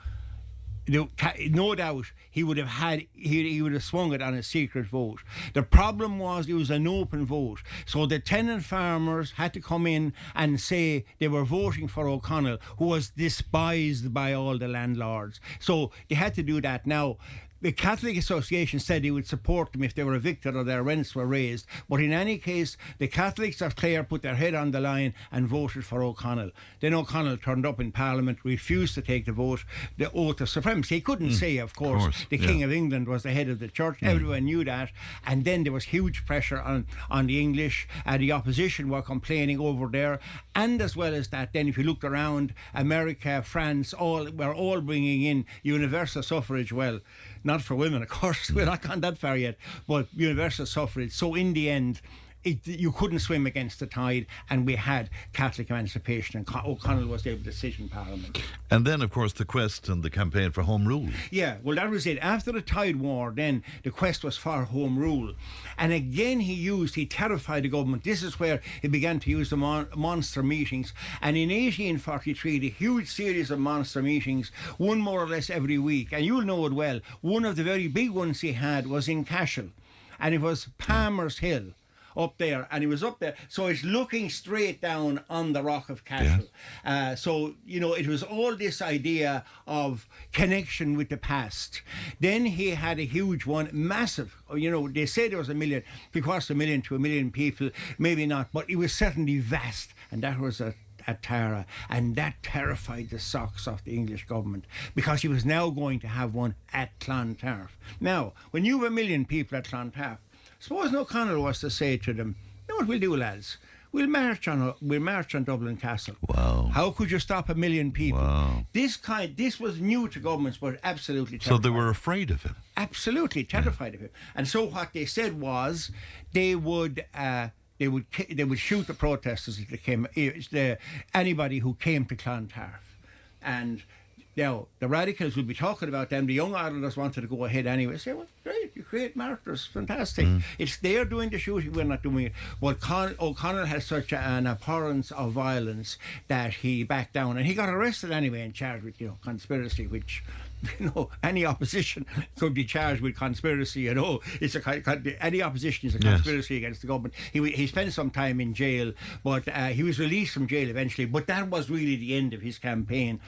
no doubt he would have swung it on a secret vote. The problem was it was an open vote, so the tenant farmers had to come in and say they were voting for O'Connell, who was despised by all the landlords. So they had to do that. Now, the Catholic Association said he would support them if they were evicted or their rents were raised. But in any case, the Catholics of Cllr put their head on the line and voted for O'Connell. Then O'Connell turned up in Parliament, refused to take the vote, the oath of supremacy. He couldn't say, of course, the King of England was the head of the church. Everyone knew that. And then there was huge pressure on the English. The opposition were complaining over there. And as well as that, then if you looked around, America, France, were all bringing in universal suffrage. Well, not for women, of course. We're not gone that far yet, but universal suffrage. So in the end, you couldn't swim against the tide, and we had Catholic emancipation, and O'Connell was able to sit in Parliament. And then, of course, the quest and the campaign for Home Rule. Yeah, well, that was it. After the Tide War, then the quest was for Home Rule. And again, he terrified the government. This is where he began to use the monster meetings. And in 1843, the huge series of monster meetings, one more or less every week. And you'll know it well. One of the very big ones he had was in Cashel, and it was Palmer's Hill. Up there, and he was up there, so it's looking straight down on the Rock of Cashel. So, it was all this idea of connection with the past. Then he had a huge one, massive. They say there was 1 million. If it cost 1 million to 1 million people, maybe not, but it was certainly vast, and that was a at Tara, and that terrified the socks off the English government, because he was now going to have one at Clontarf. Now, when you have 1 million people at Clontarf, suppose O'Connell was to say to them, "You know what we'll do, lads? We'll march on Dublin Castle." Wow! How could you stop 1 million people? Wow! This was new to governments, but absolutely So terrifying. they were afraid of him. Absolutely terrified of him. And so what they said was they would shoot the protesters if they came, anybody who came to Clontarf. And now the radicals will be talking about them. The Young Irelanders wanted to go ahead anyway. Say, well, great, you create martyrs, fantastic. It's they're doing the shooting, we're not doing it. But O'Connell has such an abhorrence of violence that he backed down, and he got arrested anyway and charged with conspiracy, which, any opposition could be charged with conspiracy. It's any opposition is a conspiracy against the government. He spent some time in jail, but he was released from jail eventually. But that was really the end of his campaign.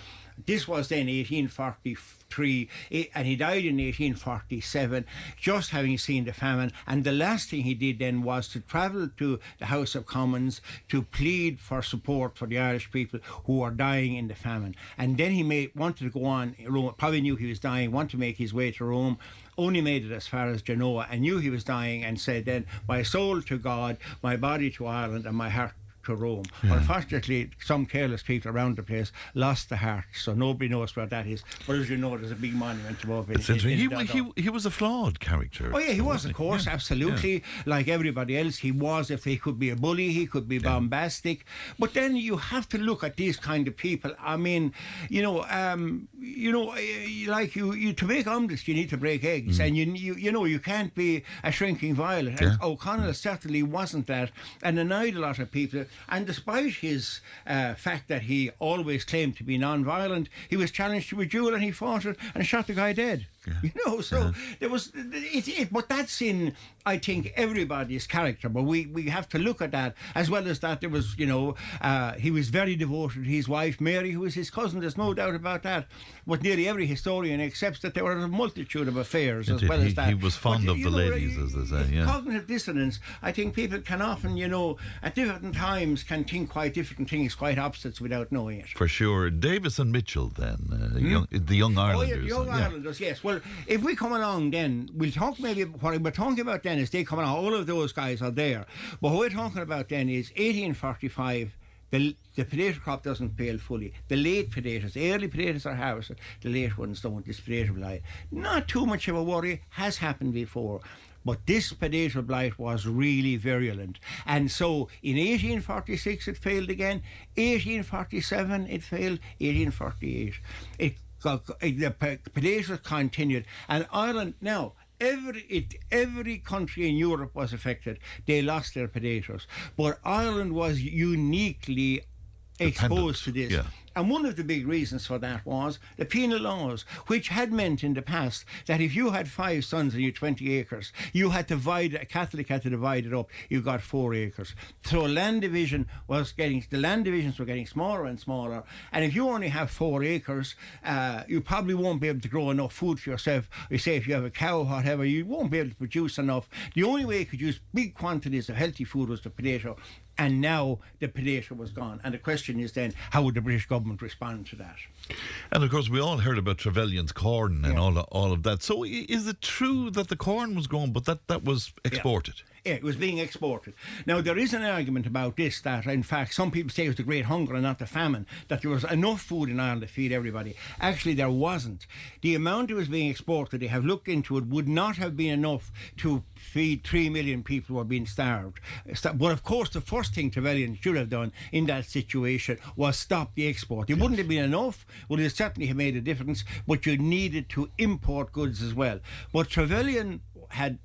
This was then 1843, and he died in 1847, just having seen the famine. And the last thing he did then was to travel to the House of Commons to plead for support for the Irish people who are dying in the famine. And then he wanted to go on Rome, probably knew he was dying, wanted to make his way to Rome, only made it as far as Genoa, and knew he was dying, and said then, "My soul to God, my body to Ireland, and my heart to Rome." Unfortunately, some careless people around the place lost the heart, so nobody knows where that is. But as you know, there's a big monument above it. He was a flawed character. Oh yeah, he was, of course, absolutely. Like everybody else, he was. If he could be a bully, he could be bombastic. But then you have to look at these kind of people. I mean, like you to make omelets, you need to break eggs, and you can't be a shrinking violet. And O'Connell certainly wasn't that, and annoyed a lot of people. And despite his fact that he always claimed to be non-violent, he was challenged to a duel and he fought it and shot the guy dead. There was but that's in, I think, everybody's character. But we have to look at that, as well as that there was, he was very devoted to his wife Mary, who was his cousin. There's no doubt about that. But nearly every historian accepts that there were a multitude of affairs as well as that. He was fond of the ladies, as they say. Cognitive dissonance. I think people can often, at different times, can think quite different things, quite opposites, without knowing it. For sure. Davis and Mitchell, then, the Young Irelanders. Young Irelanders, yes. Well, if we come along, then we'll talk. Maybe what we're talking about then is they come along. All of those guys are there, but what we're talking about then is 1845. The potato crop doesn't fail fully. The late potatoes, the early potatoes are harvested. The late ones don't. This potato blight, not too much of a worry, has happened before. But this potato blight was really virulent. And so in 1846 it failed again. 1847 it failed. 1848 the potatoes continued. And Ireland now, every country in Europe was affected. They lost their potatoes. But Ireland was uniquely exposed to this. And one of the big reasons for that was the penal laws, which had meant in the past that if you had 5 sons and you had 20 acres, you had to divide, a Catholic had to divide it up, you got 4 acres. So the land divisions were getting smaller and smaller. And if you only have 4 acres, you probably won't be able to grow enough food for yourself. You say if you have a cow or whatever, you won't be able to produce enough. The only way you could use big quantities of healthy food was the potato. And now the potato was gone. And the question is then, how would the British government respond to that? And of course, we all heard about Trevelyan's corn and all of that. So is it true that the corn was grown, but that was exported? Yeah, it was being exported. Now, there is an argument about this, that in fact some people say it was the Great Hunger and not the famine, that there was enough food in Ireland to feed everybody. Actually, there wasn't. The amount that was being exported, they have looked into it, would not have been enough to feed 3 million people who were being starved. But of course, the first thing Trevelyan should have done in that situation was stop the export. It wouldn't have been enough, would have certainly have made a difference, but you needed to import goods as well. But Trevelyan had,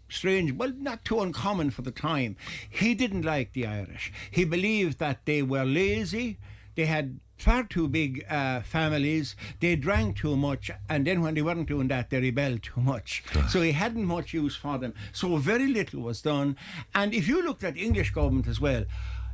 strange, well, not too uncommon for the time. He didn't like the Irish. He believed that they were lazy, they had far too big families, they drank too much, and then when they weren't doing that, they rebelled too much. So he hadn't much use for them. So very little was done. And if you looked at the English government as well,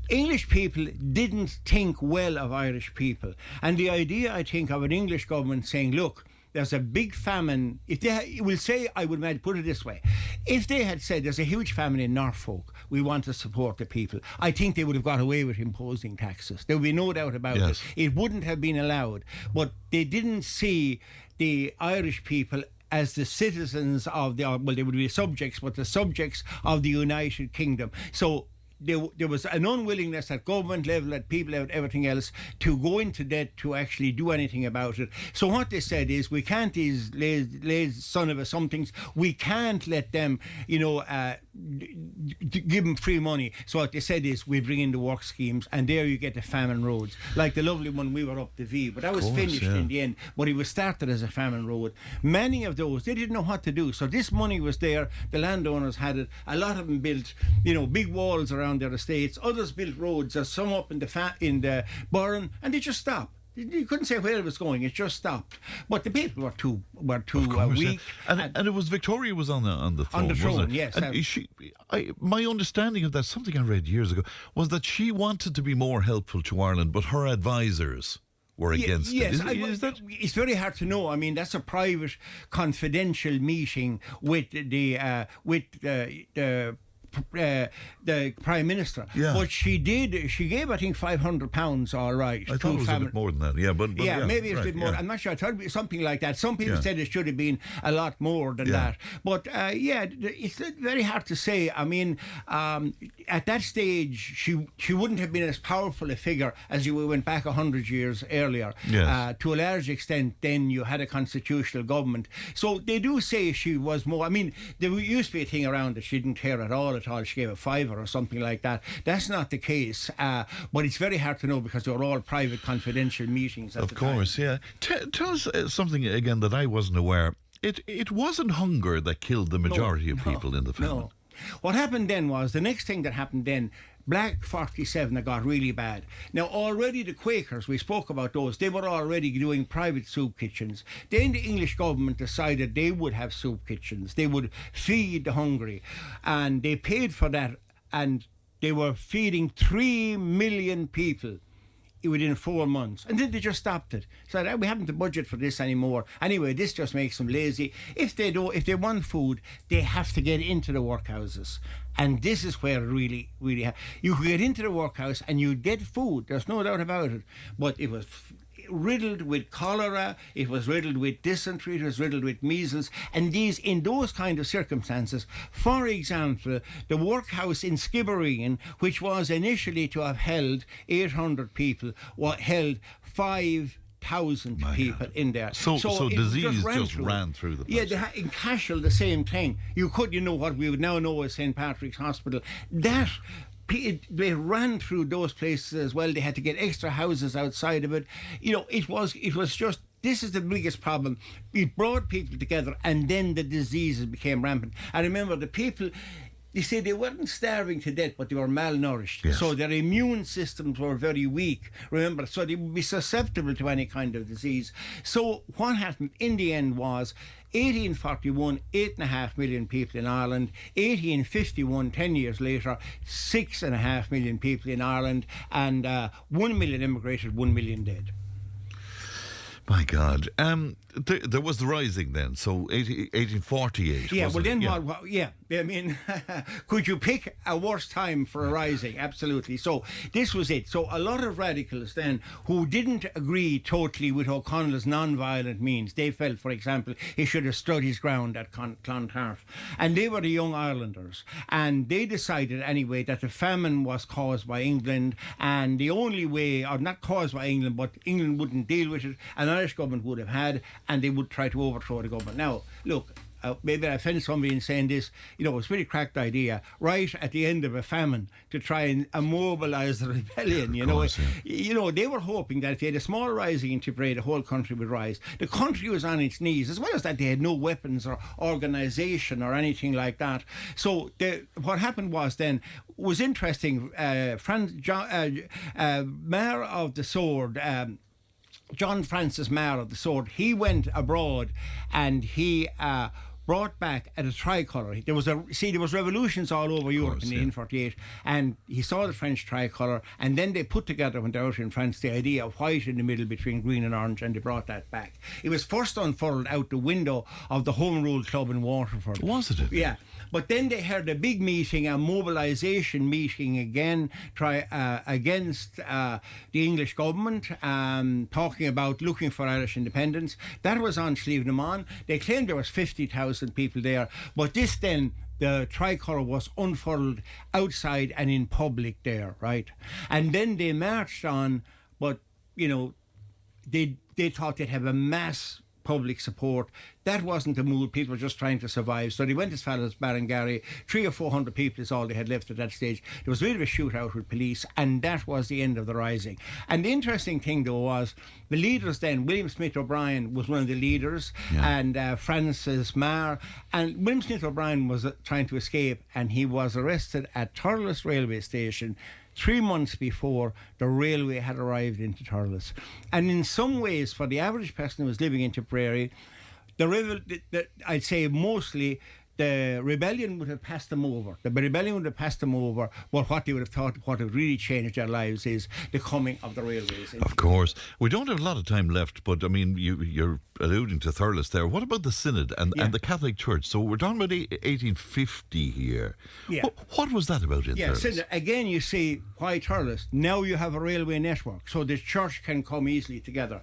English people didn't think well of Irish people. And the idea, I think, of an English government saying, look, there's a big famine. If they will say, I would put it this way, if they had said there's a huge famine in Norfolk, we want to support the people, I think they would have got away with imposing taxes. There would be no doubt about it. It wouldn't have been allowed. But they didn't see the Irish people as the citizens of the, well, they would be subjects, but the subjects of the United Kingdom. So there was an unwillingness at government level, at people level, everything else, to go into debt to actually do anything about it. So what they said is, we can't, these lazy son of a somethings, we can't let them, give them free money. So what they said is, we bring in the work schemes, and there you get the famine roads, like the lovely one we were up the V, but that was finished in the end. But it was started as a famine road. Many of those, they didn't know what to do. So this money was there, the landowners had it. A lot of them built, big walls around their estates. Others built roads, some up in the Burren, and they just stopped. You couldn't say where it was going. It just stopped. But the people were too weak. And it was Victoria was on the throne. On the throne, wasn't it? yes. And my understanding of that, something I read years ago, was that she wanted to be more helpful to Ireland, but her advisors were against it. Is that? It's very hard to know. I mean, that's a private, confidential meeting with the Prime Minister. Yeah. But she gave, I think, £500, all right. I thought it was a bit more than that, but maybe it's a bit more. I'm not sure. I thought it'd be something like that. Some people said it should have been a lot more than that. But it's very hard to say. I mean, at that stage, she wouldn't have been as powerful a figure as you went back 100 years earlier. Yes. To a large extent, then you had a constitutional government. So they do say she was more. I mean, there used to be a thing around that she didn't care at all. She gave a £5 or something like that. That's not the case. But it's very hard to know because they were all private, confidential meetings at the time. Of course, yeah. Tell us something again that I wasn't aware. It wasn't hunger that killed the majority of people in the famine. No. What happened then was, the next thing that happened then, Black 47 that got really bad. Now, already the Quakers, we spoke about those, they were already doing private soup kitchens. Then the English government decided they would have soup kitchens. They would feed the hungry. And they paid for that. And they were feeding 3 million people within 4 months, and then they just stopped it. So we haven't the budget for this anymore. Anyway, this just makes them lazy. If they want food, they have to get into the workhouses, and this is where really you could get into the workhouse and you get food. There's no doubt about it. But it was riddled with cholera, it was riddled with dysentery, it was riddled with measles, and in those kind of circumstances, for example, the workhouse in Skibbereen, which was initially to have held 800 people, held 5,000 people in there. So disease just ran through the place. Yeah, in Cashel, the same thing. You could, what we would now know as St. Patrick's Hospital. They ran through those places as well. They had to get extra houses outside of it. It was just, this is the biggest problem. It brought people together, and then the diseases became rampant. I remember the people, they say they weren't starving to death, but they were malnourished. Yes. So their immune systems were very weak, remember, so they would be susceptible to any kind of disease. So what happened in the end was, 1841, 8.5 million people in Ireland. 1851, 10 years later, 6.5 million people in Ireland, and 1 million immigrated, 1 million dead. My God. There was the rising then, so 1848. Yeah, well then, I mean, could you pick a worse time for a rising? Absolutely. So this was it. So a lot of radicals then, who didn't agree totally with O'Connell's non-violent means, they felt, for example, he should have stood his ground at Clontarf. And they were the Young Irelanders. And they decided anyway that the famine was caused by England, and the only way, or not caused by England, but England wouldn't deal with it, an Irish government would have had, and they would try to overthrow the government. Now, look, maybe I offend somebody in saying this, it's a really cracked idea, right at the end of a famine, to try and immobilise the rebellion, They were hoping that if they had a small rising in Tipperary, the whole country would rise. The country was on its knees, as well as that they had no weapons or organisation or anything like that. So what happened was then, was interesting, Mayor of the Sword, John Francis Maher of the Sword, he went abroad and he brought back at a tricolour. There was revolutions all over Europe in 1848, and he saw the French tricolour, and then they put together, when they were out in France, the idea of white in the middle between green and orange, and they brought that back. It was first unfurled out the window of the Home Rule Club in Waterford. Was it? Yeah. But then they held a big meeting, a mobilisation meeting again, against the English government, talking about looking for Irish independence. That was on Slieve na Mon. They claimed there was 50,000 people there, but this then, the tricolour was unfurled outside and in public there, right? And then they marched on, but, you know, they thought they'd have a mass public support. That wasn't the mood. People were just trying to survive. So they went as far as Ballingarry. 300 or 400 people is all they had left at that stage. There was a bit of a shootout with police, and that was the end of the rising. And the interesting thing, though, was the leaders then, William Smith O'Brien was one of the leaders, and Francis Marr. And William Smith O'Brien was trying to escape, and he was arrested at Thurles railway station 3 months before the railway had arrived into Thurles. And in some ways, for the average person who was living in Tipperary, I'd say mostly the rebellion would have passed them over. The rebellion would have passed them over, but what they would have thought, what would really change their lives is the coming of the railways. Of course. We don't have a lot of time left, but I mean, you're alluding to Thurles there. What about the Synod and the Catholic Church? So we're talking about 1850 here. Yeah. What was that about in Thurles? Synod, again, you see, why Thurles? Now you have a railway network, so the church can come easily together.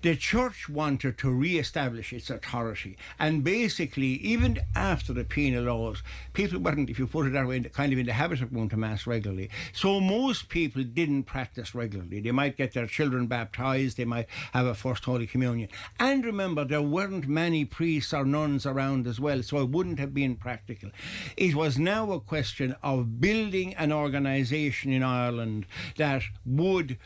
The church wanted to re-establish its authority, and basically, even after the penal laws, people weren't, if you put it that way, kind of in the habit of going to Mass regularly. So most people didn't practice regularly. They might get their children baptised, they might have a First Holy Communion. And remember, there weren't many priests or nuns around as well, so it wouldn't have been practical. It was now a question of building an organisation in Ireland that would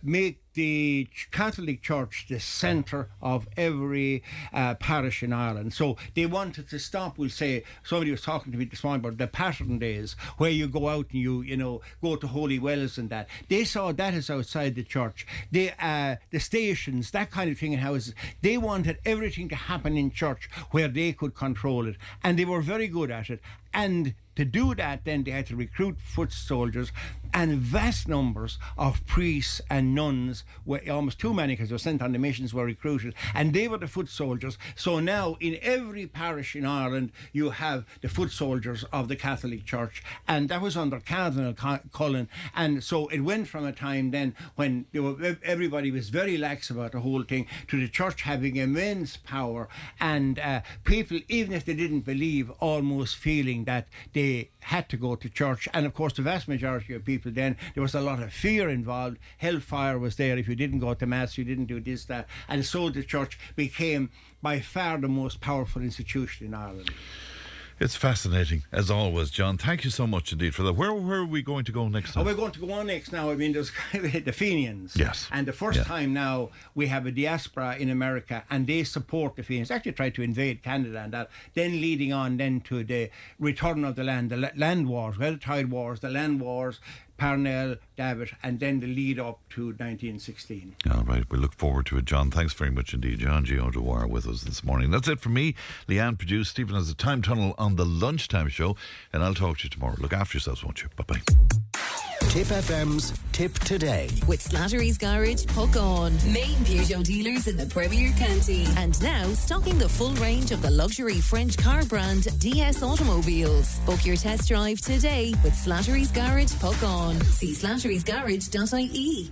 make the Catholic Church the centre of every parish in Ireland. So they wanted to stop, we'll say, somebody was talking to me this morning about the pattern days, where you go out and you know, go to holy wells and that. They saw that as outside the church. The stations, that kind of thing in houses, they wanted everything to happen in church where they could control it. And they were very good at it. And to do that, then they had to recruit foot soldiers, and vast numbers of priests and nuns, were almost too many because they were sent on the missions, were recruited, and they were the foot soldiers. So now in every parish in Ireland you have the foot soldiers of the Catholic Church, and that was under Cardinal Cullen. And so it went from a time then when everybody was very lax about the whole thing, to the church having immense power, and people, even if they didn't believe, almost feeling that they had to go to church. And of course the vast majority of people then, there was a lot of fear involved. Hellfire was there. If you didn't go to Mass, you didn't do this, that. And so the church became by far the most powerful institution in Ireland. It's fascinating, as always, John. Thank you so much indeed for that. Where are we going to go next time? We're going to go on next now. I mean, there's the Fenians. Yes. And the first time now we have a diaspora in America, and they support the Fenians. Actually tried to invade Canada and that. Then leading on then to the return of the land wars, the tide wars, the land wars, Parnell, Davitt, and then the lead up to 1916. All right, we look forward to it, John. Thanks very much indeed. John G. O'Dwyer with us this morning. That's it from me. Leanne produced. Stephen has a time tunnel on the lunchtime show, and I'll talk to you tomorrow. Look after yourselves, won't you? Bye-bye. Tipp FM's Tipp Today. With Slattery's Garage, Puck On. Main Peugeot dealers in the Premier County. And now stocking the full range of the luxury French car brand DS Automobiles. Book your test drive today with Slattery's Garage, Puck On. See slatterysgarage.ie.